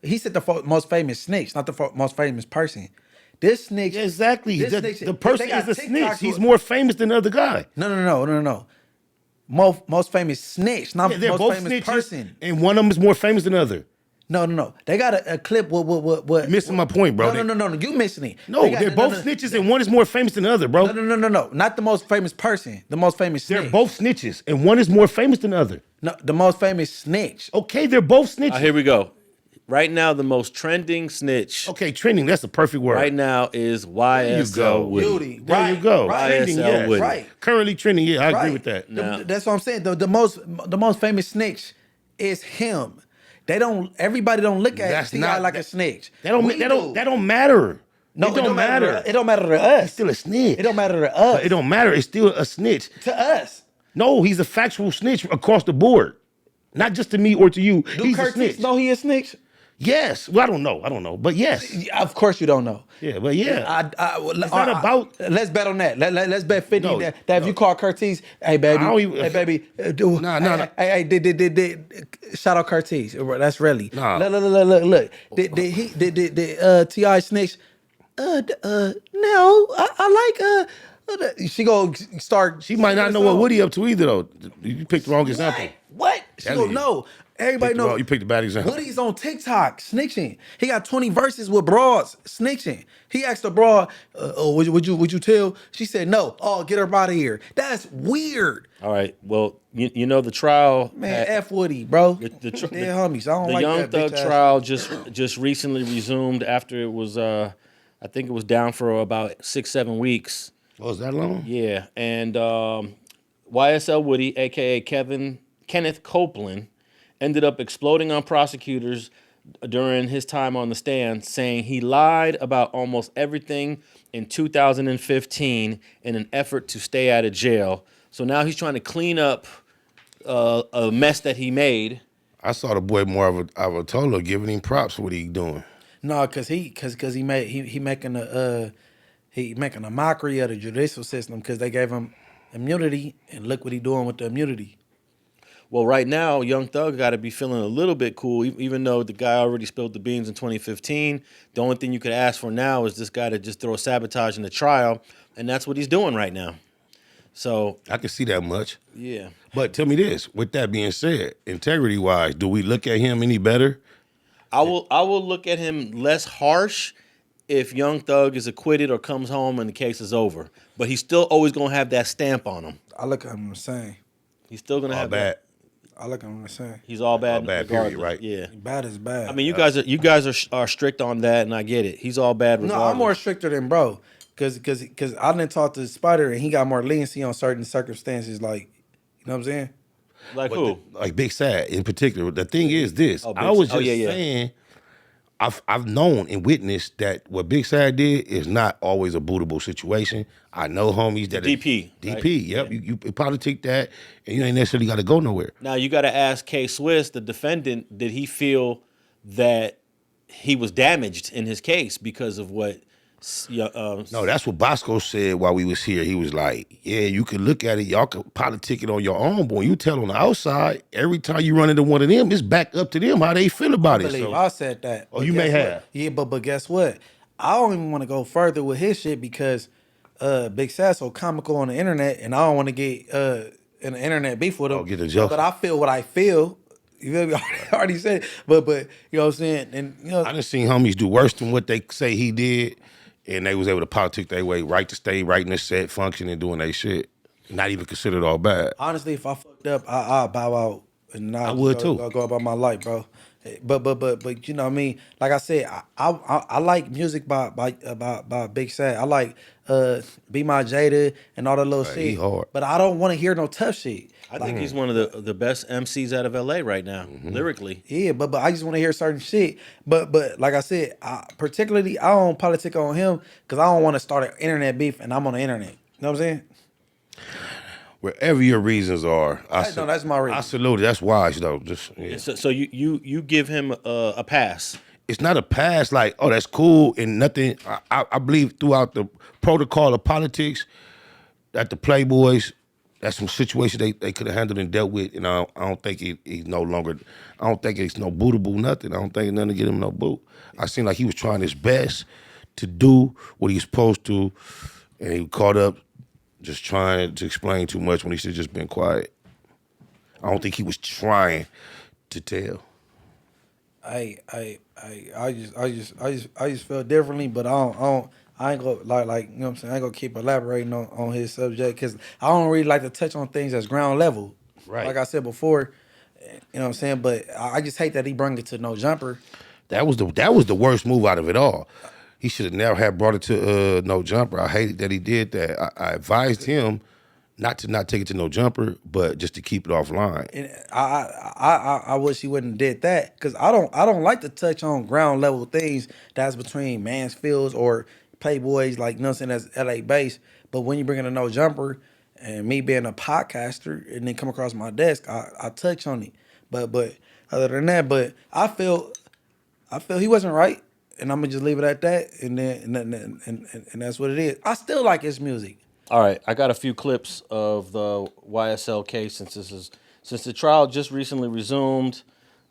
Speaker 2: he said the most famous snitch, not the most famous person. This snitch,
Speaker 4: Yeah, exactly.
Speaker 2: this
Speaker 4: The,
Speaker 2: snitch-
Speaker 4: the person
Speaker 2: they got
Speaker 4: is a snitch.
Speaker 2: TikToks
Speaker 4: He's
Speaker 2: with-
Speaker 4: more famous than the other guy.
Speaker 2: No. Most famous snitch, not
Speaker 4: Yeah, they're
Speaker 2: most
Speaker 4: both
Speaker 2: famous
Speaker 4: snitches,
Speaker 2: person.
Speaker 4: and one of them is more famous than the other.
Speaker 2: No. They got a clip with
Speaker 4: You're missing my point, bro.
Speaker 2: No. You missing it.
Speaker 4: No,
Speaker 2: They got-
Speaker 4: they're both snitches, and one is more famous than the other, bro.
Speaker 2: No. Not the most famous person. The most famous snitch.
Speaker 4: They're both snitches, and one is more famous than the other.
Speaker 2: No, the most famous snitch.
Speaker 4: Okay, they're both snitches.
Speaker 1: Here we go. Right now, the most trending snitch
Speaker 4: Okay, trending, that's the perfect word.
Speaker 1: right now is
Speaker 4: There you
Speaker 1: YSL
Speaker 4: go.
Speaker 1: Woody.
Speaker 2: Beauty.
Speaker 4: There you go.
Speaker 2: Right.
Speaker 4: Trending,
Speaker 1: YSL
Speaker 4: yes.
Speaker 1: Woody.
Speaker 2: Right.
Speaker 4: Currently trending, yeah, I agree
Speaker 2: Right.
Speaker 4: with that.
Speaker 1: No.
Speaker 2: That's what I'm saying. The most famous snitch is him. Everybody don't look at
Speaker 4: That's
Speaker 2: T.I.
Speaker 4: not-
Speaker 2: like a snitch.
Speaker 4: That don't
Speaker 2: We do.
Speaker 4: matter.
Speaker 2: No,
Speaker 4: it don't matter.
Speaker 2: It don't matter to us.
Speaker 4: He's still a snitch.
Speaker 2: It don't matter to us.
Speaker 4: It don't matter. It's still a snitch.
Speaker 2: To us.
Speaker 4: No, he's a factual snitch across the board. Not just to me or to you.
Speaker 2: Do
Speaker 4: He's a
Speaker 2: Curtis
Speaker 4: snitch.
Speaker 2: know he a snitch?
Speaker 4: Yes. Well, I don't know. But yes.
Speaker 2: Yeah, of course you don't know.
Speaker 4: Yeah, but yeah.
Speaker 2: It's
Speaker 4: not about-
Speaker 2: Let's bet on that. Let's bet 50
Speaker 4: No,
Speaker 2: that if you call Curtis, hey baby,
Speaker 4: I don't even-
Speaker 2: hey baby,
Speaker 4: Nah.
Speaker 2: hey, did shout out Curtis. That's really.
Speaker 4: Nah.
Speaker 2: Look. Did T.I. snitch? No, I like she go start.
Speaker 4: She might not know what Woody up to either, though. You picked the wrong example.
Speaker 2: What? She
Speaker 4: Telling
Speaker 2: don't
Speaker 4: you.
Speaker 2: know. Everybody know.
Speaker 4: You picked the bad example.
Speaker 2: Woody's on TikTok snitching. He got 20 verses with broads snitching. He asked a broad, would you tell? She said no. Oh, get her out of here. That's weird.
Speaker 1: All right. Well, you know the trial.
Speaker 2: Man, F Woody, bro.
Speaker 1: The
Speaker 2: They're homies. I don't
Speaker 1: the
Speaker 2: like
Speaker 1: Young
Speaker 2: that
Speaker 1: Thug
Speaker 2: bitch ass.
Speaker 1: trial just recently resumed after it was I think it was down for about 6-7 weeks.
Speaker 4: Was that long?
Speaker 1: Yeah, and YSL Woody, aka Kenneth Copeland, ended up exploding on prosecutors during his time on the stand, saying he lied about almost everything in 2015 in an effort to stay out of jail. So now he's trying to clean up a mess that he made.
Speaker 4: I saw the boy more of a Tolo giving him props for what he doing.
Speaker 2: No, cause he making a mockery of the judicial system because they gave him immunity, and look what he doing with the immunity.
Speaker 1: Well, right now, Young Thug got to be feeling a little bit cool, even though the guy already spilled the beans in 2015. The only thing you could ask for now is this guy to just throw sabotage in the trial, and that's what he's doing right now. So
Speaker 4: I can see that much.
Speaker 1: yeah.
Speaker 4: But tell me this, with that being said, integrity-wise, do we look at him any better?
Speaker 1: I will look at him less harsh if Young Thug is acquitted or comes home and the case is over. But he's still always gonna have that stamp on him.
Speaker 2: I look at him the same.
Speaker 1: He's still gonna
Speaker 4: All
Speaker 1: have
Speaker 4: bad.
Speaker 1: that.
Speaker 2: I look at him the same.
Speaker 1: He's all bad.
Speaker 4: All bad, period,
Speaker 1: regardless.
Speaker 4: right?
Speaker 1: Yeah.
Speaker 2: Bad is bad.
Speaker 1: I mean, you guys are strict on that, and I get it. He's all bad.
Speaker 2: No,
Speaker 1: Regardless.
Speaker 2: I'm more stricter than bro, cause I didn't talk to Spider and he got more leniency on certain circumstances. Like, you know what I'm saying?
Speaker 1: Like who?
Speaker 4: Like Big Sad in particular. The thing is this.
Speaker 1: Oh, Big
Speaker 4: I was
Speaker 1: Sad.
Speaker 4: just saying, I've known and witnessed that what Big Sad did is not always a bootable situation. I know homies that
Speaker 1: DP.
Speaker 4: DP,
Speaker 1: right?
Speaker 4: yep. You politic that, and you ain't necessarily got to go nowhere.
Speaker 1: Now you got to ask K Swiss, the defendant, did he feel that he was damaged in his case because of what?
Speaker 4: No, that's what Bosco said while we was here. He was like, yeah, you can look at it. Y'all can politic it on your own, but when you tell on the outside, every time you run into one of them, it's back up to them how they feel about
Speaker 2: I
Speaker 4: it.
Speaker 2: believe
Speaker 4: So,
Speaker 2: I said that.
Speaker 4: Oh,
Speaker 2: But
Speaker 4: you may
Speaker 2: guess what?
Speaker 4: have.
Speaker 2: Yeah, but guess what? I don't even want to go further with his shit because Big Sad so comical on the internet, and I don't want to get in the internet beef with him.
Speaker 4: Oh, get a joke.
Speaker 2: But I feel what I feel. You feel me? I already said it. But you know what I'm saying? And you know,
Speaker 4: I done seen homies do worse than what they say he did, and they was able to politic their way right to stay right in the set, functioning, doing their shit. Not even considered all bad.
Speaker 2: honestly, if I fucked up, I'll bow out and not
Speaker 4: I would too.
Speaker 2: go about my life, bro. But you know what I mean? Like I said, I like music by Big Sad. I like Be My Jada and all that little
Speaker 4: Right,
Speaker 2: shit.
Speaker 4: he hard.
Speaker 2: But I don't want to hear no tough shit.
Speaker 1: I think he's one of the best MCs out of LA right now, lyrically.
Speaker 2: Yeah, but I just want to hear certain shit. But like I said, particularly I don't politic on him because I don't want to start an internet beef and I'm on the internet. You know what I'm saying?
Speaker 4: Wherever your reasons are,
Speaker 2: No, that's my reason.
Speaker 4: I salute it. That's wise though. Just yeah.
Speaker 1: So you give him a pass.
Speaker 4: It's not a pass like, oh, that's cool and nothing. I believe throughout the protocol of politics that the Playboys, that's some situations they could have handled and dealt with. And I don't think he's no longer, I don't think it's no bootable nothing. I don't think nothing to get him no boot. I seem like he was trying his best to do what he was supposed to, and he caught up just trying to explain too much when he should have just been quiet. I don't think he was trying to tell.
Speaker 2: I just feel differently, but I ain't gonna like you know what I'm saying. I ain't gonna keep elaborating on his subject because I don't really like to touch on things that's ground level.
Speaker 4: Right.
Speaker 2: Like I said before, you know what I'm saying. But I just hate that he brung it to No Jumper.
Speaker 4: That was the worst move out of it all. He should have never had brought it to No Jumper. I hated that he did that. I advised him not to take it to No Jumper, but just to keep it offline.
Speaker 2: And I wish he wouldn't have did that because I don't like to touch on ground level things that's between Mansfields or Playboys, like you know what I'm saying, that's LA based. But when you bring in a No Jumper and me being a podcaster and then come across my desk, I touch on it. But other than that, but I feel he wasn't right, and I'm gonna just leave it at that. And that's what it is. I still like his music.
Speaker 1: All right, I got a few clips of the YSL case since the trial just recently resumed.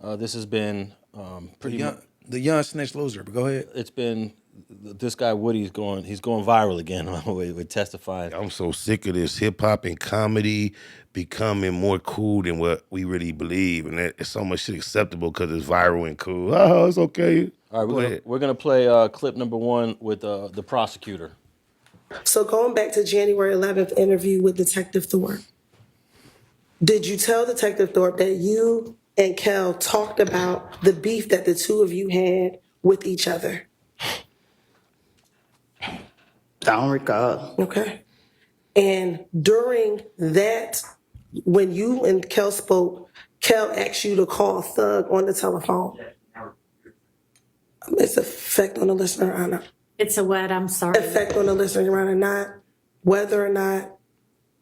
Speaker 1: This has been
Speaker 2: The young snitch loser. But go ahead.
Speaker 1: it's been this guy Woody's he's going viral again with testifying.
Speaker 4: I'm so sick of this hip hop and comedy becoming more cool than what we really believe, and it's so much shit acceptable because it's viral and cool. Oh, it's okay.
Speaker 1: All
Speaker 4: Go
Speaker 1: right,
Speaker 4: ahead.
Speaker 1: we're gonna play clip number 1 with the prosecutor.
Speaker 6: So going back to January 11th interview with Detective Thorne, Did you tell Detective Thorpe that you and Kel talked about the beef that the two of you had with each other?
Speaker 3: I don't recall.
Speaker 6: Okay. And during that, when you and Kel spoke, Kel asked you to call Thug on the telephone. It's effect on the listener or not.
Speaker 7: It's a what? I'm sorry.
Speaker 6: Effect on the listener or not. Whether or not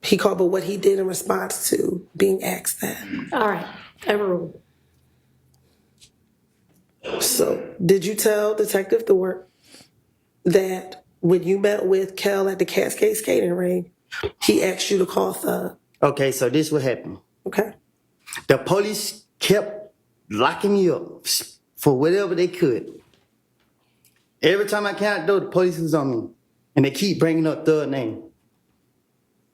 Speaker 6: he called, but what he did in response to being asked that.
Speaker 7: All right. Overruled.
Speaker 6: So, did you tell Detective Thorpe that when you met with Kel at the Cascade skating ring, he asked you to call Thug?
Speaker 3: Okay, so this what happened.
Speaker 6: Okay.
Speaker 3: The police kept locking me up for whatever they could. Every time I came out the door, the police was on me. And they keep bringing up Thug's name.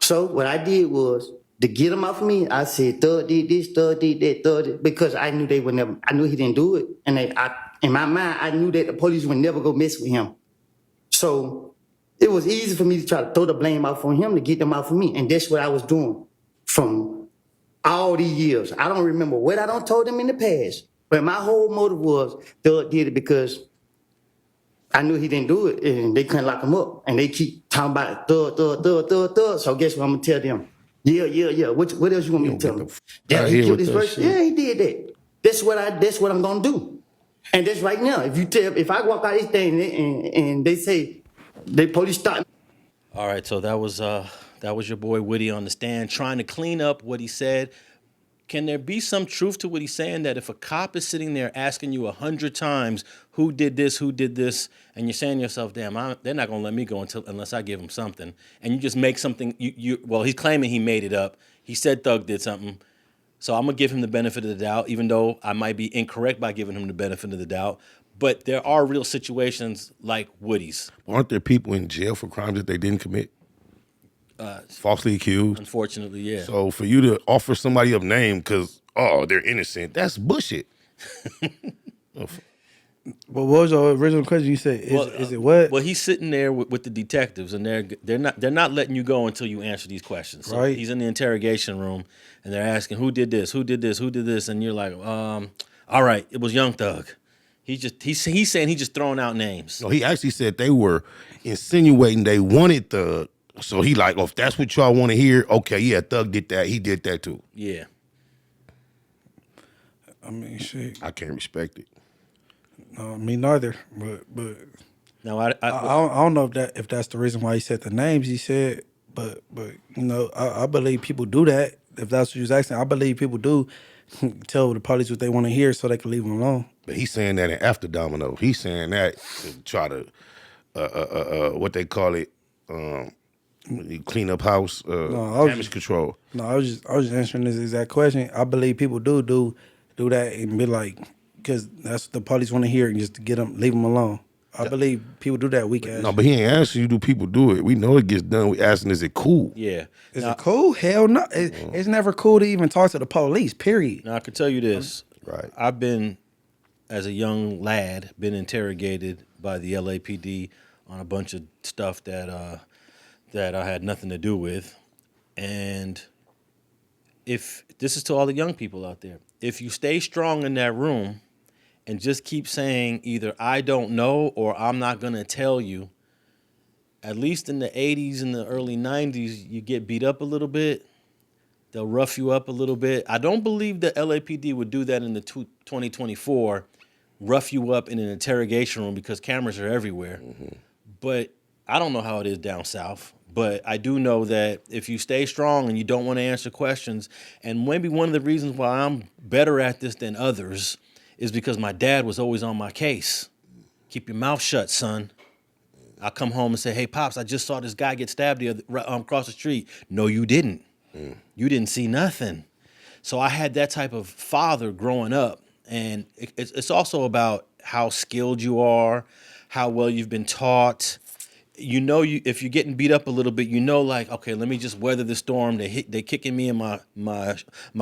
Speaker 3: So what I did was, to get them off of me, I said, Thug did this, Thug did that, Thug did, because I knew they would never, I knew he didn't do it. And in my mind, I knew that the police would never go mess with him. So it was easy for me to try to throw the blame off on him to get them off of me. And that's what I was doing from all these years. I don't remember what I don't told them in the past. But my whole motive was, Thug did it because I knew he didn't do it, and they couldn't lock him up. And they keep talking about Thug, Thug, Thug, Thug, Thug. So guess what I'm going to tell them? Yeah. What else you want me to tell them? Yeah, he killed his verse. Yeah, he did that. That's what I'm going to do. And that's right now. If I walk out this thing and they say, the police stop.
Speaker 1: All right, so that was your boy Woody on the stand trying to clean up what he said. Can there be some truth to what he's saying, that if a cop is sitting there asking you 100 times who did this, and you're saying to yourself, damn, they're not going to let me go unless I give them something, and you just make something, well, he's claiming he made it up. He said Thug did something, so I'm going to give him the benefit of the doubt, even though I might be incorrect by giving him the benefit of the doubt. But there are real situations like Woody's.
Speaker 4: Aren't there people in jail for crimes that they didn't commit? Falsely accused.
Speaker 1: Unfortunately, yeah.
Speaker 4: So for you to offer somebody up name because, they're innocent, that's bullshit.
Speaker 2: But what was your original question? You said, is it what?
Speaker 1: Well, he's sitting there with the detectives, and they're not letting you go until you answer these questions. So
Speaker 2: right.
Speaker 1: He's in the interrogation room, and they're asking who did this, and you're like, all right, it was Young Thug. He's saying he's just throwing out names.
Speaker 4: No, he actually said they were insinuating they wanted Thug. So he like, if that's what y'all want to hear, okay, yeah, Thug did that. He did that too.
Speaker 1: Yeah.
Speaker 2: I mean, shit.
Speaker 4: I can't respect it.
Speaker 2: No, me neither. But
Speaker 1: now
Speaker 2: I don't know if that's the reason why he said the names he said. But I believe people do that. If that's what you was asking, I believe people do tell the police what they want to hear so they can leave them alone.
Speaker 4: But he's saying that in After Domino. He's saying that to try to what they call it. When you clean up house, damage control.
Speaker 2: No, I was just answering this exact question. I believe people do that and be like, because that's what the police want to hear, and just to leave them alone. I believe people do that weak ass.
Speaker 4: No, but he ain't asking you, do people do it? We know it gets done. We asking, is it cool?
Speaker 1: Yeah.
Speaker 2: Is it cool? Hell no. It's never cool to even talk to the police, period.
Speaker 1: Now, I can tell you this.
Speaker 4: Right.
Speaker 1: I've been, as a young lad, been interrogated by the LAPD on a bunch of stuff that I had nothing to do with. And if this is to all the young people out there, if you stay strong in that room and just keep saying either I don't know or I'm not going to tell you, at least in the 80s and the early 90s, you get beat up a little bit. They'll rough you up a little bit. I don't believe the LAPD would do that in the 2024, rough you up in an interrogation room because cameras are everywhere. Mm-hmm. But I don't know how it is down south. But I do know that if you stay strong and you don't want to answer questions, and maybe one of the reasons why I'm better at this than others is because my dad was always on my case. Keep your mouth shut, son. I'll come home and say, hey, Pops, I just saw this guy get stabbed across the street. No, you didn't. You didn't see nothing. So I had that type of father growing up. And it's also about how skilled you are, how well you've been taught. If you're getting beat up a little bit, like, okay, let me just weather the storm. They kicking me in my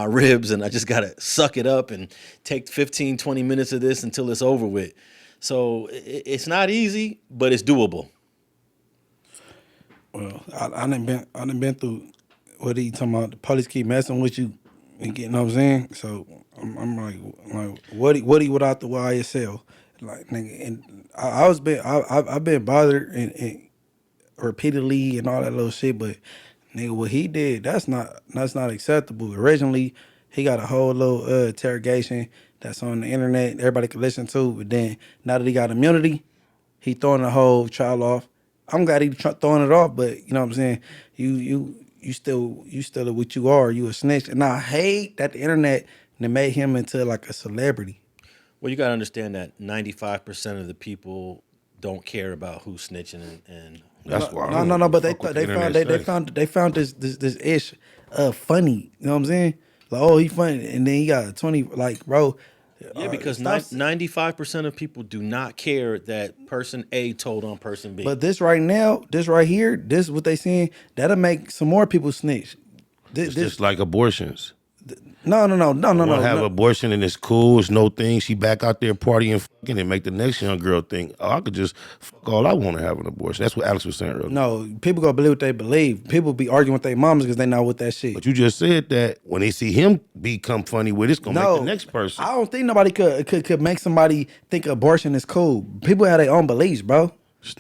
Speaker 1: ribs, and I just gotta suck it up and take 15, 20 minutes of this until it's over with. So it's not easy, but it's doable.
Speaker 2: Well, I done been through what are you talking about? The police keep messing with you You know what I'm saying? So I'm like Woody without the YSL, like nigga. And I've been bothered and repeatedly and all that little shit, but nigga, what he did, that's not acceptable. Originally, he got a whole little interrogation that's on the internet, everybody can listen to. But then now that he got immunity, he throwing the whole trial off. I'm glad he throwing it off, but you know what I'm saying. You still what you are. You a snitch, and I hate that the internet made him into like a celebrity.
Speaker 1: Well, you gotta understand that 95% of the people don't care about who's snitching and
Speaker 4: That's why.
Speaker 2: No. But they found this ish funny. You know what I'm saying? Like, oh, he funny, and then he got 20. Like, bro.
Speaker 1: yeah, because 95% of people do not care that person A told on person B.
Speaker 2: But this right here, this what they saying, that'll make some more people snitch.
Speaker 4: It's just like abortions.
Speaker 2: No.
Speaker 4: Have abortion and it's cool. It's no thing. She back out there partying, fucking, and make the next young girl think, oh, I could just fuck all I want to have an abortion. That's what Alex was saying earlier.
Speaker 2: No, people gonna believe what they believe. People be arguing with their mamas because they not with that shit.
Speaker 4: But you just said that when they see him become funny with it, it's gonna make the next person.
Speaker 2: I don't think nobody could make somebody think abortion is cool. People have their own beliefs, bro.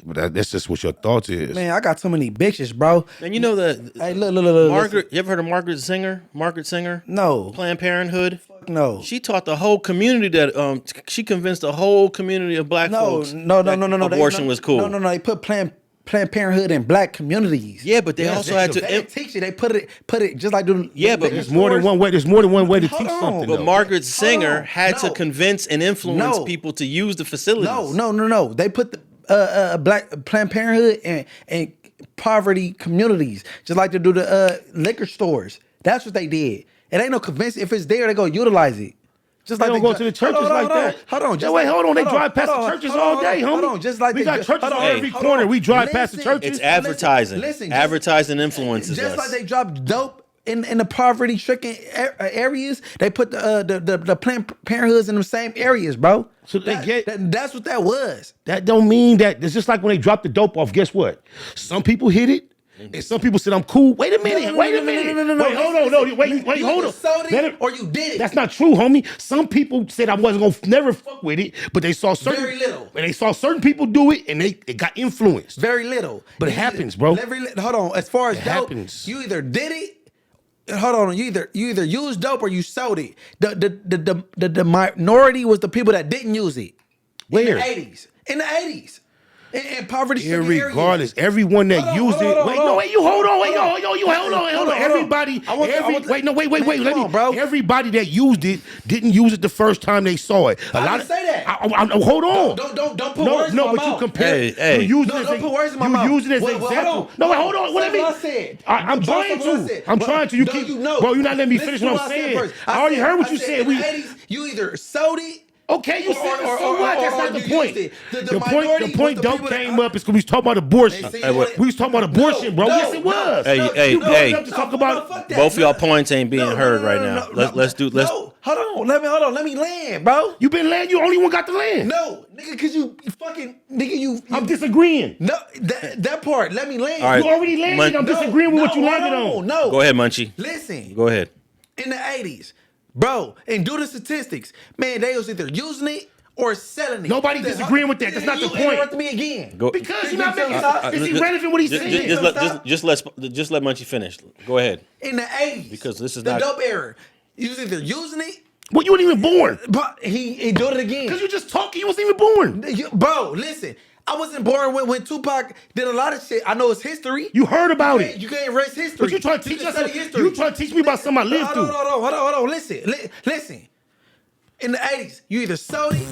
Speaker 4: But that's just what your thoughts is.
Speaker 2: Man, I got too many bitches, bro.
Speaker 1: And you know the
Speaker 2: Hey, look.
Speaker 1: Margaret. You ever heard of Margaret Singer? Margaret Singer?
Speaker 2: No.
Speaker 1: Planned Parenthood.
Speaker 2: No.
Speaker 1: She taught the whole community that she convinced the whole community of black folks.
Speaker 2: No.
Speaker 1: Abortion was cool.
Speaker 2: No. They put Planned Parenthood in black communities.
Speaker 1: Yeah, but they also had to.
Speaker 2: They teach you. They put it just like do.
Speaker 1: Yeah, but
Speaker 4: There's more than one way. There's more than one way to teach something.
Speaker 1: But
Speaker 4: though.
Speaker 1: Margaret Singer had to
Speaker 2: No.
Speaker 1: convince and influence
Speaker 2: No.
Speaker 1: people to use the facilities.
Speaker 2: No. They put the black Planned Parenthood and poverty communities, just like to do the liquor stores. That's what they did. It ain't no convincing. If it's there, they go utilize it. Just
Speaker 4: They
Speaker 2: like
Speaker 4: don't go to the churches like that.
Speaker 2: Hold on.
Speaker 4: Hold on. They drive past the churches all day, homie.
Speaker 2: Hold on. Just like
Speaker 4: we got churches on every corner. We drive past the churches.
Speaker 1: It's advertising.
Speaker 2: Listen,
Speaker 1: advertising influences
Speaker 2: just
Speaker 1: us.
Speaker 2: like they drop dope in the poverty-stricken areas, they put the Planned Parenthoods in the same areas, bro.
Speaker 4: So
Speaker 2: that's what that was.
Speaker 4: That don't mean that. It's just like when they drop the dope off. Guess what? Some people hit it, and some people said, "I'm cool." Wait a minute. Wait, hold on. Wait, hold on.
Speaker 2: Sold it or you did it.
Speaker 4: That's not true, homie. Some people said I wasn't gonna never fuck with it, but they saw certain
Speaker 2: Very little.
Speaker 4: And they saw certain people do it, and it got influenced.
Speaker 2: Very little.
Speaker 4: But it happens, bro.
Speaker 2: Hold on. As far as
Speaker 4: It
Speaker 2: dope,
Speaker 4: happens.
Speaker 2: you either did it. Hold on. You either used dope or you sold it. The minority was the people that didn't use it.
Speaker 4: Where?
Speaker 2: In the 80s. In poverty-stricken areas.
Speaker 4: Regardless, everyone that used it.
Speaker 2: hold on.
Speaker 4: You hold on. Everybody.
Speaker 2: bro.
Speaker 4: Everybody that used it didn't use it the first time they saw it.
Speaker 2: I didn't say that.
Speaker 4: Hold on.
Speaker 2: Don't put words in my
Speaker 4: but
Speaker 2: mouth.
Speaker 4: you compare.
Speaker 1: Hey.
Speaker 4: You use
Speaker 2: No,
Speaker 4: it as
Speaker 2: don't put words in my mouth.
Speaker 4: You use it as an
Speaker 2: Well,
Speaker 4: example.
Speaker 2: hold on.
Speaker 4: No, wait, hold on. What I
Speaker 2: Say
Speaker 4: mean?
Speaker 2: what I said.
Speaker 4: I'm trying to. I'm trying to. You keep. Bro, you're not letting me finish what I'm saying. I already heard what you said.
Speaker 2: In the 80s, you either sold it.
Speaker 4: Okay, you said so what? That's not the
Speaker 2: you
Speaker 4: point.
Speaker 2: used it.
Speaker 4: The point don't came up is because we was talking about abortion. We was talking about abortion, bro. Yes, it was.
Speaker 1: Hey.
Speaker 4: To talk about
Speaker 1: Both of y'all points ain't being heard right now. Let's do.
Speaker 2: Hold on. Let me land, bro.
Speaker 4: You been land. You only one got the land.
Speaker 2: No, nigga, cause you fucking nigga,
Speaker 4: I'm disagreeing.
Speaker 2: No, that part. Let me land.
Speaker 1: All right.
Speaker 4: You already landed. I'm disagreeing with what you landed on.
Speaker 2: No.
Speaker 1: Go ahead, Munchie.
Speaker 2: Listen.
Speaker 1: Go ahead.
Speaker 2: In the 80s, bro, and do the statistics. Man, they was either using it or selling it.
Speaker 4: Nobody disagreeing with that. That's not the point.
Speaker 2: You interrupted me again.
Speaker 4: Because you're not making sense. It's irrelevant what he's saying.
Speaker 1: Just let Munchie finish. Go ahead.
Speaker 2: In the 80s,
Speaker 1: Because this is
Speaker 2: the
Speaker 1: not-
Speaker 2: dope era. You was either using it,
Speaker 4: Well, you weren't even born.
Speaker 2: but he do it again.
Speaker 4: Because you just talking. You wasn't even born.
Speaker 2: Bro, listen. I wasn't born when Tupac did a lot of shit. I know it's history.
Speaker 4: You heard about it.
Speaker 2: You can't erase history.
Speaker 4: But you trying to teach
Speaker 2: can
Speaker 4: us.
Speaker 2: study history.
Speaker 4: You trying to teach me about something I lived through.
Speaker 2: Hold on. Listen. In the 80s, you either sold it.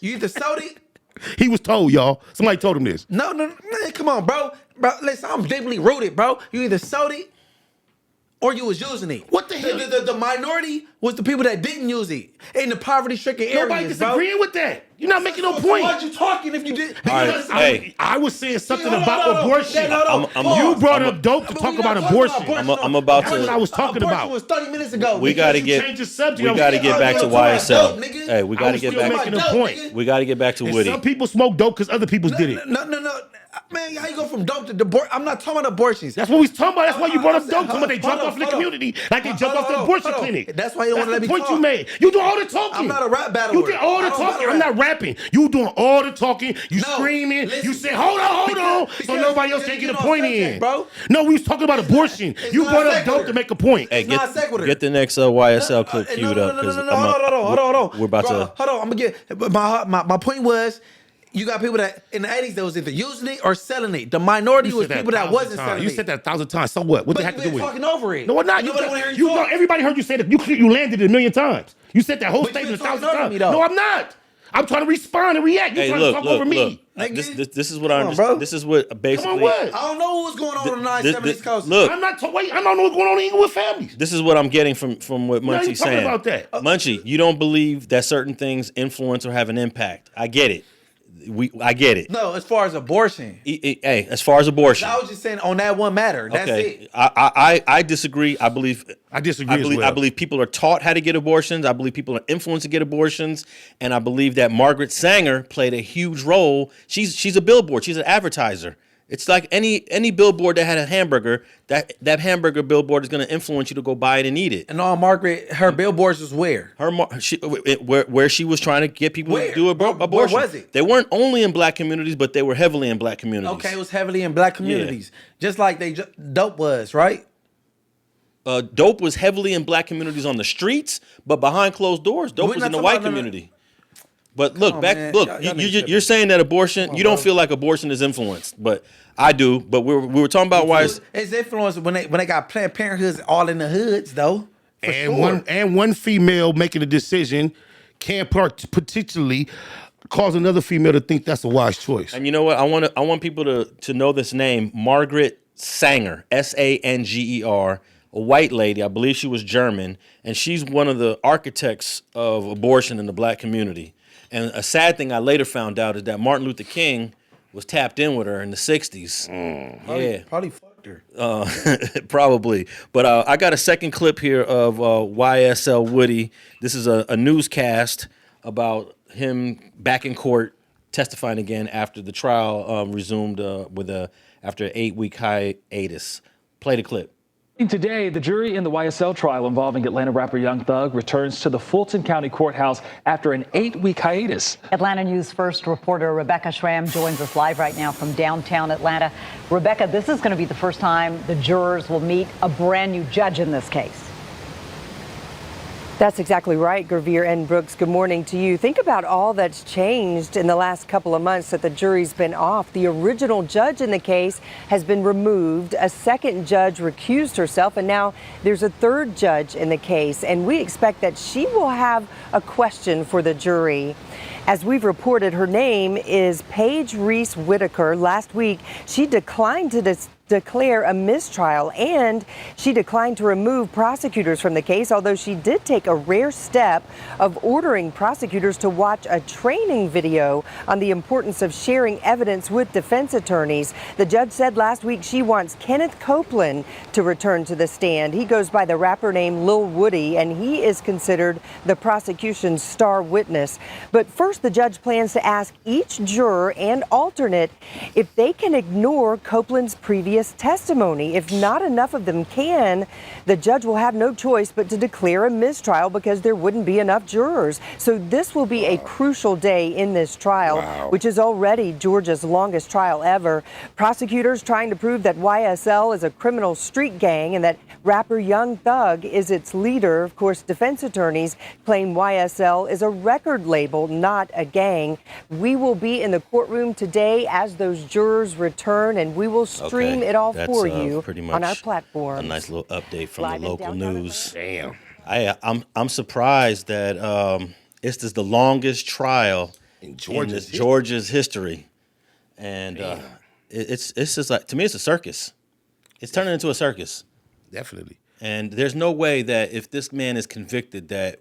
Speaker 4: He was told, y'all. Somebody told him this.
Speaker 2: No, man, come on, bro. Bro, listen, I'm deeply rooted, bro. You either sold it or you was using it.
Speaker 4: What the hell?
Speaker 2: The minority was the people that didn't use it in the poverty-stricken areas,
Speaker 4: Nobody disagreeing with that. You're not making no point.
Speaker 2: Why'd you talking if you did?
Speaker 1: right, hey.
Speaker 4: I was saying something
Speaker 2: Hold on,
Speaker 4: about
Speaker 2: hold on.
Speaker 4: abortion.
Speaker 2: Hold on.
Speaker 4: You brought up dope to
Speaker 2: But
Speaker 4: talk
Speaker 2: we
Speaker 4: about
Speaker 2: not talking
Speaker 4: abortion.
Speaker 1: I'm about
Speaker 4: That's what I
Speaker 1: to.
Speaker 4: was talking
Speaker 2: Abortion
Speaker 4: about.
Speaker 2: was 30 minutes ago.
Speaker 1: We
Speaker 2: nigga.
Speaker 1: got to
Speaker 4: You
Speaker 1: get.
Speaker 4: changed the subject.
Speaker 1: We got to get back to
Speaker 2: I'm talking
Speaker 1: YSL.
Speaker 2: about dope, nigga.
Speaker 1: Hey, we got
Speaker 4: I
Speaker 1: to
Speaker 4: was
Speaker 1: get
Speaker 4: still
Speaker 1: back.
Speaker 4: making a
Speaker 2: dope,
Speaker 4: point.
Speaker 2: nigga.
Speaker 1: We got to get back to
Speaker 4: And
Speaker 1: Woody.
Speaker 4: some people smoke dope because other people did it.
Speaker 2: No. Man, how you go from dope to divorce? I'm not talking about abortions.
Speaker 4: That's what we was talking about. That's why you brought up dope.
Speaker 2: Hold
Speaker 4: They jumped
Speaker 2: on,
Speaker 4: off in the
Speaker 2: hold on.
Speaker 4: community like they jumped off the
Speaker 2: Hold on,
Speaker 4: abortion
Speaker 2: hold on.
Speaker 4: clinic.
Speaker 2: That's why you don't want to let me
Speaker 4: the point
Speaker 2: talk.
Speaker 4: you made. You do all the talking.
Speaker 2: I'm not a rap battler.
Speaker 4: You did all the
Speaker 2: I don't
Speaker 4: talking.
Speaker 2: battle
Speaker 4: I'm not
Speaker 2: rap.
Speaker 4: rapping. You doing all the talking. You
Speaker 2: No,
Speaker 4: screaming.
Speaker 2: listen.
Speaker 4: You say, hold on. So nobody else can get a point in.
Speaker 2: Bro.
Speaker 4: No, we was talking about abortion.
Speaker 2: It's
Speaker 4: You
Speaker 2: not
Speaker 4: brought up
Speaker 2: secular.
Speaker 4: dope to make a point.
Speaker 1: Hey,
Speaker 2: It's not sequitur.
Speaker 1: get the next YSL clip queued up.
Speaker 2: No,
Speaker 1: 'cause
Speaker 2: hold on.
Speaker 1: We're about
Speaker 2: Bro,
Speaker 1: to.
Speaker 2: Hold on, I'm gonna get. My point was, you got people that in the 80s that was either using it or selling it. The minority
Speaker 4: You
Speaker 2: was
Speaker 4: said
Speaker 2: people that
Speaker 4: 1,000
Speaker 2: wasn't
Speaker 4: times.
Speaker 2: selling
Speaker 4: You
Speaker 2: it.
Speaker 4: said that 1,000 times. So what? What
Speaker 2: But
Speaker 4: they have to do
Speaker 2: you've
Speaker 4: with
Speaker 2: been
Speaker 4: it?
Speaker 2: talking over it.
Speaker 4: No, I'm not.
Speaker 2: Nobody wanna hear you talk.
Speaker 4: Everybody heard you say that. You landed it a million times. You said that whole
Speaker 2: But you
Speaker 4: statement
Speaker 2: been
Speaker 4: 1,000
Speaker 2: talking over
Speaker 4: times.
Speaker 2: me, though.
Speaker 4: No, I'm not. I'm trying to respond and react. You
Speaker 1: Hey,
Speaker 4: trying
Speaker 1: look,
Speaker 4: to talk
Speaker 1: look,
Speaker 4: over me.
Speaker 1: look.
Speaker 2: Nigga.
Speaker 1: This is what I
Speaker 2: Come on,
Speaker 1: understand.
Speaker 2: bro.
Speaker 1: This is what basically.
Speaker 4: Come on, what?
Speaker 2: I don't know what's going on on the
Speaker 1: This-
Speaker 2: 970 East Coast.
Speaker 1: look.
Speaker 4: I'm not. I don't know what's going on in Inglewood families.
Speaker 1: This is what I'm getting from what
Speaker 4: We're not even
Speaker 1: Munchie's
Speaker 4: talking
Speaker 1: saying.
Speaker 4: about that.
Speaker 1: Munchie, you don't believe that certain things influence or have an impact. I get it. I get it.
Speaker 2: No, as far as abortion.
Speaker 1: Hey, as far as abortion.
Speaker 2: I was just saying on that one matter. That's it.
Speaker 1: I disagree. I
Speaker 4: disagree as well.
Speaker 1: I believe people are taught how to get abortions. I believe people are influenced to get abortions, and I believe that Margaret Sanger played a huge role. She's a billboard. She's an advertiser. It's like any billboard that had a hamburger. That hamburger billboard is going to influence you to go buy it and eat it.
Speaker 2: And all Margaret, her billboards was where?
Speaker 1: Where she was trying to get people
Speaker 2: Where?
Speaker 1: to do abortion.
Speaker 2: Where was it?
Speaker 1: They weren't only in black communities, but they were heavily in black communities.
Speaker 2: Okay, it was heavily in black communities. Just like dope was, right?
Speaker 1: Dope was heavily in black communities on the streets, but behind closed doors, dope
Speaker 2: We're
Speaker 1: was
Speaker 2: not
Speaker 1: in the
Speaker 2: talking
Speaker 1: white
Speaker 2: about
Speaker 1: community. But look,
Speaker 2: on,
Speaker 1: back.
Speaker 2: man.
Speaker 1: Look,
Speaker 2: Y'all need to
Speaker 1: you're saying that abortion. You don't feel like abortion is influenced, but I do. But we were talking about why.
Speaker 2: It's influenced when they got Planned Parenthoods all in the hoods though. For sure.
Speaker 4: One female making a decision can particularly cause another female to think that's a wise choice.
Speaker 1: And you know what? I want people to know this name, Margaret Sanger, Sanger, a white lady. I believe she was German, and she's one of the architects of abortion in the black community. And a sad thing I later found out is that Martin Luther King was tapped in with her in the 60s. Yeah.
Speaker 2: Probably fucked her.
Speaker 1: Probably. But I got a second clip here of YSL Woody. This is a newscast about him back in court testifying again after the trial resumed after an 8-week hiatus. Play the clip.
Speaker 8: Today, the jury in the YSL trial involving Atlanta rapper Young Thug returns to the Fulton County Courthouse after an 8-week hiatus.
Speaker 9: Atlanta News First reporter Rebecca Schramm joins us live right now from downtown Atlanta. Rebecca, this is going to be the first time the jurors will meet a brand new judge in this case.
Speaker 10: That's exactly right, Gurveer and Brooks. Good morning to you. Think about all that's changed in the last couple of months that the jury's been off. The original judge in the case has been removed. A second judge recused herself, and now there's a third judge in the case. And we expect that she will have a question for the jury. As we've reported, her name is Paige Reese Whitaker. Last week, she declined to declare a mistrial, and she declined to remove prosecutors from the case, although she did take a rare step of ordering prosecutors to watch a training video on the importance of sharing evidence with defense attorneys. The judge said last week she wants Kenneth Copeland to return to the stand. He goes by the rapper name Lil Woody, and he is considered the prosecution's star witness. But first, the judge plans to ask each juror and alternate if they can ignore Copeland's previous testimony. If not enough of them can, the judge will have no choice but to declare a mistrial because there wouldn't be enough jurors. So this will be a crucial day in this trial, which is already Georgia's longest trial ever. Prosecutors trying to prove that YSL is a criminal street gang and that rapper Young Thug is its leader. Of course, defense attorneys claim YSL is a record label, not a gang. We will be in the courtroom today as those jurors return, and we will stream it all for you
Speaker 1: pretty much
Speaker 10: on our platform.
Speaker 1: A nice little update from
Speaker 10: Live
Speaker 1: the
Speaker 10: in
Speaker 1: local
Speaker 10: downtown
Speaker 1: news.
Speaker 4: Damn.
Speaker 1: I'm surprised that this is the longest trial
Speaker 4: In
Speaker 1: Georgia's history, and it's just like, to me, it's a circus. It's turning into a circus.
Speaker 4: Definitely.
Speaker 1: And there's no way that if this man is convicted that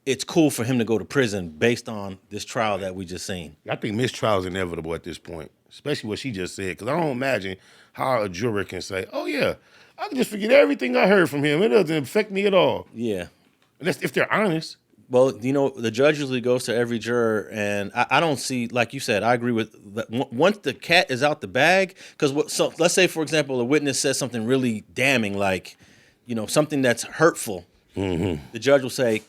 Speaker 1: it's cool for him to go to prison based on this trial that we just seen.
Speaker 4: I think mistrial is inevitable at this point, especially what she just said, because I don't imagine how a juror can say, oh, yeah, I can just forget everything I heard from him. It doesn't affect me at all.
Speaker 1: Yeah.
Speaker 4: Unless if they're honest.
Speaker 1: Well, the judge usually goes to every juror, and I don't see, like you said, I agree with that. Once the cat is out the bag, because so let's say, for example, a witness says something really damning, like, something that's hurtful.
Speaker 4: Mm-hmm.
Speaker 1: The judge will say,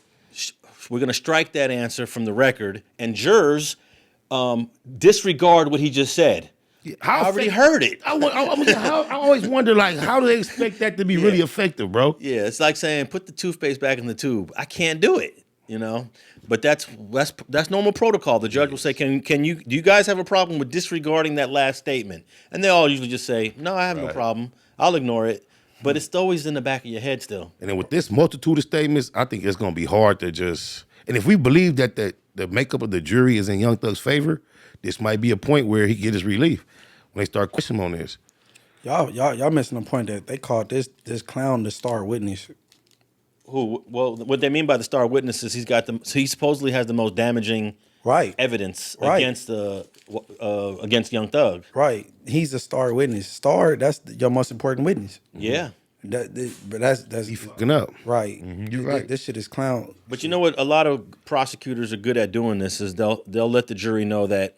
Speaker 1: we're going to strike that answer from the record, and jurors disregard what he just said. I already heard it.
Speaker 4: I always wonder, like, how do they expect that to be really effective, bro?
Speaker 1: Yeah, it's like saying, put the toothpaste back in the tube. I can't do it, But that's normal protocol. The judge will say, do you guys have a problem with disregarding that last statement? And they all usually just say, no, I have no problem. I'll ignore it. But it's always in the back of your head still.
Speaker 4: And then with this multitude of statements, I think it's going to be hard to just... And if we believe that the makeup of the jury is in Young Thug's favor, this might be a point where he get his relief when they start questioning him on this.
Speaker 2: Y'all missing the point that they called this clown the star witness.
Speaker 1: Who? Well, what they mean by the star witness is he supposedly has the most damaging evidence against Young Thug.
Speaker 2: Right. He's a star witness. Star, that's your most important witness.
Speaker 1: Yeah.
Speaker 2: But that's
Speaker 4: he fucking up.
Speaker 2: Right.
Speaker 4: Mm-hmm. You're right.
Speaker 2: This shit is clown.
Speaker 1: But you know what? A lot of prosecutors are good at doing this is they'll let the jury know that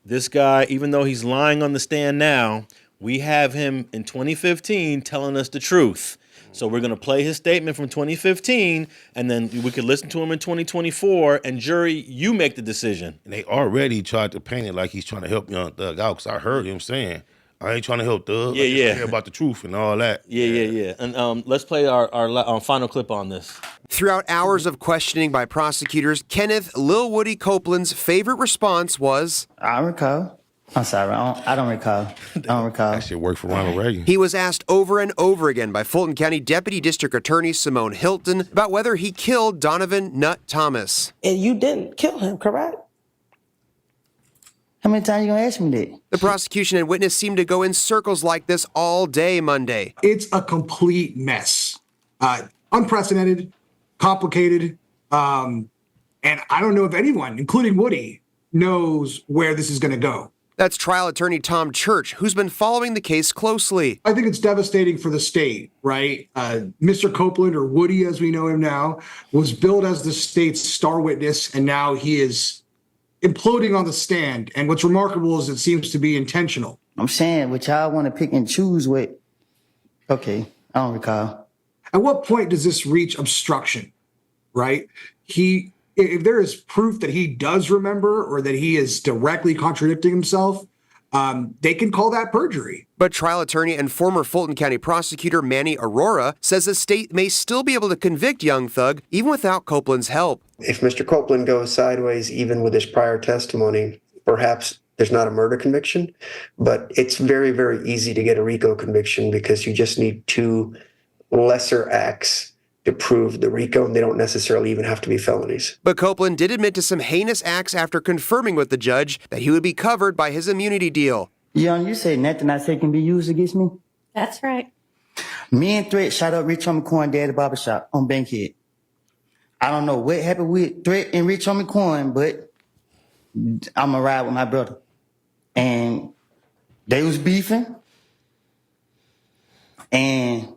Speaker 1: this guy, even though he's lying on the stand now, we have him in 2015 telling us the truth. So we're going to play his statement from 2015, and then we could listen to him in 2024, and jury, you make the decision.
Speaker 4: And they already tried to paint it like he's trying to help Young Thug out, because I heard him saying, I ain't trying to help Thug. I just care about the truth and all that.
Speaker 1: Yeah. And let's play our final clip on this.
Speaker 11: Throughout hours of questioning by prosecutors, Kenneth Lil Woody Copeland's favorite response was,
Speaker 12: I recall. I'm sorry, I don't recall.
Speaker 4: That shit worked for Ronald Reagan.
Speaker 11: He was asked over and over again by Fulton County Deputy District Attorney Simone Hilton about whether he killed Donovan Nut Thomas.
Speaker 6: And you didn't kill him, correct?
Speaker 12: How many times you gonna ask me that?
Speaker 11: The prosecution and witness seemed to go in circles like this all day Monday.
Speaker 13: It's a complete mess. Unprecedented, complicated, and I don't know if anyone, including Woody, knows where this is going to go.
Speaker 11: That's trial attorney Tom Church, who's been following the case closely.
Speaker 13: I think it's devastating for the state, right? Mr. Copeland, or Woody as we know him now, was billed as the state's star witness, and now he is imploding on the stand. And what's remarkable is it seems to be intentional.
Speaker 12: I'm saying what y'all want to pick and choose with. Okay, I don't recall.
Speaker 13: At what point does this reach obstruction, right? If there is proof that he does remember or that he is directly contradicting himself, they can call that perjury.
Speaker 11: But trial attorney and former Fulton County prosecutor Manny Aurora says the state may still be able to convict Young Thug even without Copeland's help.
Speaker 14: If Mr. Copeland goes sideways, even with his prior testimony, perhaps there's not a murder conviction, but it's very, very easy to get a RICO conviction because you just need two lesser acts to prove the RICO, and they don't necessarily even have to be felonies.
Speaker 11: But Copeland did admit to some heinous acts after confirming with the judge that he would be covered by his immunity deal.
Speaker 12: Young, you say nothing I say can be used against me?
Speaker 7: That's right.
Speaker 12: Me and Threat shot up Rich Homie Coin Day at the barbershop on Bankhead. I don't know what happened with Threat and Rich Homie Coin, but I'm going to ride with my brother. And they was beefing. And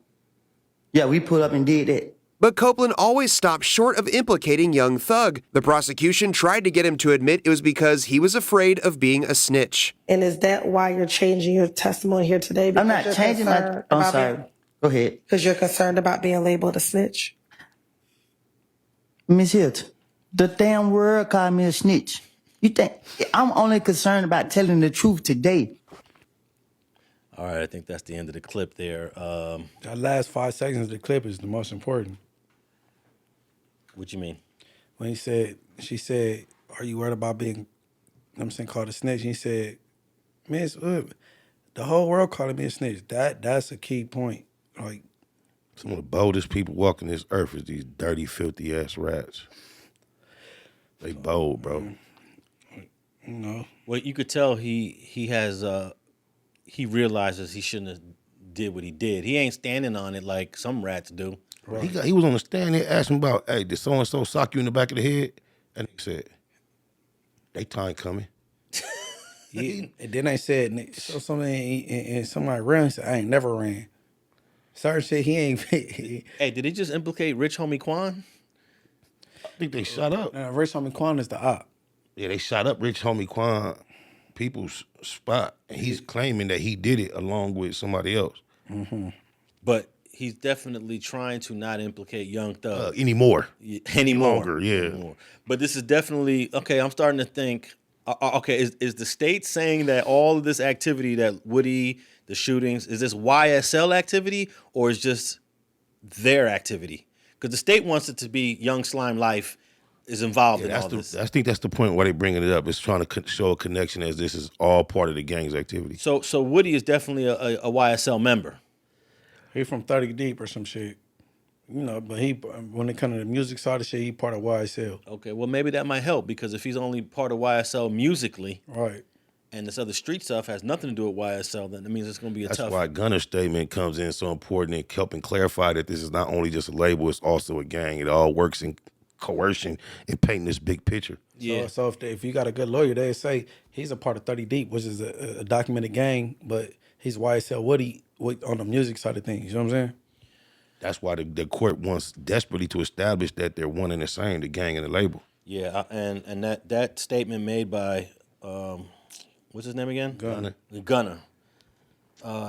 Speaker 12: yeah, we pulled up and did that.
Speaker 11: But Copeland always stopped short of implicating Young Thug. The prosecution tried to get him to admit it was because he was afraid of being a snitch.
Speaker 6: And is that why you're changing your testimony here today?
Speaker 12: I'm not changing my... I'm sorry. Go ahead.
Speaker 6: Because you're concerned about being labeled a snitch?
Speaker 12: Miss Hilton, the damn world called me a snitch. You think I'm only concerned about telling the truth today?
Speaker 1: All right, I think that's the end of the clip there.
Speaker 2: That last 5 seconds of the clip is the most important.
Speaker 1: What you mean?
Speaker 2: When she said, are you worried about being, called a snitch? And he said, Miss, the whole world calling me a snitch. That's a key point. Like,
Speaker 4: some of the boldest people walking this earth is these dirty, filthy ass rats. They bold, bro.
Speaker 2: You know.
Speaker 1: Well, you could tell he has he realizes he shouldn't have did what he did. He ain't standing on it like some rats do.
Speaker 4: Right. He was on the stand there asking about, hey, did so-and-so sock you in the back of the head? And he said, they time coming.
Speaker 2: Yeah, and then they said, so somebody ran. Said, I ain't never ran. Sorry, said he ain't.
Speaker 1: Hey, did he just implicate Rich Homie Quan?
Speaker 4: I think they shot up.
Speaker 2: Rich Homie Quan is the op.
Speaker 4: Yeah, they shot up Rich Homie Quan people's spot. And he's claiming that he did it along with somebody else.
Speaker 2: Mm-hmm.
Speaker 1: But he's definitely trying to not implicate Young Thug.
Speaker 4: Anymore.
Speaker 1: Anymore.
Speaker 4: Longer, yeah.
Speaker 1: Anymore. But this is definitely, okay, I'm starting to think, okay, is the state saying that all of this activity that Woody, the shootings, is this YSL activity or is just their activity? Because the state wants it to be Young Slime Life is involved in all this.
Speaker 4: I think that's the point why they're bringing it up. It's trying to show a connection as this is all part of the gang's activity.
Speaker 1: So Woody is definitely a YSL member.
Speaker 2: He from 30 Deep or some shit. You know, but when it comes to the music side of shit, he part of YSL.
Speaker 1: Okay, well maybe that might help because if he's only part of YSL musically,
Speaker 2: right,
Speaker 1: and this other street stuff has nothing to do with YSL, then it means it's going to be a tough.
Speaker 4: That's why Gunner's statement comes in so important in helping clarify that this is not only just a label, it's also a gang. It all works in coercion and painting this big picture.
Speaker 2: Yeah. So if you got a good lawyer, they say he's a part of 30 Deep, which is a documented gang, but he's YSL Woody on the music side of things. You know what I'm saying?
Speaker 4: That's why the court wants desperately to establish that they're one and the same, the gang and the label.
Speaker 1: Yeah, and that statement made by what's his name again? Gunner.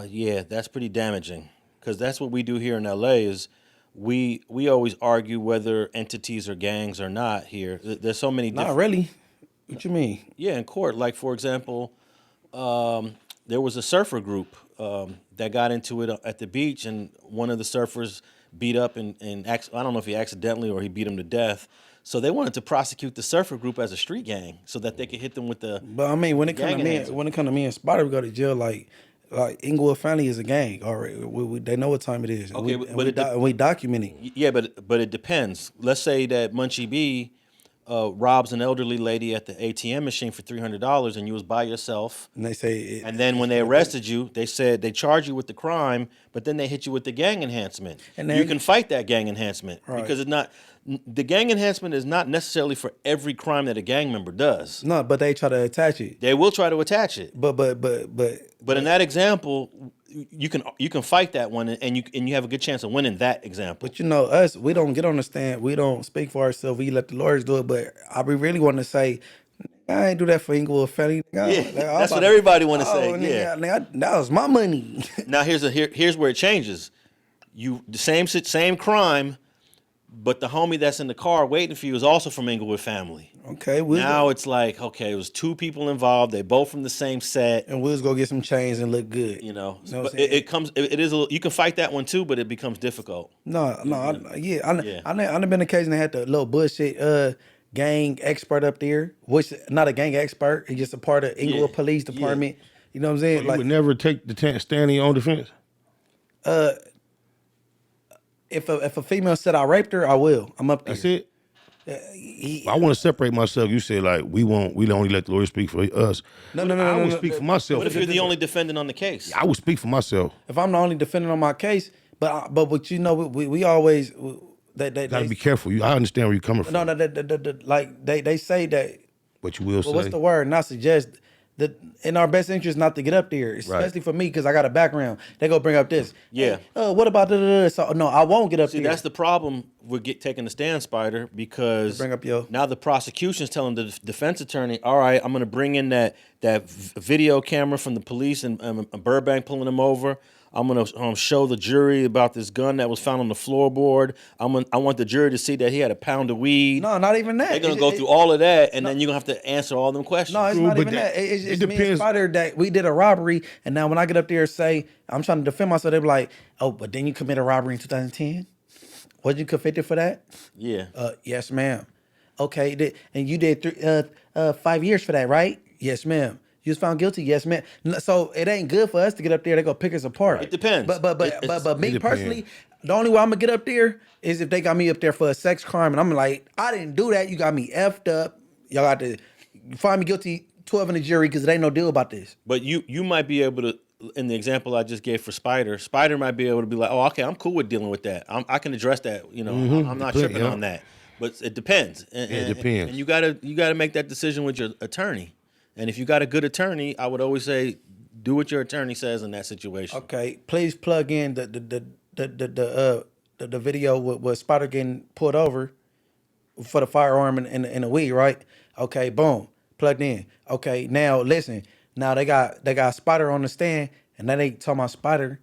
Speaker 1: Yeah, that's pretty damaging because that's what we do here in LA is we always argue whether entities are gangs or not here. There's so many
Speaker 2: Not really. What you mean?
Speaker 1: Yeah, in court. Like, for example, there was a surfer group that got into it at the beach, and one of the surfers beat up and I don't know if he accidentally or he beat him to death. So they wanted to prosecute the surfer group as a street gang so that they could hit them with the.
Speaker 2: But I mean, when it comes to me and Spider, we go to jail like Inglewood family is a gang. All right, they know what time it is.
Speaker 1: Okay,
Speaker 2: we document it.
Speaker 1: Yeah, but it depends. Let's say that Munchie B robs an elderly lady at the ATM machine for $300, and you was by yourself.
Speaker 2: And they say.
Speaker 1: And then when they arrested you, they said they charge you with the crime, but then they hit you with the gang enhancement. And you can fight that gang enhancement because it's not. The gang enhancement is not necessarily for every crime that a gang member does.
Speaker 2: No, but they try to attach it.
Speaker 1: They will try to attach it.
Speaker 2: But
Speaker 1: in that example, you can fight that one, and you have a good chance of winning that example.
Speaker 2: But you know, us, we don't get on the stand. We don't speak for ourselves. We let the lawyers do it. But I really want to say, I ain't do that for Inglewood family.
Speaker 1: That's what everybody want to say.
Speaker 2: Nigga, that was my money.
Speaker 1: Now here's where it changes. The same crime. But the homie that's in the car waiting for you is also from Inglewood family.
Speaker 2: Okay.
Speaker 1: Now it's like, okay, it was two people involved. They both from the same set.
Speaker 2: And we'll just go get some chains and look good.
Speaker 1: You know but it is you can fight that one too, but it becomes difficult.
Speaker 2: I've been occasionally had the little bullshit gang expert up there, which not a gang expert. He's just a part of Inglewood Police Department. Yeah. You know what I'm saying?
Speaker 4: You would never take the stand in your own defense?
Speaker 2: If a female said I raped her, I will. I'm up there.
Speaker 4: That's it. I want to separate myself. You say like we only let the lawyer speak for us.
Speaker 2: No.
Speaker 4: I would speak for myself.
Speaker 1: What if you're the only defendant on the case?
Speaker 4: I would speak for myself.
Speaker 2: If I'm the only defendant on my case, but you know we always they
Speaker 4: gotta be careful. I understand where you're coming from.
Speaker 2: No, like they say that.
Speaker 4: But you will say.
Speaker 2: What's the word? And I suggest that in our best interest not to get up there, especially for me because I got a background. They go bring up this.
Speaker 1: Yeah.
Speaker 2: Hey, what about this? So no, I won't get up there.
Speaker 1: See, that's the problem with taking the stand, Spider, because now the prosecution's telling the defense attorney, all right, I'm going to bring in that video camera from the police in Burbank pulling them over. I'm going to show the jury about this gun that was found on the floorboard. I want the jury to see that he had a pound of weed.
Speaker 2: No, not even that.
Speaker 1: They're going to go through all of that, and then you're going to have to answer all them questions.
Speaker 2: No, it's not even that. It's me and Spider that we did a robbery, and now when I get up there and say, I'm trying to defend myself, they be like, oh, but then you committed a robbery in 2010? Was you convicted for that?
Speaker 1: Yeah.
Speaker 2: Yes, ma'am. Okay, and you did 5 years for that, right? Yes, ma'am. You was found guilty, yes, ma'am. So it ain't good for us to get up there. They go pick us apart.
Speaker 1: It depends.
Speaker 2: But me personally, the only way I'm gonna get up there is if they got me up there for a sex crime, and I'm like, I didn't do that. You got me effed up. Y'all got to find me guilty. 12 in the jury because there ain't no deal about this.
Speaker 1: But you might be able to. In the example I just gave for Spider might be able to be like, oh, okay, I'm cool with dealing with that. I can address that. You know, I'm not tripping on that. But it depends.
Speaker 4: It depends.
Speaker 1: And you gotta make that decision with your attorney. And if you got a good attorney, I would always say, do what your attorney says in that situation.
Speaker 2: Okay, please plug in the video with Spider getting pulled over. for the firearm and the weed, right? Okay, boom, plugged in. Okay, now listen. Now they got Spider on the stand, and now they talking about Spider.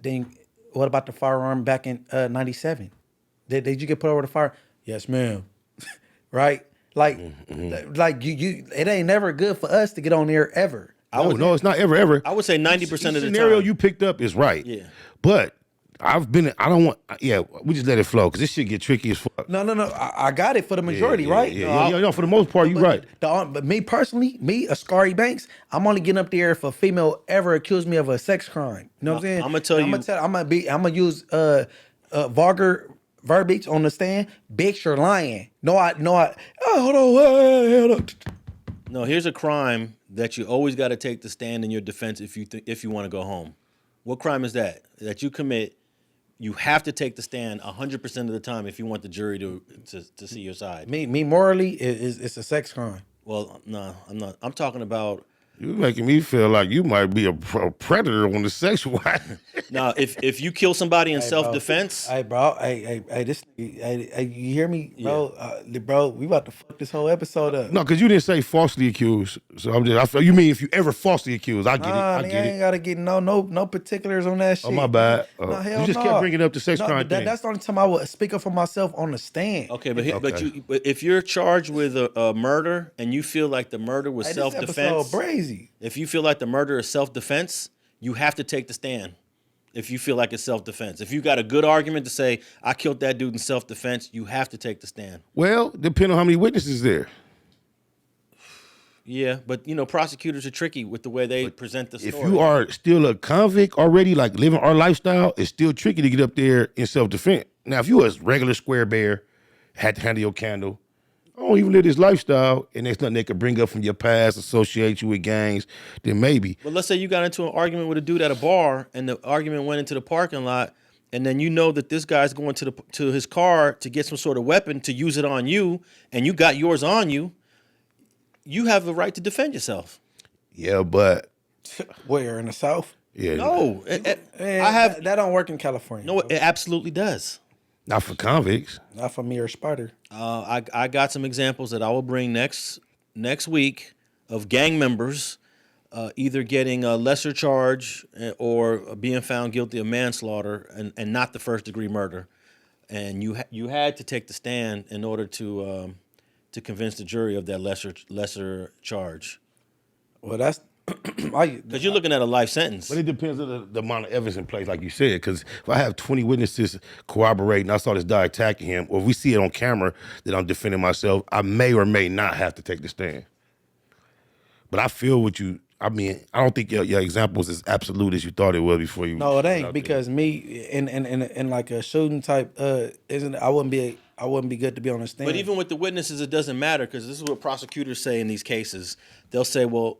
Speaker 2: Then what about the firearm back in '97? Did you get put over the fire? Yes, ma'am. Right? Like you, it ain't never good for us to get on there ever.
Speaker 4: No, it's not ever.
Speaker 1: I would say 90% of the
Speaker 4: scenario
Speaker 1: time.
Speaker 4: you picked up is right.
Speaker 1: Yeah.
Speaker 4: But we just let it flow because this shit get tricky as fuck.
Speaker 2: No. I got it for the majority, right?
Speaker 4: Yeah, for the most part, you're right.
Speaker 2: But me personally, Ascari Banks, I'm only getting up there if a female ever accused me of a sex crime. You know what I'm saying?
Speaker 1: I'm gonna tell you.
Speaker 2: I'm gonna use vulgar verbiage on the stand. Bitch, you're lying. No, hold on.
Speaker 1: No, here's a crime that you always got to take the stand in your defense if you want to go home. What crime is that? That you commit. You have to take the stand 100% of the time if you want the jury to see your side.
Speaker 2: Me morally, it's a sex crime.
Speaker 1: Well, no, I'm not. I'm talking about.
Speaker 4: You're making me feel like you might be a predator on the sexual.
Speaker 1: Now, if you kill somebody in self-defense,
Speaker 2: bro, you hear me, bro? Bro, we about to fuck this whole episode up.
Speaker 4: No, because you didn't say falsely accused. So you mean if you ever falsely accused? I get it. I
Speaker 2: ain't gotta get no particulars on that shit.
Speaker 4: Oh, my bad.
Speaker 2: No, hell
Speaker 4: you just kept bringing up the sex crime thing.
Speaker 2: That's the only time I would speak up for myself on the stand.
Speaker 1: Okay, but if you're charged with a murder and you feel like the murder was self-defense,
Speaker 2: crazy.
Speaker 1: If you feel like the murder is self-defense, you have to take the stand. If you feel like it's self-defense. If you got a good argument to say, I killed that dude in self-defense, you have to take the stand.
Speaker 4: Well, depending on how many witnesses there.
Speaker 1: Yeah, but prosecutors are tricky with the way they present the story.
Speaker 4: If you are still a convict already, like living our lifestyle, it's still tricky to get up there in self-defense. Now, if you a regular square bear, had to handle your candle, I don't even live this lifestyle, and there's nothing they could bring up from your past, associate you with gangs, then maybe.
Speaker 1: But let's say you got into an argument with a dude at a bar, and the argument went into the parking lot, and then you know that this guy's going to his car to get some sort of weapon to use it on you, and you got yours on you. You have the right to defend yourself.
Speaker 4: Yeah, but
Speaker 2: where in the South?
Speaker 4: Yeah.
Speaker 1: No,
Speaker 2: that don't work in California.
Speaker 1: No, it absolutely does.
Speaker 4: Not for convicts.
Speaker 2: Not for me or Spider.
Speaker 1: I got some examples that I will bring next week of gang members either getting a lesser charge or being found guilty of manslaughter and not the first-degree murder. And you had to take the stand in order to convince the jury of that lesser charge.
Speaker 2: Well, that's
Speaker 1: because you're looking at a life sentence.
Speaker 4: But it depends on the amount of evidence in place, like you said. Because if I have 20 witnesses corroborating, I saw this guy attacking him, or if we see it on camera that I'm defending myself, I may or may not have to take the stand. But I feel what you. I mean, I don't think your example was as absolute as you thought it was before you.
Speaker 2: No, it ain't because me in like a shooting type isn't. I wouldn't be good to be on the stand.
Speaker 1: But even with the witnesses, it doesn't matter because this is what prosecutors say in these cases. They'll say, well,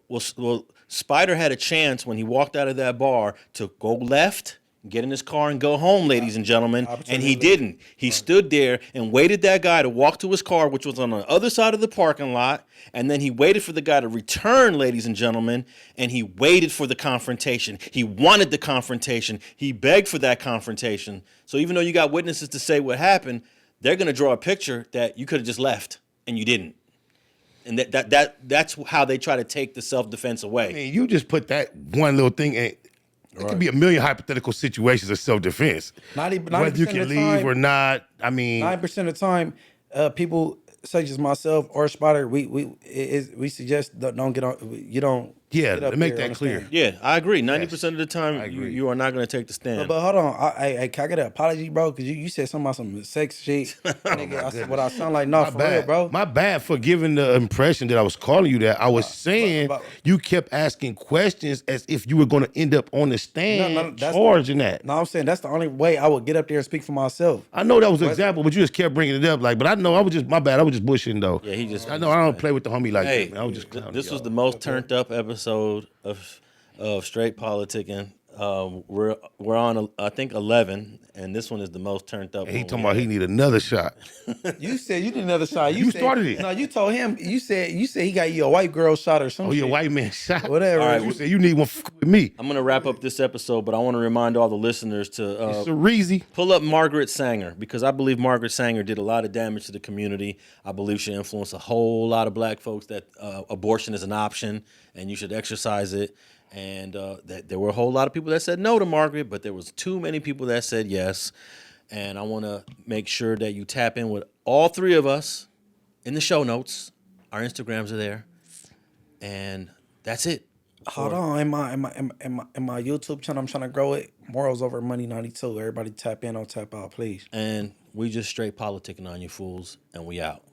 Speaker 1: Spider had a chance when he walked out of that bar to go left, get in his car, and go home, ladies and gentlemen, and he didn't. He stood there and waited that guy to walk to his car, which was on the other side of the parking lot, and then he waited for the guy to return, ladies and gentlemen, and he waited for the confrontation. He wanted the confrontation. He begged for that confrontation. So even though you got witnesses to say what happened, they're going to draw a picture that you could have just left and you didn't. And that's how they try to take the self-defense away.
Speaker 4: I mean, you just put that one little thing in. It could be a million hypothetical situations of self-defense.
Speaker 2: 90%
Speaker 4: whether you can leave or not. I mean,
Speaker 2: 9% of the time, people such as myself or Spider, we suggest don't get on. You don't.
Speaker 4: Yeah, to make that clear.
Speaker 1: Yeah, I agree. 90% of the time, you are not going to take the stand.
Speaker 2: But hold on, can I get an apology, bro? Because you said something about some sex shit. Nigga, what I sound like? No, for real, bro.
Speaker 4: My bad for giving the impression that I was calling you that. I was saying you kept asking questions as if you were going to end up on the stand charging that.
Speaker 2: No, I'm saying that's the only way I would get up there and speak for myself.
Speaker 4: I know that was an example, but you just kept bringing it up. But I know I was just my bad. I was just bushing though.
Speaker 1: Yeah,
Speaker 4: I know I don't play with the homie like that. Man. I was just
Speaker 1: this was the most turned up episode of Straight Politicking We're on I think 11, and this one is the most turned up.
Speaker 4: He
Speaker 1: one
Speaker 4: talking
Speaker 1: we
Speaker 4: about he
Speaker 1: had.
Speaker 4: need another shot.
Speaker 2: You said you need another shot.
Speaker 4: You
Speaker 2: said,
Speaker 4: started it.
Speaker 2: No, you told him. You said he got you a white girl shot or something.
Speaker 4: Oh, you a white man shot.
Speaker 2: Whatever.
Speaker 1: All right,
Speaker 4: You said you need one with me.
Speaker 1: I'm gonna wrap up this episode, but I want to remind all the listeners to
Speaker 4: It's a Reezy.
Speaker 1: pull up Margaret Sanger, because I believe Margaret Sanger did a lot of damage to the community. I believe she influenced a whole lot of black folks that abortion is an option and you should exercise it. And that there were a whole lot of people that said no to Margaret, but there was too many people that said yes. And I want to make sure that you tap in with all three of us in the show notes. Our Instagrams are there, and that's it.
Speaker 2: Hold on, in my YouTube channel, I'm trying to grow it. Morals over money 92. Everybody tap in or tap out, please.
Speaker 1: And we just straight politicking on you fools, and we out.